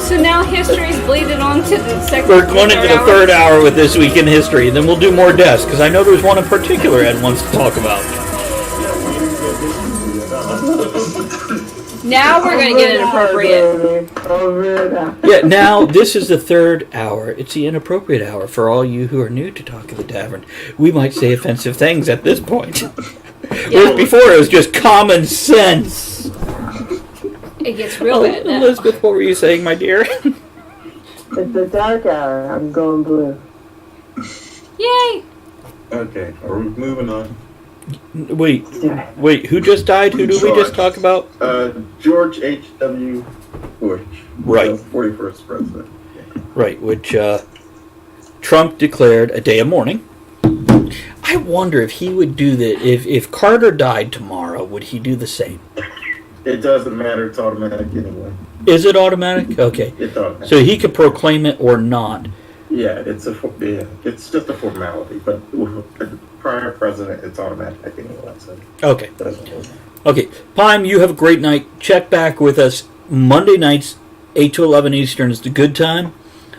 So now history's bleeding on to the second. We're going into the hour. third hour with This Week in History, and then we'll do more deaths, because I know there's one in particular Ed wants to talk about. Now we're going to get inappropriate. Yeah, now this is the third hour. It's the inappropriate hour for all you who are new to Talk of the Tavern. We might say offensive things at this point. Whereas before it was just common sense. It gets real bad now. Elizabeth, what were you saying, my dear? It's the dark hour. I'm going blue. Yay! Okay, are we moving on? Wait, who just died? Who did we just talk about? George H.W. Bush. Right. 41st president. Right, which Trump declared a day of mourning. I wonder if he would do that. If Carter died tomorrow, would he do the same? It doesn't matter. It's automatic anyway. Is it automatic? Okay. It's automatic. So he could proclaim it or not. Yeah, it's just a formality. But with the prior president, it's automatic anyway. So Okay. it doesn't work. Okay. Pime, you have a great night. Check back with us Monday nights, 8 to 11 Eastern is the good time.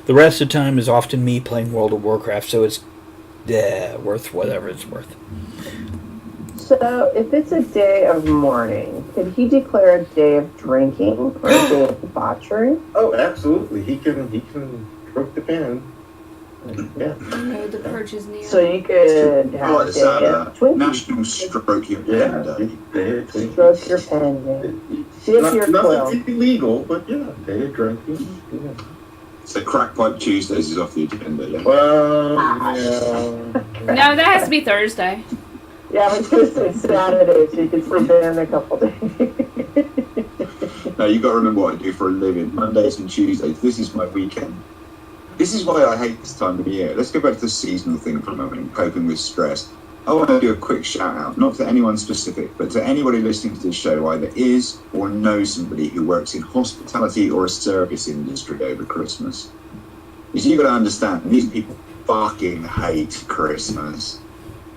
The rest of the time is often me playing World of Warcraft, so it's worth whatever it's worth. So, if it's a day of mourning, could he declare a day of drinking or a day of debauchery? Oh, absolutely. He can stroke the pen. Yeah. I know the purge is near. So you could I have like a the day sound of of that. drinking. National Stroke Your Yeah. Pen Day. Stroke your pen day. See if you're quill. Nothing illegal, but yeah, day of drinking. Yeah. So Crack Pipe Tuesdays is off the agenda, yeah? Well, yeah. No, that has to be Thursday. Yeah, I was going to say Saturday, so you could slip in a couple days. No, you got to remember what I do for a living. Mondays and Tuesdays. This is my weekend. This is why I hate this time of year. Let's go back to the seasonal thing for a moment, coping with stress. I want to do a quick shout out, not to anyone specific, but to anybody listening to this show who either is or knows somebody who works in hospitality or a service industry over Christmas. Because you've got to understand, these people fucking hate Christmas.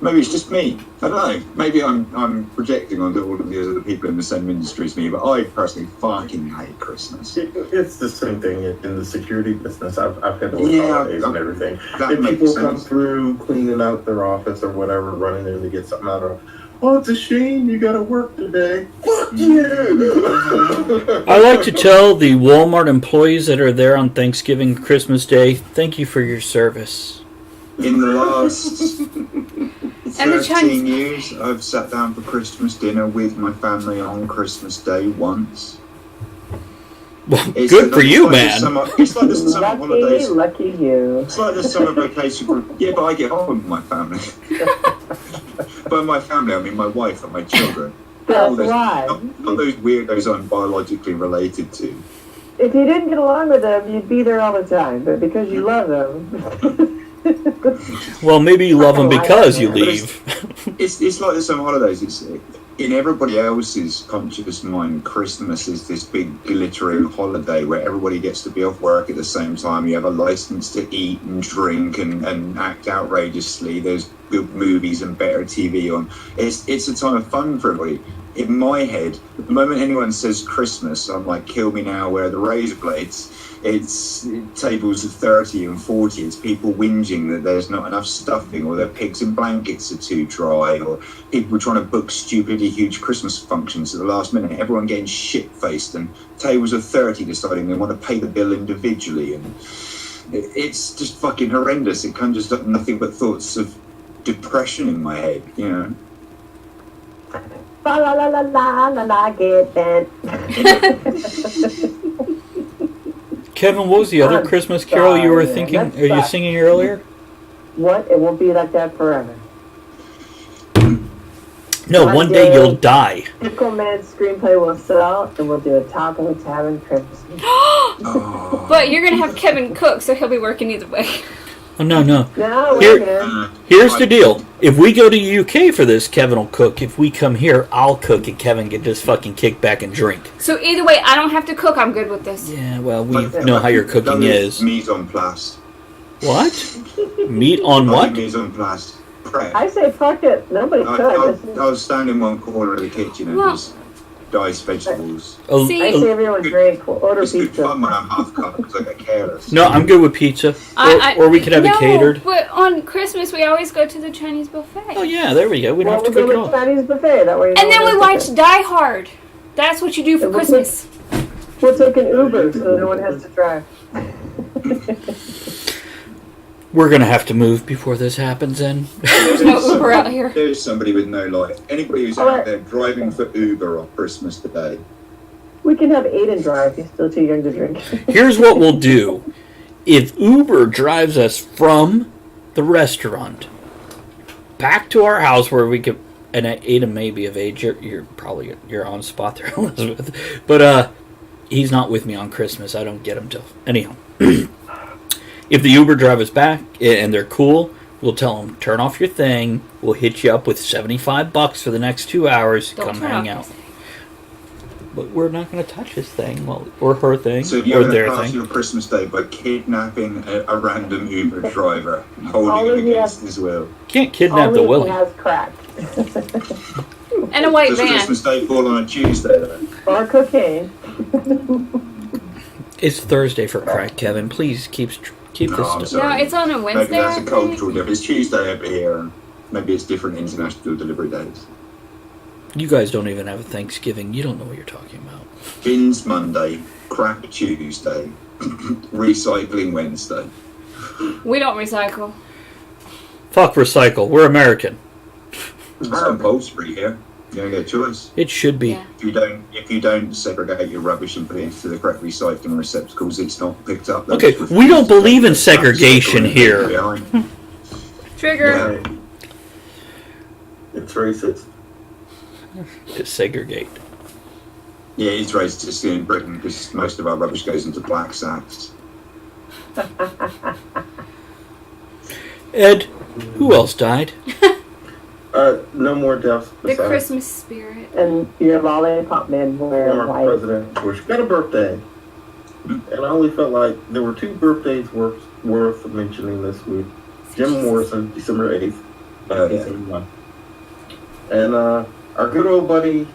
Maybe it's just me. I don't know. Maybe I'm projecting onto all of the other people in the same industry as me, but I personally fucking hate Christmas. It's the same thing in the security business. I've had to work Yeah, holidays and everything. that And makes people come sense. through cleaning out their office or whatever, running in to get something out of. Oh, it's a shame you got to work today. Fuck you! I like to tell the Walmart employees that are there on Thanksgiving, Christmas Day, thank you for your service. In the last And the 13 Chinese- years, I've sat down for Christmas dinner with my family on Christmas Day once. Well, It's good for it's you, like the man. It's like the summer holidays. Lucky you. It's like the summer vacation group. Yeah, but I get home with my family. By my family, I mean my wife and my children. That's those, why. not those weirdos I'm biologically related to. If you didn't get along with them, you'd be there all the time. But because you love them. Well, maybe you love them because you leave. It's like the summer holidays. It's in everybody else's conscious mind. Christmas is this big glittering holiday where everybody gets to be off work at the same time. You have a license to eat and drink and act outrageously. There's good movies and better TV on. It's a time of fun for everybody. In my head, the moment anyone says Christmas, I'm like, kill me now, where are the razor blades? It's tables of 30 and 40. It's people whinging that there's not enough stuffing, or their pigs in blankets are too dry, or people trying to book stupidly huge Christmas functions at the last minute. Everyone getting shit-faced, and tables of 30 deciding they want to pay the bill individually. And it's just fucking horrendous. It conjures up nothing but thoughts of depression in my head, you know. La la la la la la la, get bent. Kevin, what was the other I'm Christmas carol you were sorry, thinking? man. Are you That's singing earlier? What? It won't be like that forever. No, One one day day. you'll die. Pickle Man screenplay will sell, and we'll do a Talk of the Tavern Christmas. Oh. But you're gonna have Kevin cook, so he'll be working either way. Oh, no. No, Here- wait a minute. Here's the deal. If we go to UK for this, Kevin will cook. If we come here, I'll cook, and Kevin can just fucking kick back and drink. So either way, I don't have to cook. I'm good with this. Yeah, well, we know how your cooking is. Mise en place. What? Meat on what? Mise en place. Prep. I say fuck it. Nobody I could. was standing in one corner of the kitchen and Well- just dice vegetables. Oh, See- I say everyone drink. We'll order It's good pizza. fun when I'm half cut because I get careless. no, I'm good with pizza. Or we could have it catered. But on Christmas, we always go to the Chinese buffet. Oh, yeah, there we go. We don't Well, have we'll to go cook to it all. Chinese buffet. That way you know And then we when watch it's Die Hard. That's what you do for And we'll Christmas. okay. We'll take an Uber so no one has to drive. We're going to have to move before this happens then. There's no Uber out here. There's somebody with no life. Anybody who's Alright. out there driving for Uber on Christmas Day. We can have Aiden drive. He's still too young to drink. Here's what we'll do. If Uber drives us from the restaurant back to our house where we could, and Aiden may be of age, you're on spot there, Elizabeth, but he's not with me on Christmas. I don't get him till anyhow. If the Uber drive us back and they're cool, we'll tell them, turn off your thing. We'll hit you up with $75 for the next 2 hours. Don't Come turn hang off out. your thing. But we're not going to touch his thing, or her thing, So you're or going their to pass thing. your Christmas Day by kidnapping a random Uber driver, and All holding him he against has- his will. Can't kidnap the Only if Willie. he has crack. And a white Does van. Christmas Day fall on a Tuesday then? Or cocaine. It's Thursday for crack, Kevin. Please keep No, this I'm stuff. No, sorry. it's on a Maybe Wednesday. that's a I think. cultural difference. It's Tuesday over here, and maybe it's different international delivery days. You guys don't even have a Thanksgiving. You don't know what you're talking about. Bins Monday, crack Tuesday, recycling Wednesday. We don't recycle. Fuck recycle. We're American. It's compulsory here. You don't get a choice. It should be. Yeah. If you don't segregate your rubbish and put it into the correct recycling receptacles, it's not picked up. Okay, That's we don't refused. believe in That's segregation the here. behind. Trigger. Yeah. It's racist. To segregate. Yeah, it's racist in Britain because most of our rubbish goes into black sacks. Ed, who else died? No more deaths. The besides Christmas spirit. And your lollipop men wear former white. President Bush got a birthday, and I only felt like there were 2 birthdays worth mentioning this week. Jim Morrison, December 8th, Oh, yeah. 1971, and our good old buddy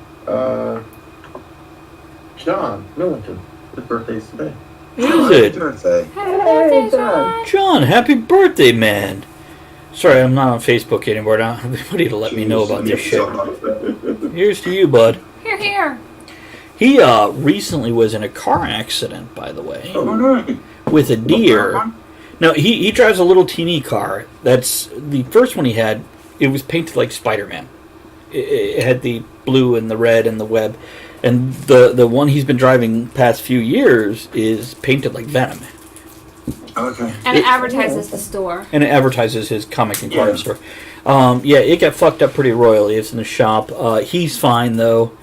John Millington. His birthday's today. Who is it? Birthday. Happy birthday, John. John, happy birthday, man. Sorry, I'm not on Facebook anymore. I don't have anybody to let me know about this shit. Here's to you, bud. Here, here. He recently was in a car accident, by the way, Oh no! with a deer. No, he drives a little teeny car. That's the first one he had. It was painted like Spider-Man. It had the blue and the red and the web. And the one he's been driving past few years is painted like Venom. Okay. And it advertises the store. And it advertises his comic and card Yeah. store. Yeah, it got fucked up pretty royally. It's in the shop. He's fine, though.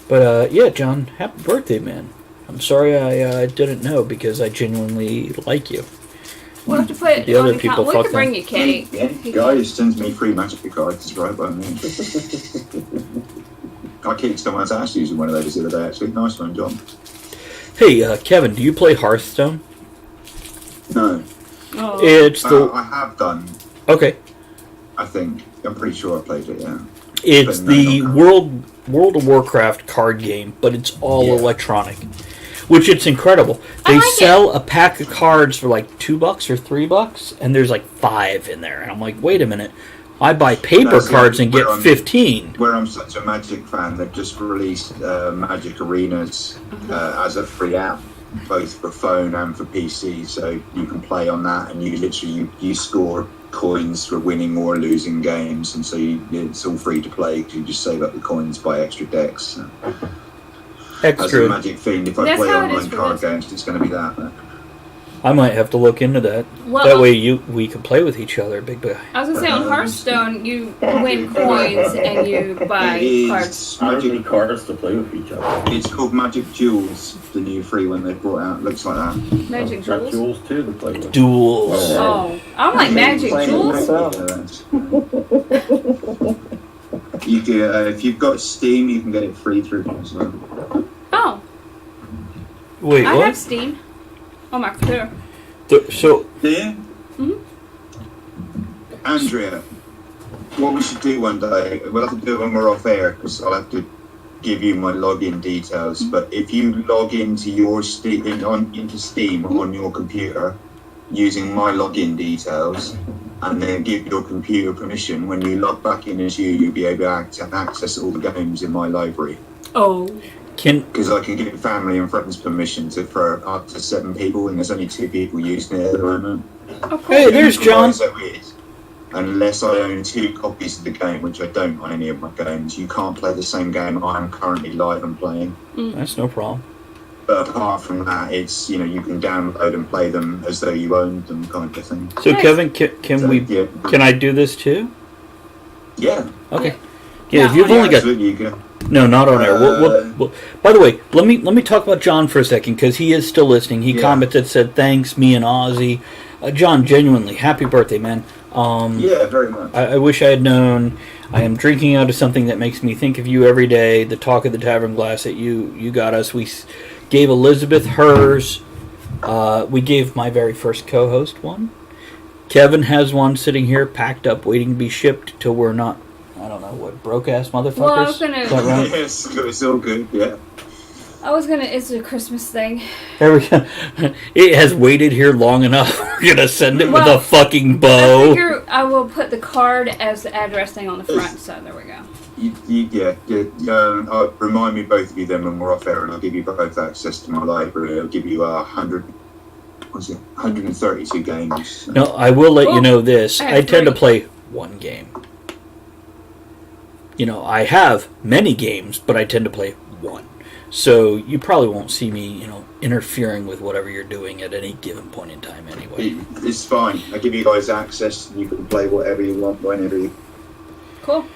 But, yeah, John, happy birthday, man. I'm sorry I didn't know because I genuinely like you. We'll have to put it The on other the people count. We fuck could bring them. you cake. Yeah, guy sends me free magic cards to drive by me. I kicked someone's ass using one of those the other day, actually. Nice one, John. Hey, Kevin, do you play Hearthstone? No. Oh. It's the... I have done, Okay. I think. I'm pretty sure I played it, yeah. It's But no, the not World of Warcraft card game, but it's all Yeah. electronic. Which it's incredible. I They like sell a pack of cards for like $2 or $3, and there's like 5 in there. And I'm like, wait a minute. I buy paper No, see, cards and get where I'm- 15. Where I'm such a Magic fan, they've just released Magic Arenas as a free app, both for phone and for PC. So you can play on that, and you literally you score coins for winning or losing games, and so it's all free to play. You just save up the coins, buy extra decks. So, as a Extra. Magic fiend, if I That's play how it is online for card this. games, it's going to be that. I might have to look into that. Well, That way we can play with each other, big guy. I was gonna say on Hearthstone, you win coins and you buy It cards. is I don't need Magic. cards to play with each other. It's called Magic Jewels, the new free one they brought out. Looks like that. Magic Got jewels. jewels too to play with. Duels. Oh, I'm like magic Playing jewels. myself. You can, if you've got Steam, you can get it free through as well. Oh, Wait, I what? have Steam on my computer. So, Yeah? Mhm. Andrea, what we should do one day, we'll have to do it when we're off air, because I'll have to give you my login details. But if you log into your into Steam on your computer using my login details, and then give your computer permission, when you log back in as you'll be able to access all the games in my library. Oh, Because I can give family and friends permission to throw up to 7 people, and there's only 2 people using it at the moment. Hey, there's John. So is, unless I own 2 copies of the game, which I don't on any of my games, you can't play the same game I'm currently live and playing. That's no problem. But apart from that, it's, you know, you can download and play them as though you owned them, kind of thing. So Kevin, can I do this too? Yeah. Okay. Yeah, if you've only got absolutely, you can. no, not on air. We'll, by the way, let me talk about John for a second because he is still listening. He commented, said thanks, me and Ozzy. John, genuinely, happy birthday, man. Yeah, very much. I wish I had known. I am drinking out of something that makes me think of you every day. The Talk of the Tavern glass that you got us. We gave Elizabeth hers. We gave my very first co-host one. Kevin has one sitting here, packed up, waiting to be shipped till we're not. I don't know what broke-ass motherfuckers. Well, I was gonna. Is that right? Yes, it's all good, yeah. It's a Christmas thing. There we go. It has waited here long enough. We're gonna send it with Well, a fucking I bow. figure I will put the card as the address thing on the front, so there we go. Remind me, both of you, then when we're off air, and I'll give you both access to my library. I'll give you 132 games. No, I will let you know this. I I have tend to 3. play one game. You know, I have many games, but I tend to play one. So you probably won't see me, you know, interfering with whatever you're doing at any given point in time anyway. It's fine. I give you guys access, and you can play whatever you want, whenever you... Cool.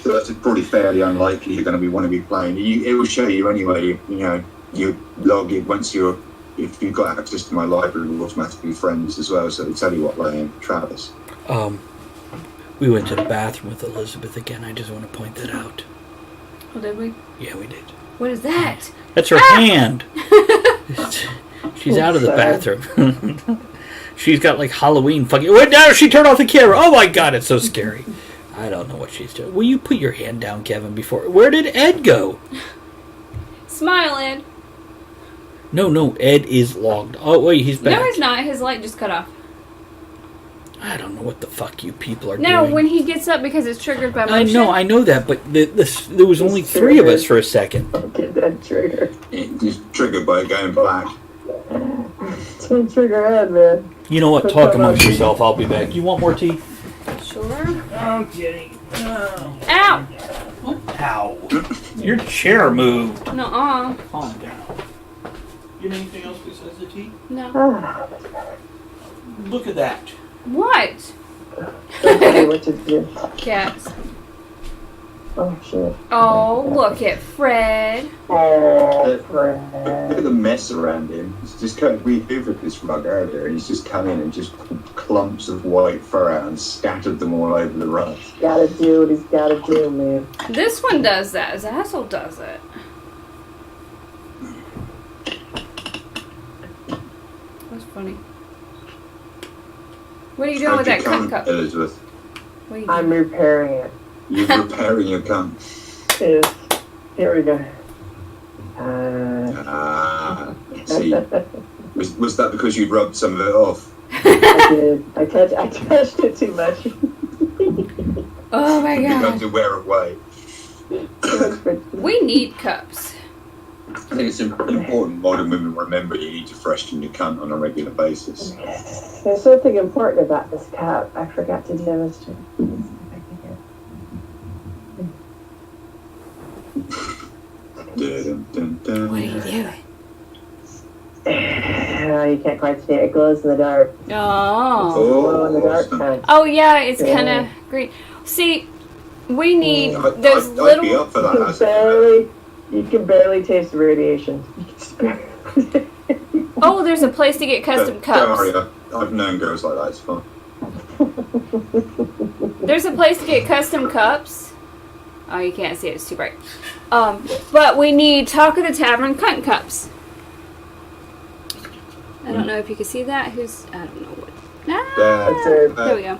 So that's probably fairly unlikely you're going to want to be playing. It will show you anyway, you log in once you're... If you've got access to my library, we're automatically friends as well, so it'll tell you what playing. Travis. We went to the bathroom with Elizabeth again. I just want to point that out. Oh, did we? Yeah, we did. What is that? That's her hand. She's out of the bathroom. She's got like Halloween fucking... Wait, now she turned off the camera. Oh my god, it's so scary. I don't know what she's doing. Will you put your hand down, Kevin, before... Where did Ed go? Smile, Ed. No, Ed is logged. Oh, wait, he's back. No, he's not. His light just cut off. I don't know what the fuck you people are No, doing. when he gets up because it's triggered by motion. I know that, but there was only 3 of us for a second. Get that trigger. It's triggered by going black. It's been trigger head, man. You know what? Talk amongst yourself. I'll be back. You want more tea? Sure. I'm kidding. Ow! Ow. Your chair moved. Nuh-uh. Calm down. You need anything else besides the tea? No. Look at that. What? Don't tell me what to do. Cats. Oh, shit. Oh, look at Fred. Oh, Look Fred. at the mess around him. It's just kind of... We hoovered this rug earlier, and he's just come in and just pulled clumps of white fur out and scattered them all over the rug. Gotta do what he's gotta do, man. This one does that. Zazzle does it. That's funny. What are you doing with that cup cup? Elizabeth? What are you I'm doing? repairing it. You're repairing your cunt. Yes. Here we go. See, was that because you rubbed some of it off? I did. I touched it too much. Oh my You have god. to wear it away. We need cups. I think it's important modern women remember you need to freshen your cunt on a regular basis. There's something important about this cup. I forgot to demonstrate. Dun, dun, dun. What are you doing? You can't quite see it. It glows in the dark. Oh. Glow in the dark awesome. kind. Oh yeah, it's kind of green. See, we need those I'd be little. up for that. You can barely taste the radiation. You can just barely- Oh, there's a place to get custom Don't worry, cups. I've known girls like that. It's fun. There's a place to get custom cups. Oh, you can't see it; it's too bright. But we need Talk of the Tavern cunt cups. I don't know if you can see that. I don't know what. There we go.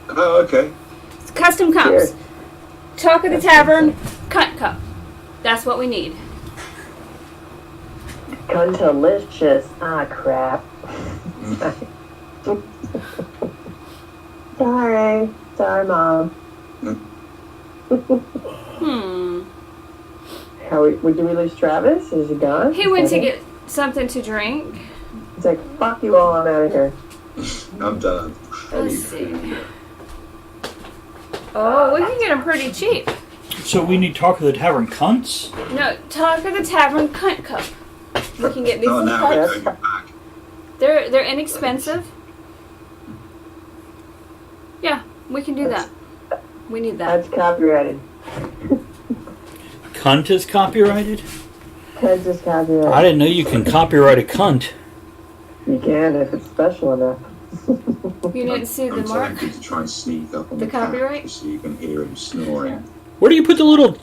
Oh, okay. It's custom cups. Cheers. Talk of the Tavern cunt cup. That's what we need. Cuntalicious. Ah, crap. Sorry, Mom. Did we lose Travis? Is he gone? He went to get something to drink. He's like, fuck you all, I'm out of here. I'm done. Let's see. Oh, we can get them pretty cheap. So we need Talk of the Tavern cunts? No, Talk of the Tavern Cunt Cup. We can get these Oh, little now we're cups. going back. They're inexpensive. Yeah, we can do that. We need that. That's copyrighted. Cunt is copyrighted? That's just copyrighted. I didn't know you can copyright a cunt. You can if it's special enough. You didn't see the I'm mark? tempted to try and sneak up on The the cat copyright? so you can hear him snoring. Where do you put the little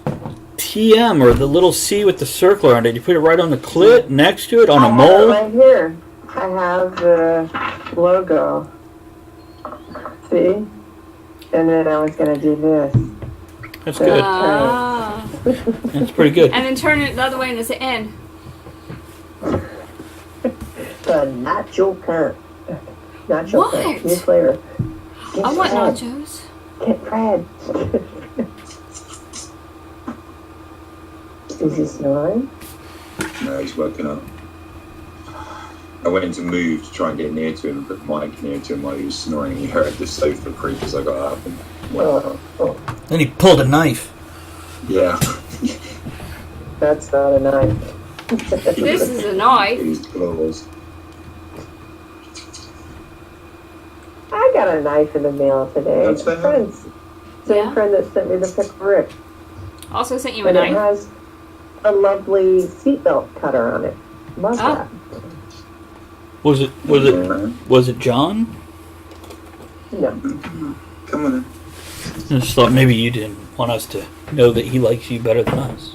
TM or the little C with the circle around it? You put it right on the clit, next to it, on a I have it mole? right here. I have the logo. See? And then I was going to do this. That's good. Ah. That's pretty good. And then turn it the other way and it's the end. The nacho cunt. Nacho What? cunt. New flavor. Get I want Fred. nachos. Get Fred. Is he snoring? No, he's woken up. I went to move to try and get near to him, but Mike near to him while he was snoring. He heard the sofa creak as I got up and went up. Oh, Then he pulled a knife. Yeah. that's not a knife. This is a knife. His claws. I got a knife in the mail today. That's fair. Friends. Same Yeah. friend that sent me the pick Rick. Also sent you a And it knife. has a lovely seatbelt cutter on it. Love Oh. that. Was it John? No. Come on then. I just thought maybe you didn't want us to know that he likes you better than us.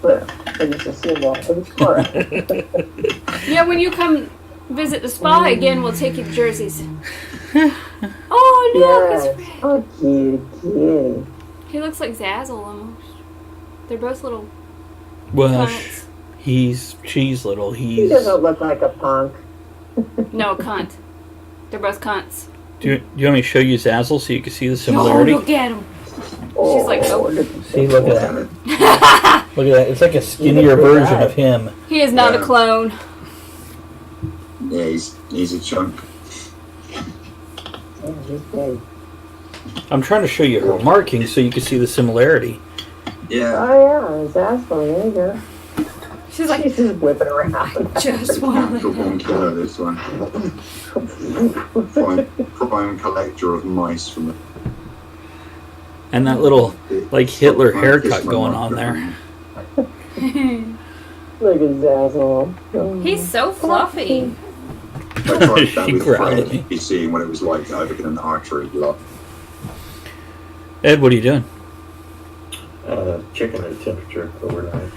Well, it was a symbol. It was correct. Yeah, when you come visit the spa again, we'll take you to Jersey's. Oh, look, Yes. it's Fred. Oh, kitty. He looks like Zazzle almost. They're both little Well, cunts. she's little. He He's. doesn't look like a punk. No, cunt. They're both cunts. Do you want me to show you Zazzle so you can see the Oh, similarity? look at him. Oh, She's like, oh. See, look at that. Look at that. It's like a skinnier version of him. He is not a Yeah. clone. Yeah, he's a chunk. Oh, he's big. I'm trying to show you her markings so you can see the similarity. Yeah. Oh, yeah. His asshole. There you go. She's like, He's just whipping around. just one. Natural born killer, this one. Prime collector of mice from the. And that little, like, Hitler haircut going on there. Look at his asshole. Oh. He's so fluffy. I tried that She with growled at Fred. me. He's seeing what it was like to open an archery block. Ed, what are you doing? Checking the temperature overnight.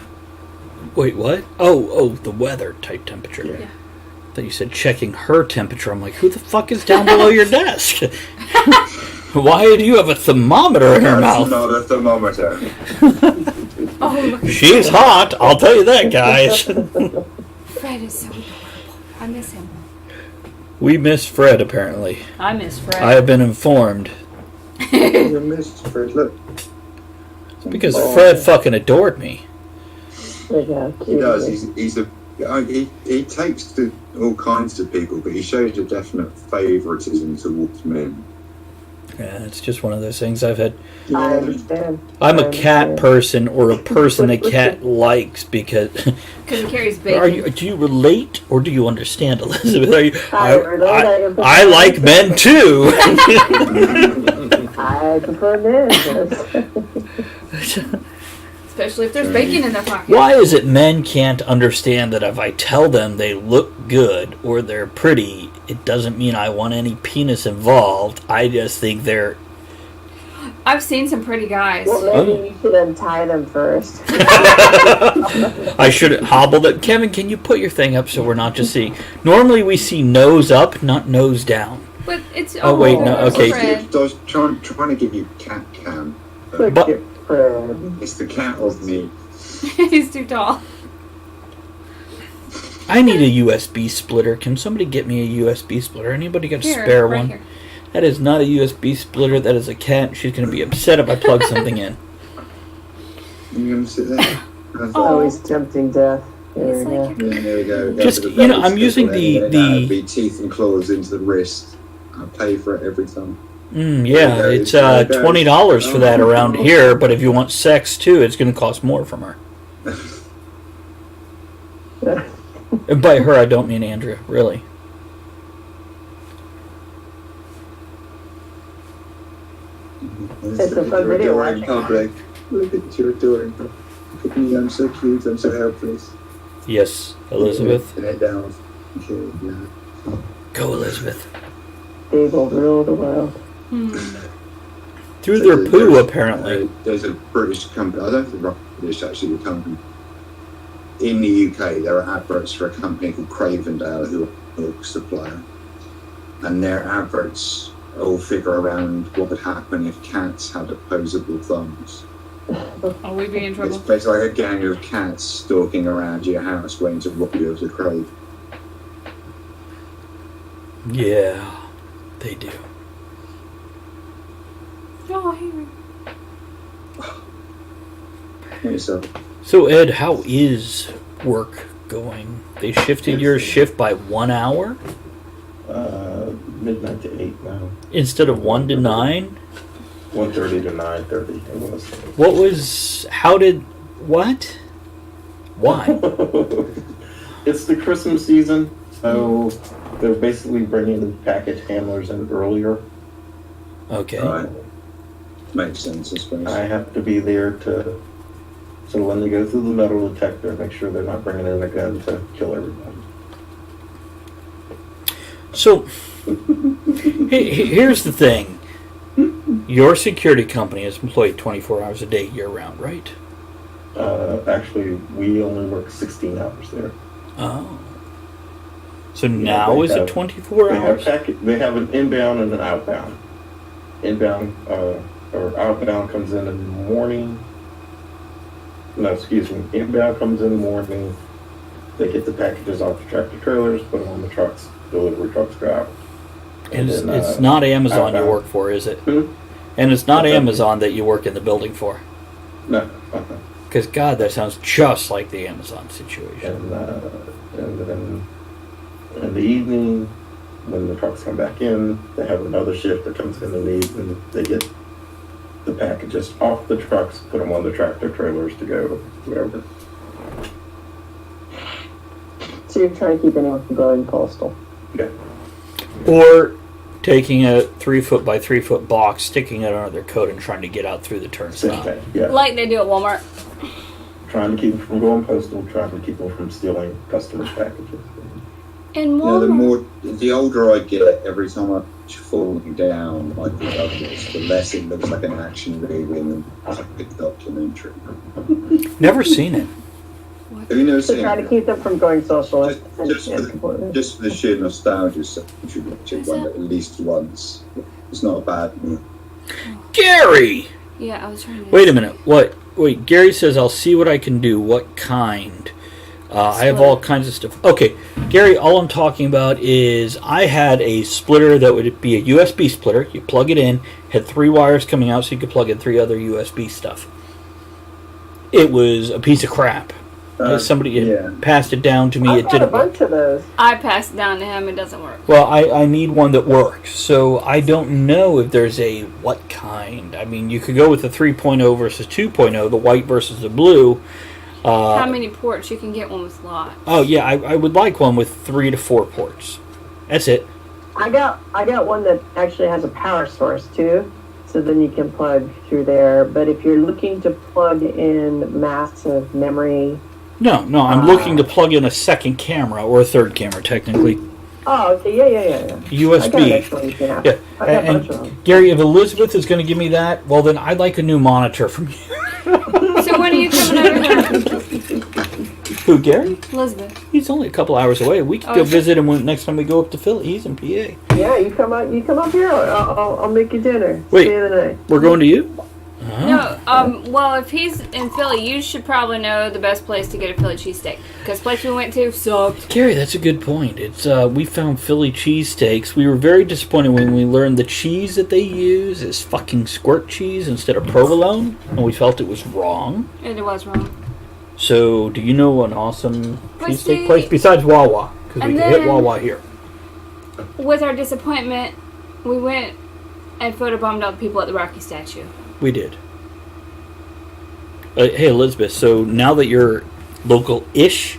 Wait, what? Oh, the weather type temperature. Yeah. I thought you said checking her temperature. I'm like, who the fuck is down below your desk? Why do you have a thermometer in her That's mouth? not a thermometer. Oh, look. She's hot, I'll tell you that, guys. Fred is so adorable. I miss him. We miss Fred, apparently. I miss Fred. I have been informed. You missed Fred. Look, Because Fred fucking adored me. Look how cute he does. is. He takes to all kinds of people, but he shows a definite favouritism towards men. Yeah, it's just one of those things I've had. I understand. I'm I a cat understand. person or a person a cat likes because. Because he carries bacon. Do you relate or do you understand, Elizabeth? I relate, I empathize. I like men too. I prefer men. Especially if there's bacon in their pocket. Why is it men can't understand that if I tell them they look good or they're pretty, it doesn't mean I want any penis involved? I just think they're. I've seen some pretty guys. Well, maybe you should untie them first. I should hobble them. Kevin, can you put your thing up so we're not just seeing? Normally we see nose up, not nose down. But it's Oh, wait, no, okay. Fred. I was trying to give you cat cam. Look But- at Fred. It's the cat of me. He's too tall. I need a USB splitter. Can somebody get me a USB splitter? Anybody got a Here, spare right one? here. That is not a USB splitter. That is a cat. She's going to be upset if I plug something in. You going to sit there? It's always tempting death. There It's we go. like Yeah, there we go. Go Just, for the you know, belly I'm using stick, the- and then that'd be teeth and claws into the wrist. I pay for it every time. Yeah, There it it's goes, there it goes. $20 for that around here, but if you want sex too, it's going to cost more from her. And by her, I don't mean Andrea, really. It's a fun video Adoring watching. public. Look at you adoring. Look at me, I'm so cute, I'm so helpless. Yes, Elizabeth. Put it down. Okay, yeah. Go, Elizabeth. They will rule the world. Through their poo, apparently. There's a British company, I don't think British actually, the company. In the UK, there are adverts for a company called Cravendale, who are a milk supplier. And their adverts all figure around what would happen if cats had opposable thumbs. Are we being in It's trouble? basically like a gang of cats stalking around your house waiting to rob you of the crave. Yeah, they do. Oh, Henry. So, So, Ed, how is work going? They shifted your shift by 1 hour Midnight to 8 now. instead of 1 to 9? 1:30 to 9:30 it was. What was. How did. What? Why? It's the Christmas season, so they're basically bringing the package handlers in earlier. Okay. right. Makes sense, I suppose. I have to be there to, so when they go through the metal detector, make sure they're not bringing in a gun to kill everybody. So, here's the thing. Your security company is employed 24 hours a day year round, right? Actually, we only work 16 hours there. Oh. So now is it 24 They hours? they have an inbound and an outbound. Inbound, or outbound comes in the morning. No, excuse me. Inbound comes in the morning. They get the packages off the tractor trailers, put them on the trucks. Delivery trucks go out. And then, it's not Amazon you outbound. work for, is it? Hmm? And it's not Okay. Amazon that you work in the building for. No. Because, God, that sounds just like the Amazon situation. And then in the evening, when the trucks come back in, they have another shift that comes in the evening. They get the packages off the trucks, put them on the tractor trailers to go wherever. So you're trying to keep anyone from going postal. Yeah. Or taking a 3-foot by 3-foot box, sticking it under their coat, and trying to get out through the Same turnstile. thing. Yeah. Like they do at Walmart. Trying to keep them from going postal, trying to keep them from stealing customers' packages. In Yeah, Walmart. the older I get, every time I'm falling down like the others, the less it looks like an action movie and it's like a documentary. Never seen it. Have you never To seen try to it? keep them from going socialist. Just for the sheer nostalgia, so you should watch it at least once. It's not a bad movie. Gary! Yeah, I was trying to. Wait a minute. What? Wait, Gary says, I'll see what I can do. What kind? I have all kinds of stuff. Okay, Gary, all I'm talking about is I had a splitter that would be a USB splitter. You plug it in, had 3 wires coming out so you could plug in 3 other USB stuff. It was a piece of crap. Somebody had passed it down to me. I've It got a didn't work. bunch of those. I passed it down to him. It doesn't work. Well, I need one that works. So I don't know if there's a what kind. I mean, you could go with the 3.0 versus 2.0, the white versus the blue. How many ports? You can get one with lots. Oh, yeah, I would like one with 3 to 4 ports. That's it. I got one that actually has a power source too, so then you can plug through there. But if you're looking to plug in massive memory, No, I'm looking to plug in a second camera, or a third camera, technically. oh, okay, yeah. USB. I got an explanation now. Yeah, I got a bunch of and them. Gary, if Elizabeth is going to give me that, well, then I'd like a new monitor from you. So when are you coming over here? Who, Gary? Elizabeth. He's only a couple hours away. We could Oh, go okay. visit him next time we go up to Philly. He's in PA. Yeah, you come up here. I'll make you dinner. Wait. Stay the night. We're going to you? No, well, if he's in Philly, you should probably know the best place to get a Philly cheesesteak. Because the place we went to sucked. Gary, that's a good point. It's we found Philly cheesesteaks. We were very disappointed when we learned the cheese that they use is fucking squirt cheese instead of provolone, and we felt it was wrong. And it was wrong. So, do you know an awesome Let's cheesesteak see. place besides Wawa? Because we And can hit then- Wawa here. With our disappointment, we went and photobombed all the people at the Rocky statue. We did. Hey, Elizabeth, so now that you're local-ish,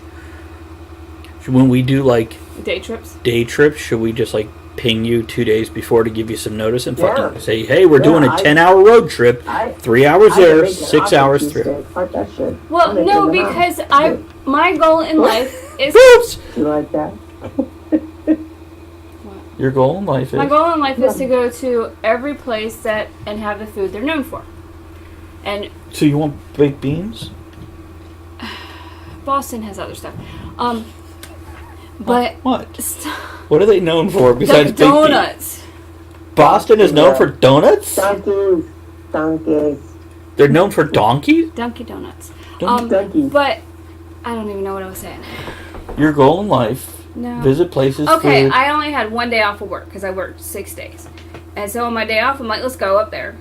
when we do, like, Day trips. day trips, should we just, like, ping you 2 days before to give you some notice and fucking Yeah. say, hey, we're doing a 10-hour road trip, 3 hours there, 6 hours through. Fuck that shit. Well, I'm no, making them because out. my goal in life is... Oops! You like that? Your goal in life My is... goal in life is to go to every place and have the food they're known for. And So you want baked beans? Boston has other stuff. But What? What are they known for besides baked beans? donuts. Boston is known for donuts? Donkeys. They're known for donkeys? Dunkin' Donuts. Donkeys. But I don't even know what I was saying. Your goal in life, No. visit places Okay, for... I only had one day off of work because I worked 6 days. And so on my day off, I'm like, let's go up there.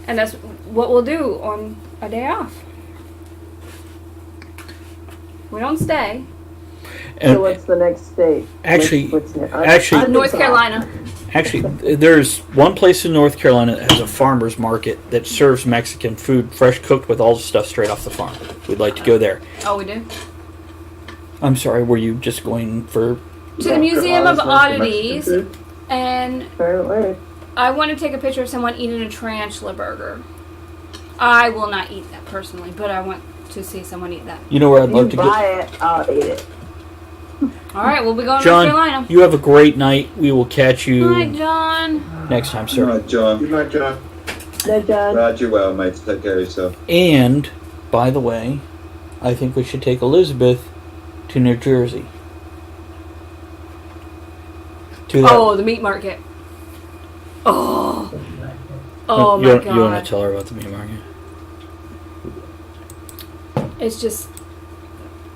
And that's what we'll do on a day off. We don't stay. and, So what's the next state? Actually- What's next? actually- North Carolina. Actually, there's one place in North Carolina that has a farmer's market that serves Mexican food, fresh cooked with all the stuff straight off the farm. We'd like to go there. Oh, we do? I'm sorry, were you just going for... To the Museum of Mexican Oddities. food? And Apparently. I want to take a picture of someone eating a tarantula burger. I will not eat that personally, but I want to see someone eat that. You know where I'd You love to buy go? it, I'll eat it. All right, we'll be going to North John, Carolina. you have a great night. We will catch Hi, you John. next time, All sir. right, John. Good night, John. No, John. Glad you're well, mate. Take care of yourself. And, by the way, I think we should take Elizabeth to New Jersey. To that. Oh, the meat market. Oh. Oh you, my You want god. to tell her about the meat market? It's just.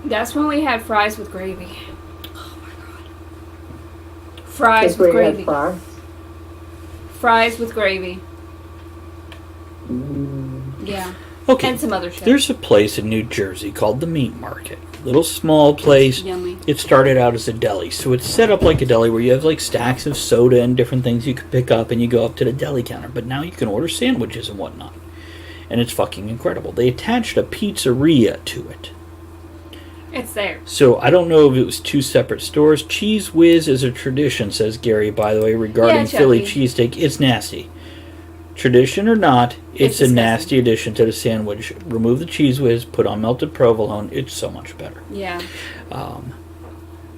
That's when we had fries with gravy. Oh my god. Fries That's with where you had gravy. fries. Fries with gravy. Mm. Yeah. Okay. And some other shit. There's a place in New Jersey called the Meat Market. Little small place. Yummy. It started out as a deli, so it's set up like a deli where you have like stacks of soda and different things you can pick up, and you go up to the deli counter. But now you can order sandwiches and whatnot, and it's fucking incredible. They attached a pizzeria to it, It's there. so I don't know if it was two separate stores. Cheese Whiz is a tradition, says Gary. By the way, regarding Yeah, Philly Chucky. cheesesteak, it's nasty. Tradition or not, it's It's a disgusting. nasty addition to the sandwich. Remove the Cheese Whiz, put on melted provolone. It's so much better. Yeah.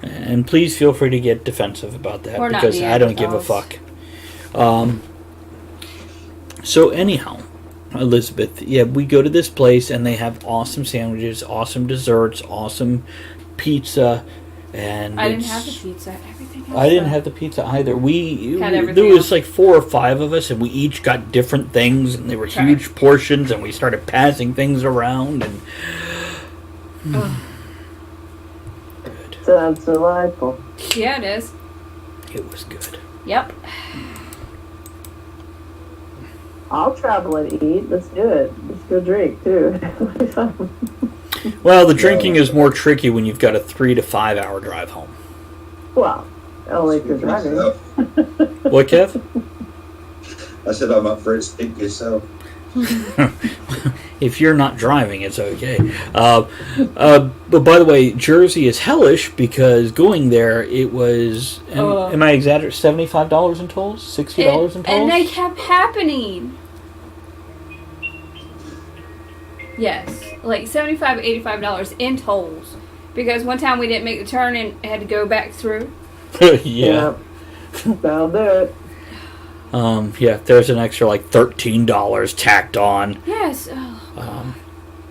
And please feel free to get defensive about that We're not because I don't give a Neanderthals. fuck. So anyhow, Elizabeth, yeah, we go to this place and they have awesome sandwiches, awesome desserts, awesome pizza, and I didn't it's- have the pizza. Everything else. I didn't though. have the pizza either. Had There everything was else. like 4 or 5 of us, and we each got different things, and they were Right. huge portions, and we started passing things around, and Ugh. good. Sounds delightful. Yeah, it is. It was good. Yep. I'll travel and eat. Let's do it. Let's go drink too. Well, the drinking is more tricky when you've got a 3 to 5 hour drive home. Well, only if you're driving. What, Kev? I said I'm up for it. Speak for yourself. If you're not driving, it's okay. But by the way, Jersey is hellish because going there, it was, am I exaggerating, $75 in tolls? $60 in tolls? And they kept happening. Yes. Like $75, $85 in tolls. Because one time we didn't make the turn and had to go back through. Yeah. That'll do it. Yeah, there's an extra like $13 tacked on. Yes. Oh.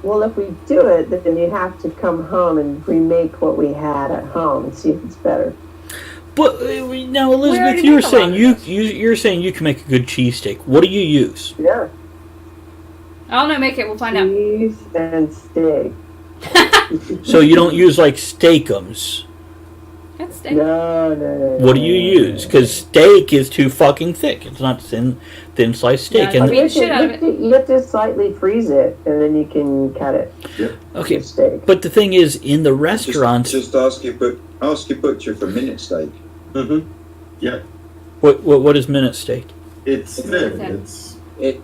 Well, if we do it, then you have to come home and remake what we had at home and see if it's better. But now, Elizabeth, already you were make a lot saying of you're this. saying you can make a good cheesesteak. What do you use? Yeah. I'll not make it. We'll find out. Cheese and steak. So you don't use like steakums. That's steak. No. What do you use? Because steak is too fucking thick. It's not thin sliced steak. Yeah, And beat the shit out of it. You have to slightly freeze it, and then you can cut it. okay, with steak. but the thing is, in the restaurants, Just ask your butcher for minute steak. Mm-hmm. Yeah. what is minute steak? It's very thin. thin.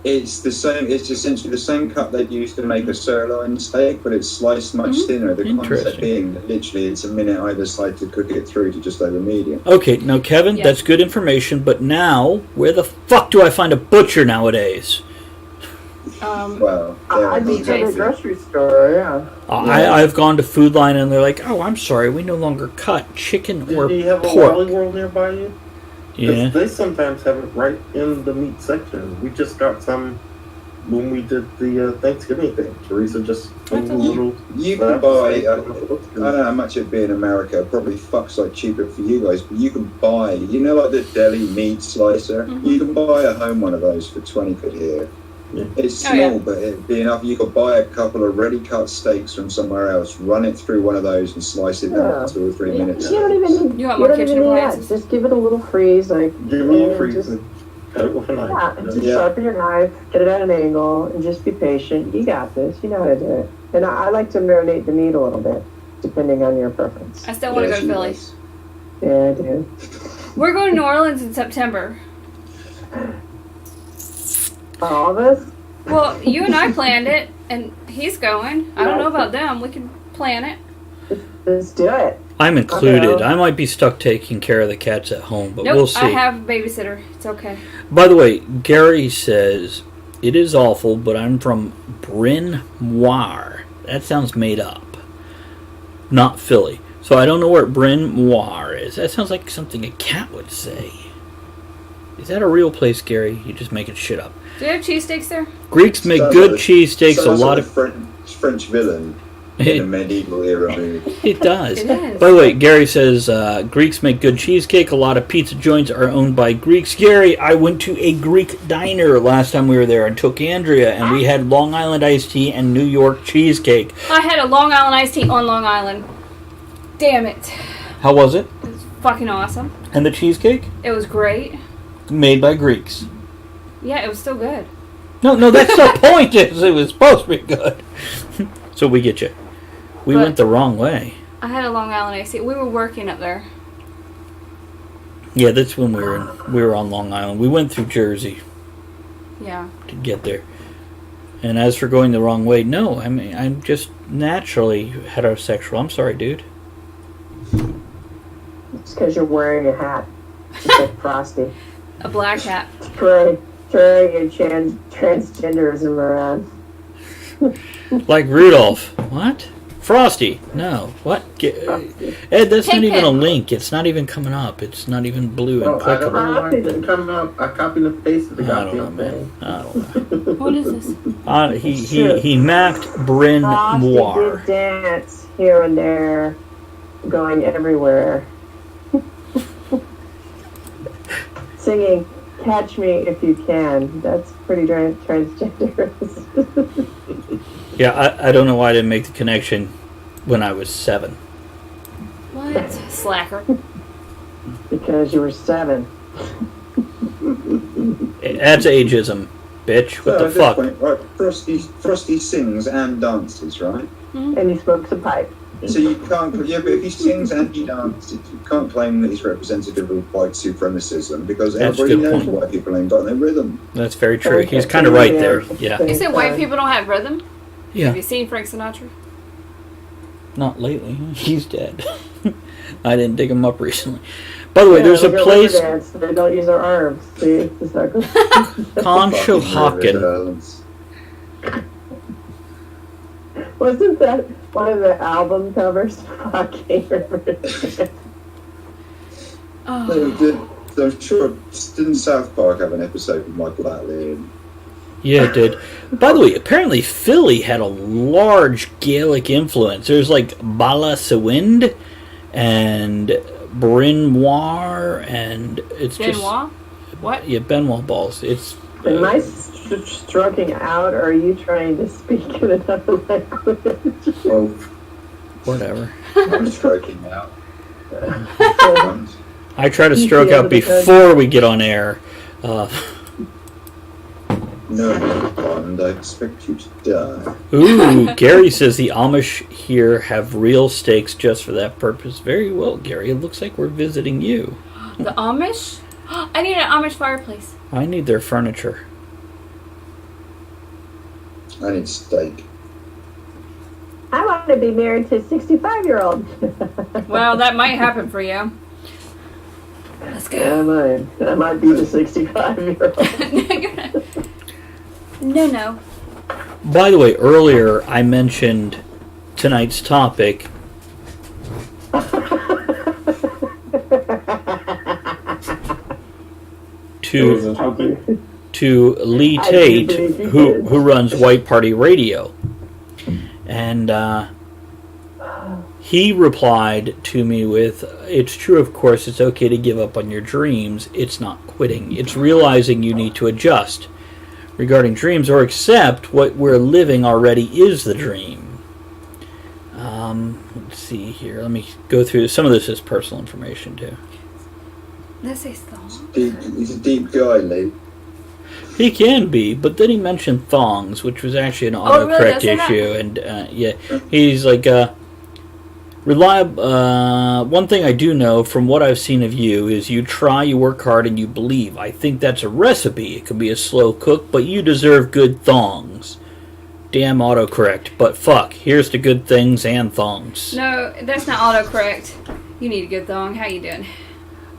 It's the same. It's essentially the same cut they'd use to make a sirloin steak, but it's sliced much thinner. The concept Interesting. being that literally it's a minute either side to cook it through to just over medium. Okay, now Kevin, Yeah. that's good information. But now, where the fuck do I find a butcher nowadays? Well, there I'd be it is. to the grocery store, yeah. I've gone to Food Line and they're like, "Oh, I'm sorry, we no longer cut chicken or Do you have a pork." Wally World nearby you? 'Cause Yeah. they sometimes have it right in the meat section. We just got some when we did the Thanksgiving thing. Teresa just made a little. You can buy. I don't know how much it'd be in America. Probably fucks like cheaper for you guys, but you can buy. You know, like the deli meat slicer. You can buy a home one of those for 20 quid here. Yeah. It's Oh, small, yeah. but it'd be enough. You could buy a couple of ready cut steaks from somewhere else, run it through one of those, and slice it down Yeah. in 2 or 3 minutes. You don't even need, You want more don't kitchen even need that. appliances? Just give it a little freeze, like Give me a and freeze just- and cut it with a knife. Yeah, and just Yeah. sharpen your knife, get it at an angle, and just be patient. You got this. You know how to do it. And I like to marinate the meat a little bit, depending on your preference. I still want to Yes, go to you Philly. guys. Yeah, I do. We're going to New Orleans in September. All of us? Well, you and I planned it, and he's going. I don't know about them. We can plan it. Let's do it. I'm included. Okay. I might be stuck taking care of the cats at home, but Nope, we'll see. I have a babysitter. It's okay. By the way, Gary says, it is awful, but I'm from Bryn Mawr. That sounds made up. Not Philly. So I don't know where Bryn Mawr is. That sounds like something a cat would say. Is that a real place, Gary? You're just making shit up. Do you have cheesesteaks there? Greeks make Sounds good like- cheesesteaks. A sounds lot like of... French villain in a medieval era movie. It does. It is. By the way, Gary says Greeks make good cheesecake. A lot of pizza joints are owned by Greeks. Gary, I went to a Greek diner last time we were there and took Andrea, and we had Long Island iced tea and New York cheesecake. I had a Long Island iced tea on Long Island. Damn it. How was it? It was fucking awesome. And the cheesecake? It was great. Made by Greeks. Yeah, it was still good. No, that's the point. Is it was supposed to be good. So we get you. We But- went the wrong way. I had a Long Island iced tea. We were working up there. Yeah, that's when we were on Long Island. We went through Jersey Yeah. to get there. And as for going the wrong way, no. I mean, I'm just naturally heterosexual. I'm sorry, dude. It's because you're wearing a hat. Just like Frosty. A black hat. Throwing your transgenderism around. Like Rudolph. What? Frosty. No. What? Ed, that's not Take even it. a link. It's not even coming up. It's not even blue and Oh, I don't clickable. know why it didn't come up. I copied and pasted the I don't know, goddamn man. thing. I don't know. What is this? He mapped Bryn Frosty Mawr. did dance here and there, going everywhere. Singing "Catch Me If You Can." That's pretty transgenderous. Yeah, I don't know why I didn't make the connection when I was 7. What? Slacker. Because you were 7. That's ageism, bitch. What So the at this fuck? point, right, Frosty sings and dances, right? And he smokes a pipe. So you can't, yeah, but if he sings and he dances, you can't claim that he's representative of white supremacism because That's a everybody good knows point. white people ain't got no rhythm. That's very true. Okay, He's kind of right there. Yeah. You said white people don't have rhythm? Yeah. Have you seen Frank Sinatra? Not lately. He's dead. I didn't dig him up recently. By the way, there's a they go place, river dance, they don't use their arms. See, it's just like, Conshohocken. wasn't that one of the album covers? Fucking river dance. Oh. I'm sure, didn't South Park have an episode with Michael Atley? And Yeah, it did. By the way, apparently Philly had a large Gaelic influence. There's like Bala Sawind and Bryn Mawr, and it's just Benoit? What? yeah, Benoit balls. It's And my stroking out, or are you trying to speak in another language? Both. Whatever. I'm stroking out. I try to stroke Yeah, out before we get on air. No, Bond, I expect you to die. Ooh, Gary says the Amish here have real steaks just for that purpose. Very well, Gary. It looks like we're visiting you. The Amish? I need an Amish fireplace. I need their furniture. I need steak. I want to be married to a 65-year-old. Well, that might happen for you. Let's go. I might be the 65-year-old. No. By the way, earlier I mentioned tonight's topic. to Lee Tate, who runs White Party Radio. And he replied to me with, "It's true, of course, it's okay to give up on your dreams. It's not quitting. It's realizing you need to adjust regarding dreams or accept what we're living already is the dream." Let's see here. Let me go through. Some of this is personal information, too. Let's say thongs. He's a deep guy, Lee. He can be, but then he mentioned thongs, which was actually an autocorrect issue, and yeah, he's like reliable. One thing I do know from what I've seen of you is you try, you work hard, and you believe. I think that's a recipe. It can be a slow cook, but you deserve good thongs. Damn autocorrect, but fuck, here's the good things and thongs. No, that's not autocorrect. You need a good thong. How you doing?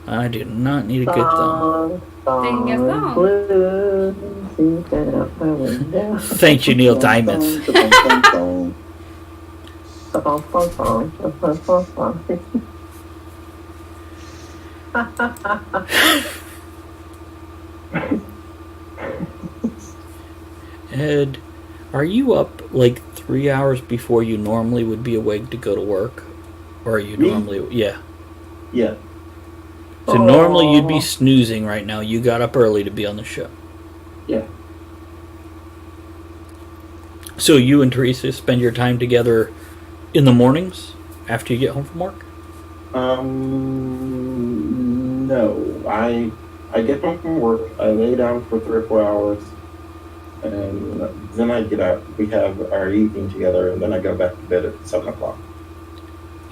I do not need a good thong. Thinking of thong. Thank you, Neil Diamond. Ed, are you up like 3 hours before you normally would be awake to go to work? Or are you normally... Yeah. Yeah. So normally you'd be snoozing right now. You got up early to be on the show. Yeah. So you and Teresa spend your time together in the mornings after you get home from work? No. I get home from work, I lay down for 3 or 4 hours, and then I get up. We have our evening together, and then I go back to bed at 7 o'clock.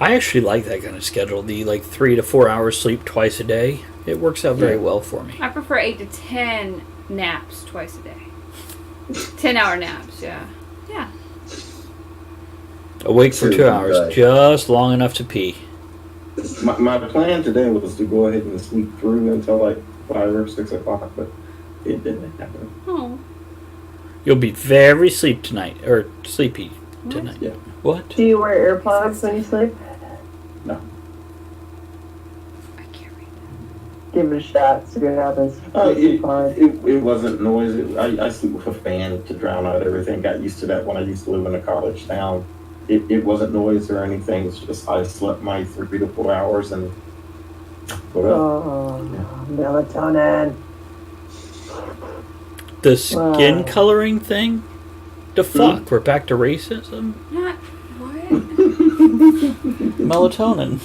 I actually like that kind of schedule. The 3 to 4 hours sleep twice a day. It works out very well for me. I prefer 8 to 10 naps twice a day. 10-hour naps, yeah. Yeah. Awake for 2 hours, just long enough to pee. My plan today was to go ahead and sleep through until like 5 or 6 o'clock, but it didn't happen. Oh. You'll be very sleepy tonight. Yeah. What? Do you wear earplugs when you sleep? No. I can't read Give it a shot, see what happens. It wasn't noisy. I sleep with a fan to drown out everything. Got used to that when I used to live in a college town. It wasn't noise or anything. It's just I slept my 3 to 4 hours and melatonin. The skin coloring thing? The fuck? We're back to racism? Not what? Melatonin.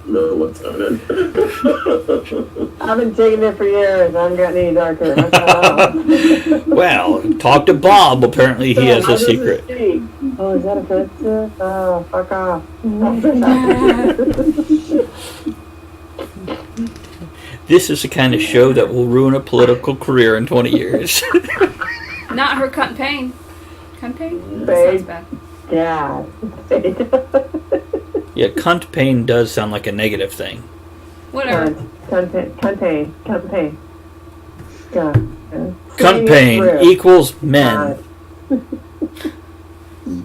melatonin. I've been taking it for years. I haven't gotten any darker. Well, talk to Bob. Apparently he has a secret. Oh, is that offensive? Oh, fuck off. This is the kind of show that will ruin a political career in 20 years. Not her cunt pain. Cunt pain? That Babe. sounds bad. Yeah. Yeah, cunt pain does sound like a negative thing. Whatever. Contain. Cunt pain equals men. The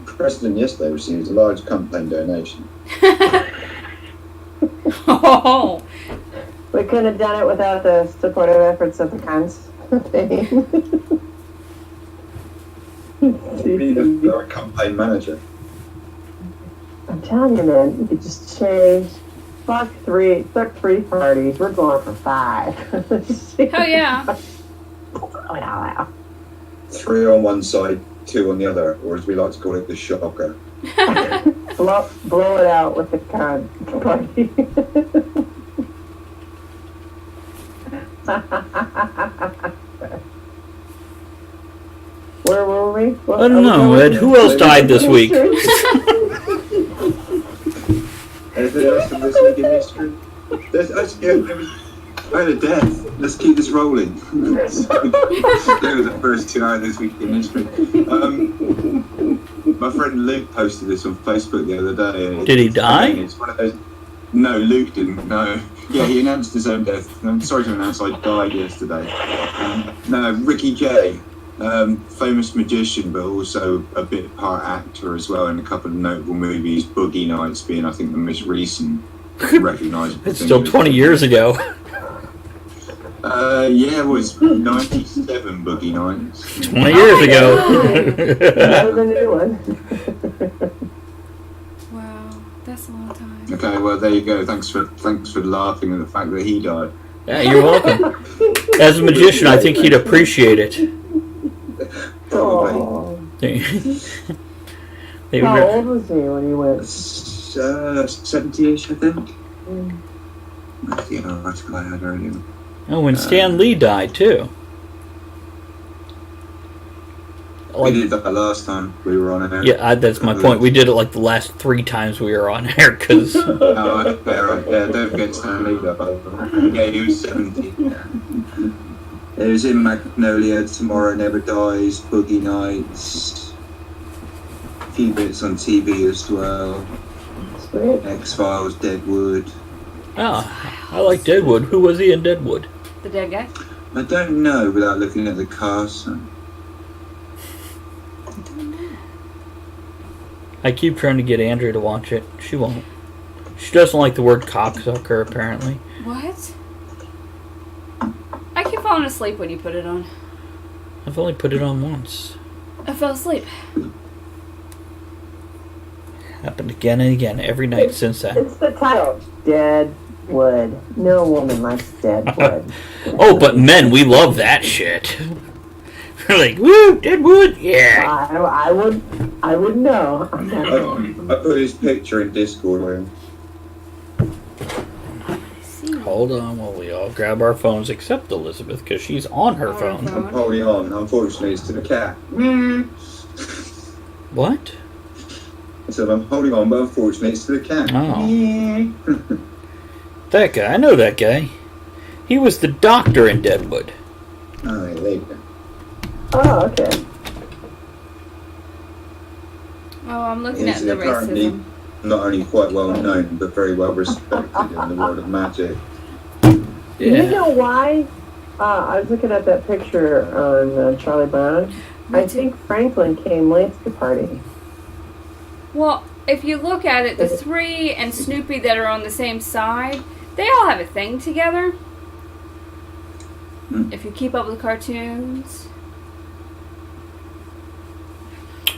president yesterday received a large campaign donation. Oh. We couldn't have done it without the supportive efforts of the cunts. Be the campaign manager. I'm telling you, man, you could just change. Fuck three parties. We're going for 5. Hell yeah. 3 on one side, 2 on the other, or as we like to call it, the shocker. Blow it out with the card party. Where were we? I don't know, Ed. Who else died this week? Anything else from this week in history? I had a death. Let's keep this rolling. They were the first 2 out of this week in history. My friend Luke posted this on Facebook the other day. Did he die? It's one of those. No, Luke didn't. No. Yeah, he announced his own death. I'm sorry to announce I died yesterday. No, Ricky Jay. Famous magician, but also a bit part actor as well in a couple of notable movies. Boogie Nights being, I think, the most recent recognisable. It's still 20 years ago. Yeah, it was 97 Boogie Nights. 20 years ago. That was a new one. Wow, that's a long time. Okay, well there you go. Thanks for laughing at the fact that he died. Yeah, you're welcome. As a magician, I think he'd appreciate it. Probably. Oh. They How would- old was he when he went? 70-ish, I think. That's the article I had earlier. Oh, when Stan Lee died, too. We did that last time we were on air. Yeah, that's my point. We did it like the last 3 times we were on air, because... Oh, okay, right. Yeah, don't forget Stan Lee. Yeah, he was 70. It was in Magnolia, Tomorrow Never Dies, Boogie Nights, a few bits on TV as well. Sweet. X-Files, Deadwood. Oh, I like Deadwood. Who was he in Deadwood? The dead guy? I don't know without looking at the cast. I keep trying to get Andrea to watch it. She won't. She doesn't like the word cocksucker, apparently. What? I keep falling asleep when you put it on. I've only put it on once. I fell asleep. Happened again and again, every night since then. It's the title. Deadwood. No woman likes Deadwood. Oh, but men, we love that shit. We're like, woo, Deadwood, yeah. I would know. I put his picture in Discord with him. Hold on while we all grab our phones, except Elizabeth, because she's on her phone. I'm holding on. Unfortunately, it's to the cat. What? I said I'm holding on, but unfortunately, it's to the cat. Oh. That guy, I know that guy. He was the doctor in Deadwood. Oh, yeah, there you go. Oh, okay. Oh, I'm looking He's at the apparently racism. not only quite well known, but very well respected in the world of magic. You know why? I was looking at that picture on Charlie Brown. I think Franklin came late to the party. Well, if you look at it, the 3 and Snoopy that are on the same side, they all have a thing together. If you keep up with cartoons.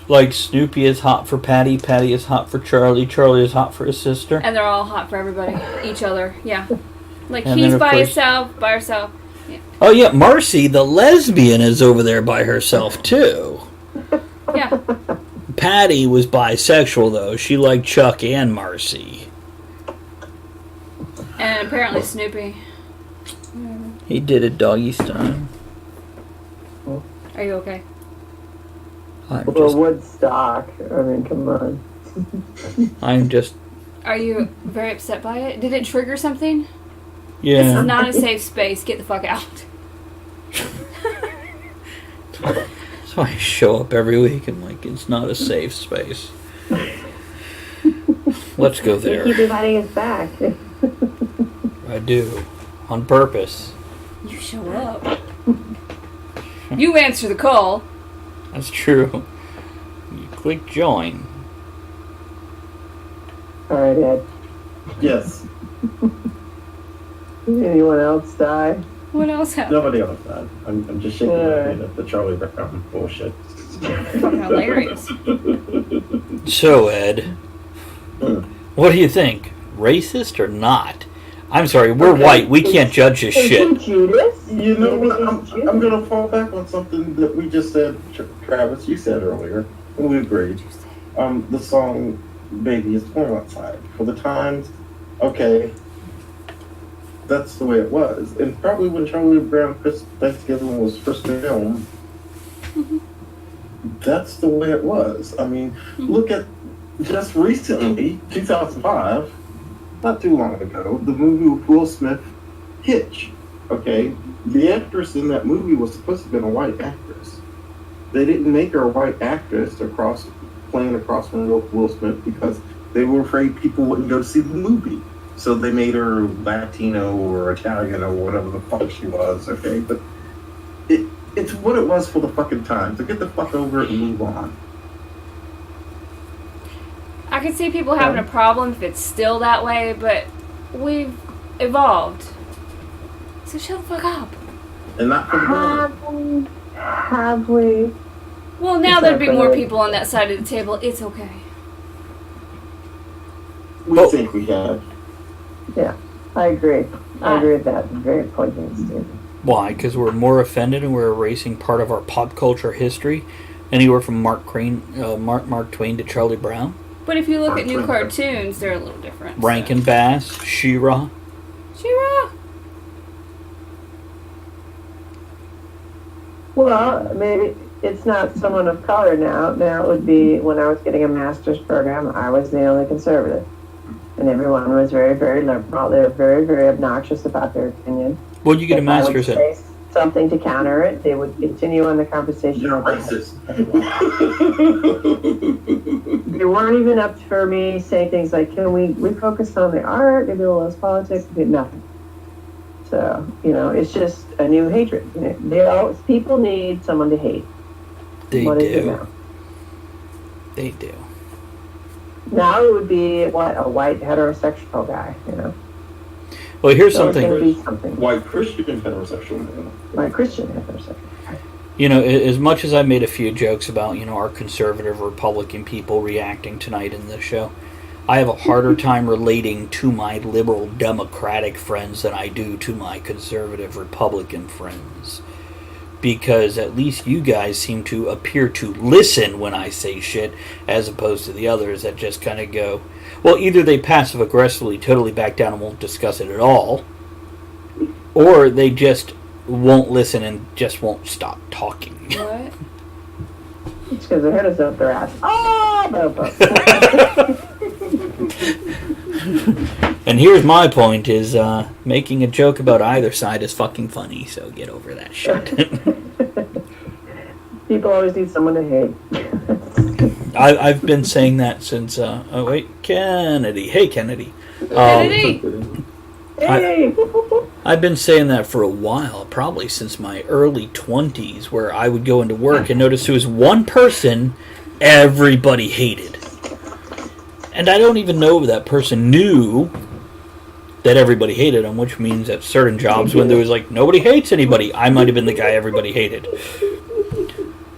Like Snoopy is hot for Patty, Patty is hot for Charlie, Charlie is hot for his sister. And they're all hot for everybody. Each other, yeah. Like, And he's then, of by course- himself, by herself. Yeah. Oh yeah, Marcy, the lesbian, is over there by herself too. Yeah. Patty was bisexual though. She liked Chuck and Marcy. And apparently Snoopy. He did it doggy style. Are you okay? I'm Well, just, Woodstock. I mean, come on. I'm just, Are you very upset by it? Did it trigger something? This yeah. is not a safe space. Get the fuck out. So I show up every week and like, it's not a safe space. Let's go You keep there. inviting us back. I do. On purpose. You show up. You answer the call. That's true. You click join. All right, Ed. Yes. Did anyone else die? What else happened? Nobody else died. I'm just shaking my head at the Charlie Brown bullshit. Fucking hilarious. So, Ed, what do you think? Racist or not? I'm sorry, we're Okay. white. We can't judge this Is he shit. Judas? You know Maybe what? he's Judas. I'm going to fall back on something that we just said, Travis, you said earlier, and we agreed. The song Baby It's Warm Outside. For the times, okay, that's the way it was. And probably when Charlie Brown Christmas Thanksgiving was first filmed, that's the way it was. I mean, look at just recently, 2005, not too long ago, the movie with Will Smith, Hitch. Okay, the actress in that movie was supposed to have been a white actress. They didn't make her a white actress playing across from Will Smith because they were afraid people wouldn't go to see the movie. So they made her Latino or Italian or whatever the fuck she was. Okay, but it's what it was for the fucking time. So get the fuck over it and move on. I can see people having a problem if it's still that way, but we've evolved. So shut the fuck up. And not for the better. Have we? Well, now there'd be more people on that side of the table. It's okay. We think we have. Yeah, I agree. I agree with that. Very poignant statement. Why? Because we're more offended and we're erasing part of our pop culture history, anywhere from Mark Twain to Charlie Brown. But if you look at new cartoons, they're a little different. Rankin Bass, She-Ra. She-Ra. Well, maybe it's not someone of color now. Now it would be when I was getting a master's program, I was the only conservative. And everyone was very, very liberal. They were very, very obnoxious about their opinion. What'd you get a master's in? I would say something to counter it. They would continue on the conversation. You're racist. They weren't even up for me saying things like, can we focus on the art, maybe a little less politics? They did nothing. So, it's just a new hatred. People need someone to hate. They What is it do. now? They do. Now it would be, a white heterosexual guy, Well, here's So it's something. gonna be something. White Christian heterosexual man. White Christian heterosexual guy. As much as I made a few jokes about, our conservative Republican people reacting tonight in this show, I have a harder time relating to my liberal Democratic friends than I do to my conservative Republican friends. Because at least you guys seem to appear to listen when I say shit, as opposed to the others that just kind of go, well, either they passive-aggressively totally back down and won't discuss it at all, or they just won't listen and just won't stop talking. What? It's because their head is up their ass. And here's my point is, making a joke about either side is fucking funny, so get over that shit. People always need someone to hate. I've been saying that since, Kennedy. Hey, Kennedy. Kennedy! Hey! I've been saying that for a while, probably since my early 20s, where I would go into work and notice there was one person everybody hated. And I don't even know if that person knew that everybody hated him, which means at certain jobs when there was nobody hates anybody, I might have been the guy everybody hated.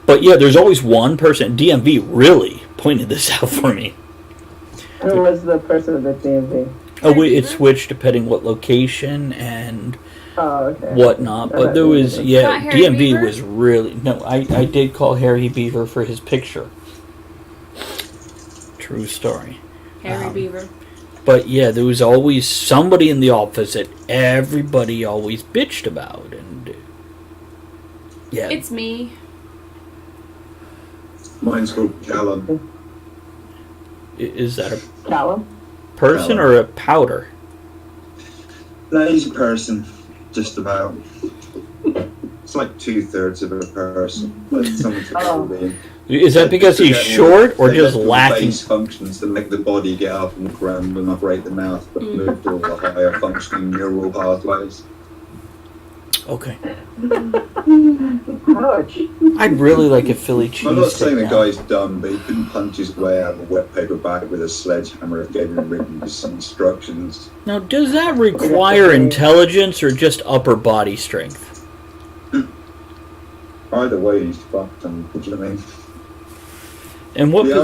But yeah, there's always one person. DMV really pointed this out for me. Who was the person at the DMV? Oh, it switched depending what location and okay. whatnot. But there was, Not Harry DMV Beaver? was really... No, I did call Harry Beaver for his picture. True story. Harry Beaver. But yeah, there was always somebody in the office that everybody always bitched about. And yeah. It's me. Mine's called Callum. Is that a Callum? person or a powder? No, he's a person, just about. It's like 2/3 of a person. Like someone to hold in. Is that because he's short or just lacking? Base functions to make the body get up and around and operate the mouth, but move to all the higher functioning neural pathways. Okay. Ouch. I'd really like a Philly cheese. I'm not saying the guy's dumb, but he couldn't punch his way out of a wet paper bag with a sledgehammer if gave him written instructions. Now, does that require intelligence or just upper body strength? Either way, he's fucked. Do you know what I mean? And what? The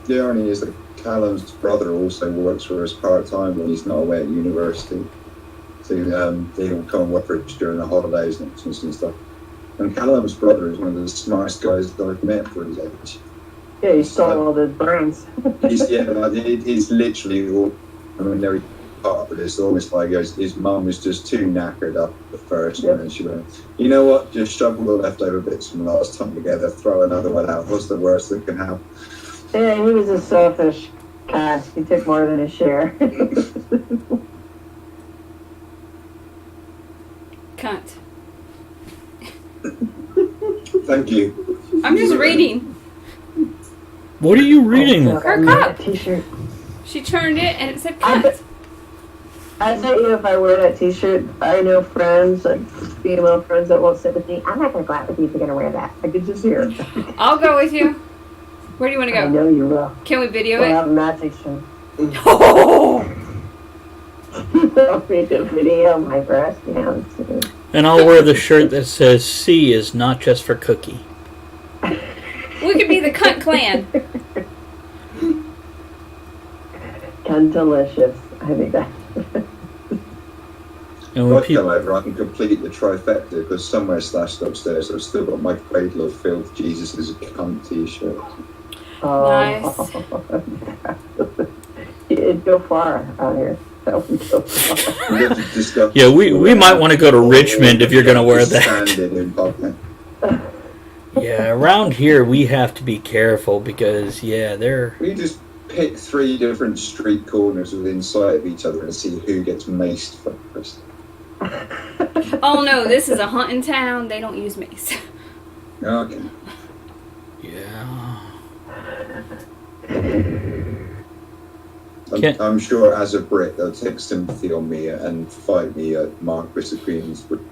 irony is that Callum's brother also works for us part time when he's not away at university. He'll come and work for us during the holidays and Christmas and stuff. And Callum's brother is one of the smartest guys that I've met for his age. Yeah, you stole all the brains. He's literally all. I mean, they're part of this. Almost like his mum was just too knackered up at first, and then she went, "You know what? Just shovel the leftover bits from last time together. Throw another one out. What's the worst that can happen?" Yeah, he was a selfish cat. He took more than his share. Cunt. Thank you. I'm just reading. What are you reading? Her cup. T-shirt. She turned it and it said I cunt. bet you if I wear that T-shirt, I know friends, like female friends that won't sit with me. I'm not going to go out with you if you're going to wear that. I could just hear it. I'll go with you. Where do you want to I go? know you will. Can we video We'll it? have a magic show. Oh! I'll make a video of my breast down. And I'll wear the shirt that says C is not just for Cookie. We could be the cunt clan. Delicious. I think that. And when If I people, come over, I can complete the trifecta because somewhere stashed upstairs I've still got my Cradle of Filth Jesus is a cunt T-shirt. Nice. It'd go far out here. That would go far. yeah, we might want to go to Richmond if you're going to wear that. Standing in public. Yeah, around here we have to be careful because, yeah, they're... We just pick 3 different street corners within sight of each other and see who gets maced first. Oh no, this is a hunting town. They don't use mace. Okay. Yeah. I'm sure as a Brit they'll take sympathy on me and fight me at Marquis of Queensbridge.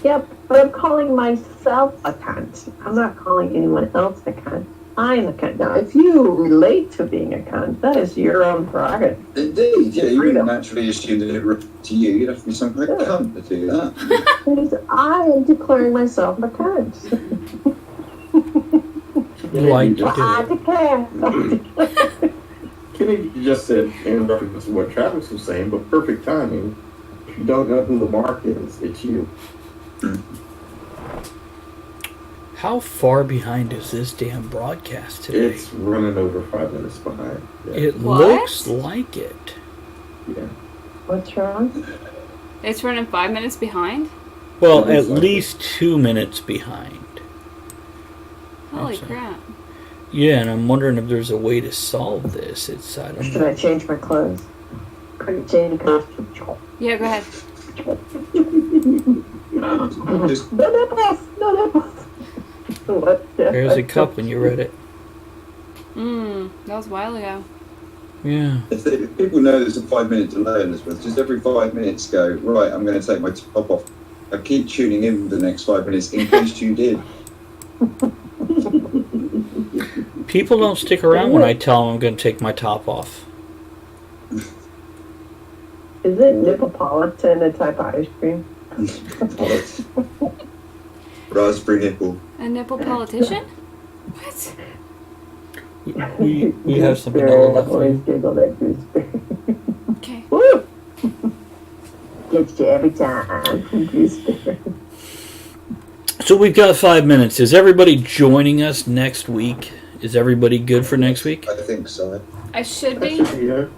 Yep, but I'm calling myself a cunt. I'm not calling anyone else a cunt. I'm a cunt. Now, if you relate to being a cunt, that is your own prerogative. Indeed, yeah, you Freedom. wouldn't naturally assume that it relates to you. You'd have to be some kind of cunt to do that. Because I am declaring myself a cunt. Like to I do. declare. Kenny just said, in reference to what Travis was saying, but perfect timing. If you don't know who the mark is, it's you. How far behind is this damn broadcast today? It's running over 5 minutes behind. Yeah. It What? looks like it. Yeah. What's wrong? It's running 5 minutes behind? Well, It looks at like least 2 minutes behind. Holy That's crap. Yeah, and I'm wondering if there's a way to solve this. I don't Should know. I change my clothes? Change costume. Yeah, go ahead. Just No nipples! No nipples! What? There's a cup when you read it. That was a while ago. Yeah. if people know there's a 5-minute delay in this, but just every 5 minutes go, right, I'm going to take my top off. I keep tuning in for the next 5 minutes in case you did. People don't stick around when I tell them I'm going to take my top off. Is it Neapolitan a type of ice cream? Raspberry nipple. A nipple politician? What? We have some vanilla left for Always you. giggle at gooseberry. Okay. Woo! Gets you every time. Gooseberry. So we've got 5 minutes. Is everybody joining us next week? Is everybody good for next week? I think so. I should That be. should be here.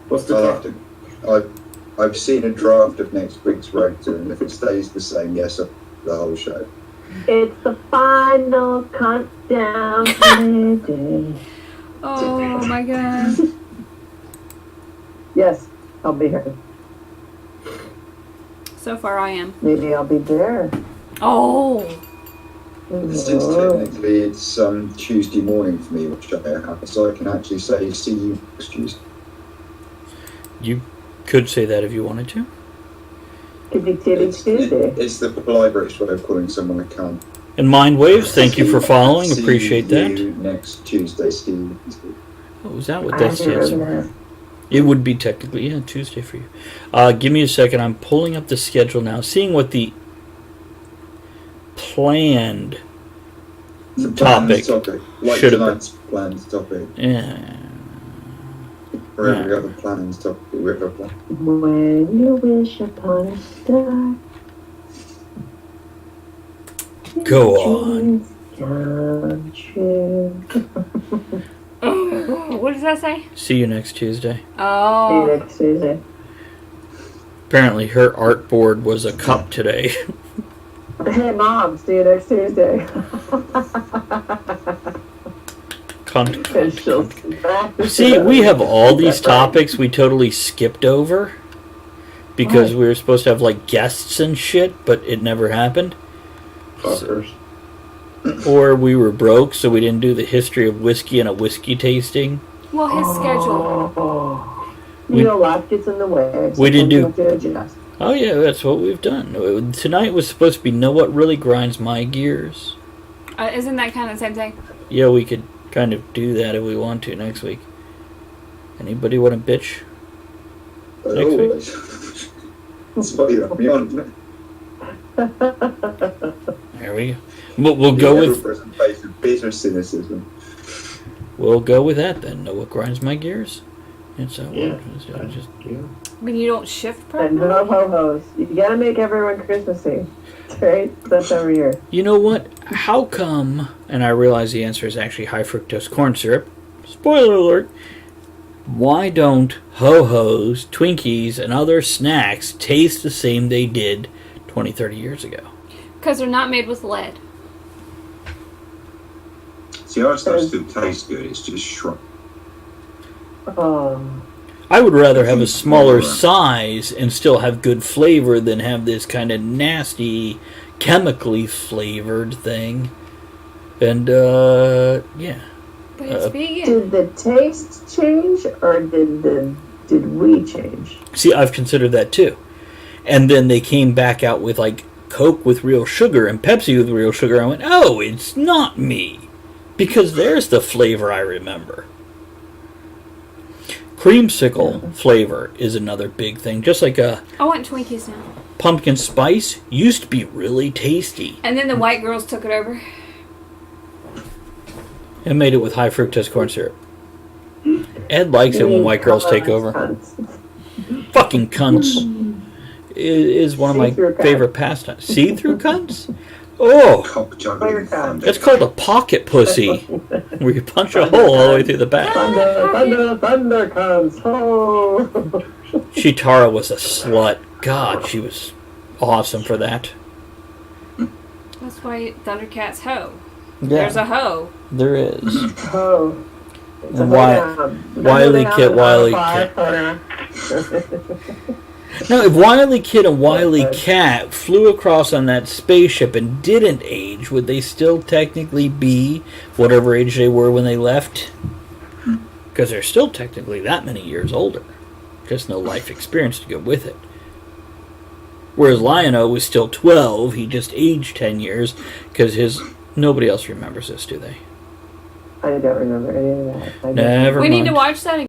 What's the I'll have topic? to, I've seen a draft of next week's rotor, and if it stays the same, yes, I'll do the whole show. It's the final countdown to the day. Oh my god. Yes, I'll be here. So far I am. Maybe I'll be there. Oh. Since technically it's Tuesday morning for me, which I have, so I can actually say, see you next Tuesday. You could say that if you wanted to. Could be Tilly Tuesday. It's the polite British way of calling someone a cunt. And Mind Waves, thank you for following. See Appreciate you that. next Tuesday, see you next week. Oh, is that what I that's? Yes. remember. It would be technically, yeah, Tuesday for you. Give me a second. I'm pulling up the schedule now, seeing what the planned The topic planned topic. Like should have been. tonight's planned topic. Yeah. Wherever we got the plan and stuff, we have a plan. When you wish upon a star. Go on. Come true. What does that say? See you next Tuesday. See you Oh. next Tuesday. Apparently her artboard was a cup today. Hey, Mom, see you next Tuesday. Cunt. And she'll smack the See, shit out we of have you. all these That's right. topics we totally skipped over because we were supposed to have like guests and shit, but it never happened. Fuckers. Or we were broke, so we didn't do the history of whiskey and a whiskey tasting. Well, his schedule. Oh. We- You know, life gets in the way. We didn't do- Have to adjust. Oh yeah, that's what we've done. Tonight was supposed to be Know What Really Grinds My Gears. Isn't that kind of the same thing? Yeah, we could kind of do that if we want to next week. Anybody want to bitch? But Next week. always. That's what you're beyond. There we go. We'll go with Presentation, bitter cynicism. we'll go with that then. Know what grinds my gears? It's Yeah. just Yeah. I mean, you don't shift And properly? no ho-hos. You gotta make everyone Christmassy. Right? That's every year. You know what? How come? And I realize the answer is actually high fructose corn syrup. Spoiler alert. Why don't ho-hos, Twinkies, and other snacks taste the same they did 20, 30 years ago? Because they're not made with lead. See, our stuff still tastes good. It's just shrunk. Oh. I would rather have a smaller size and still have good flavor than have this kind of nasty, chemically flavored thing. And, yeah. But it's vegan. Did the taste change or did we change? See, I've considered that too. And then they came back out with, like, Coke with real sugar and Pepsi with real sugar. I went, oh, it's not me. Because there's the flavor I remember. Creamsicle flavor is another big thing. Just like a I want Twinkies now. pumpkin spice used to be really tasty. And then the white girls took it over. And made it with high fructose corn syrup. Ed likes it when white girls take over. Fucking cunts. Is one of my See-through cunts. favorite pastimes. See-through cunts? Oh, Cock juggling thunder. that's called a pocket pussy. Where you punch a hole all the way through the back. Thunder, thunder, thunder comes. Oh. Chitara was a slut. God, she was awesome for that. That's why Thundercats hoe. Yeah, There's a hoe. there is. Oh. It's a And Wily Wily Kit. Now, if Wily Kid and Wily Cat flew across on that spaceship and didn't age, would they still technically be whatever age they were when they left? Because they're still technically that many years older. Just no life experience to go with it. Whereas Lion-O was still 12, he just aged 10 years because his... Nobody else remembers this, do they? I don't remember any of that. Never We mind. need to watch that again.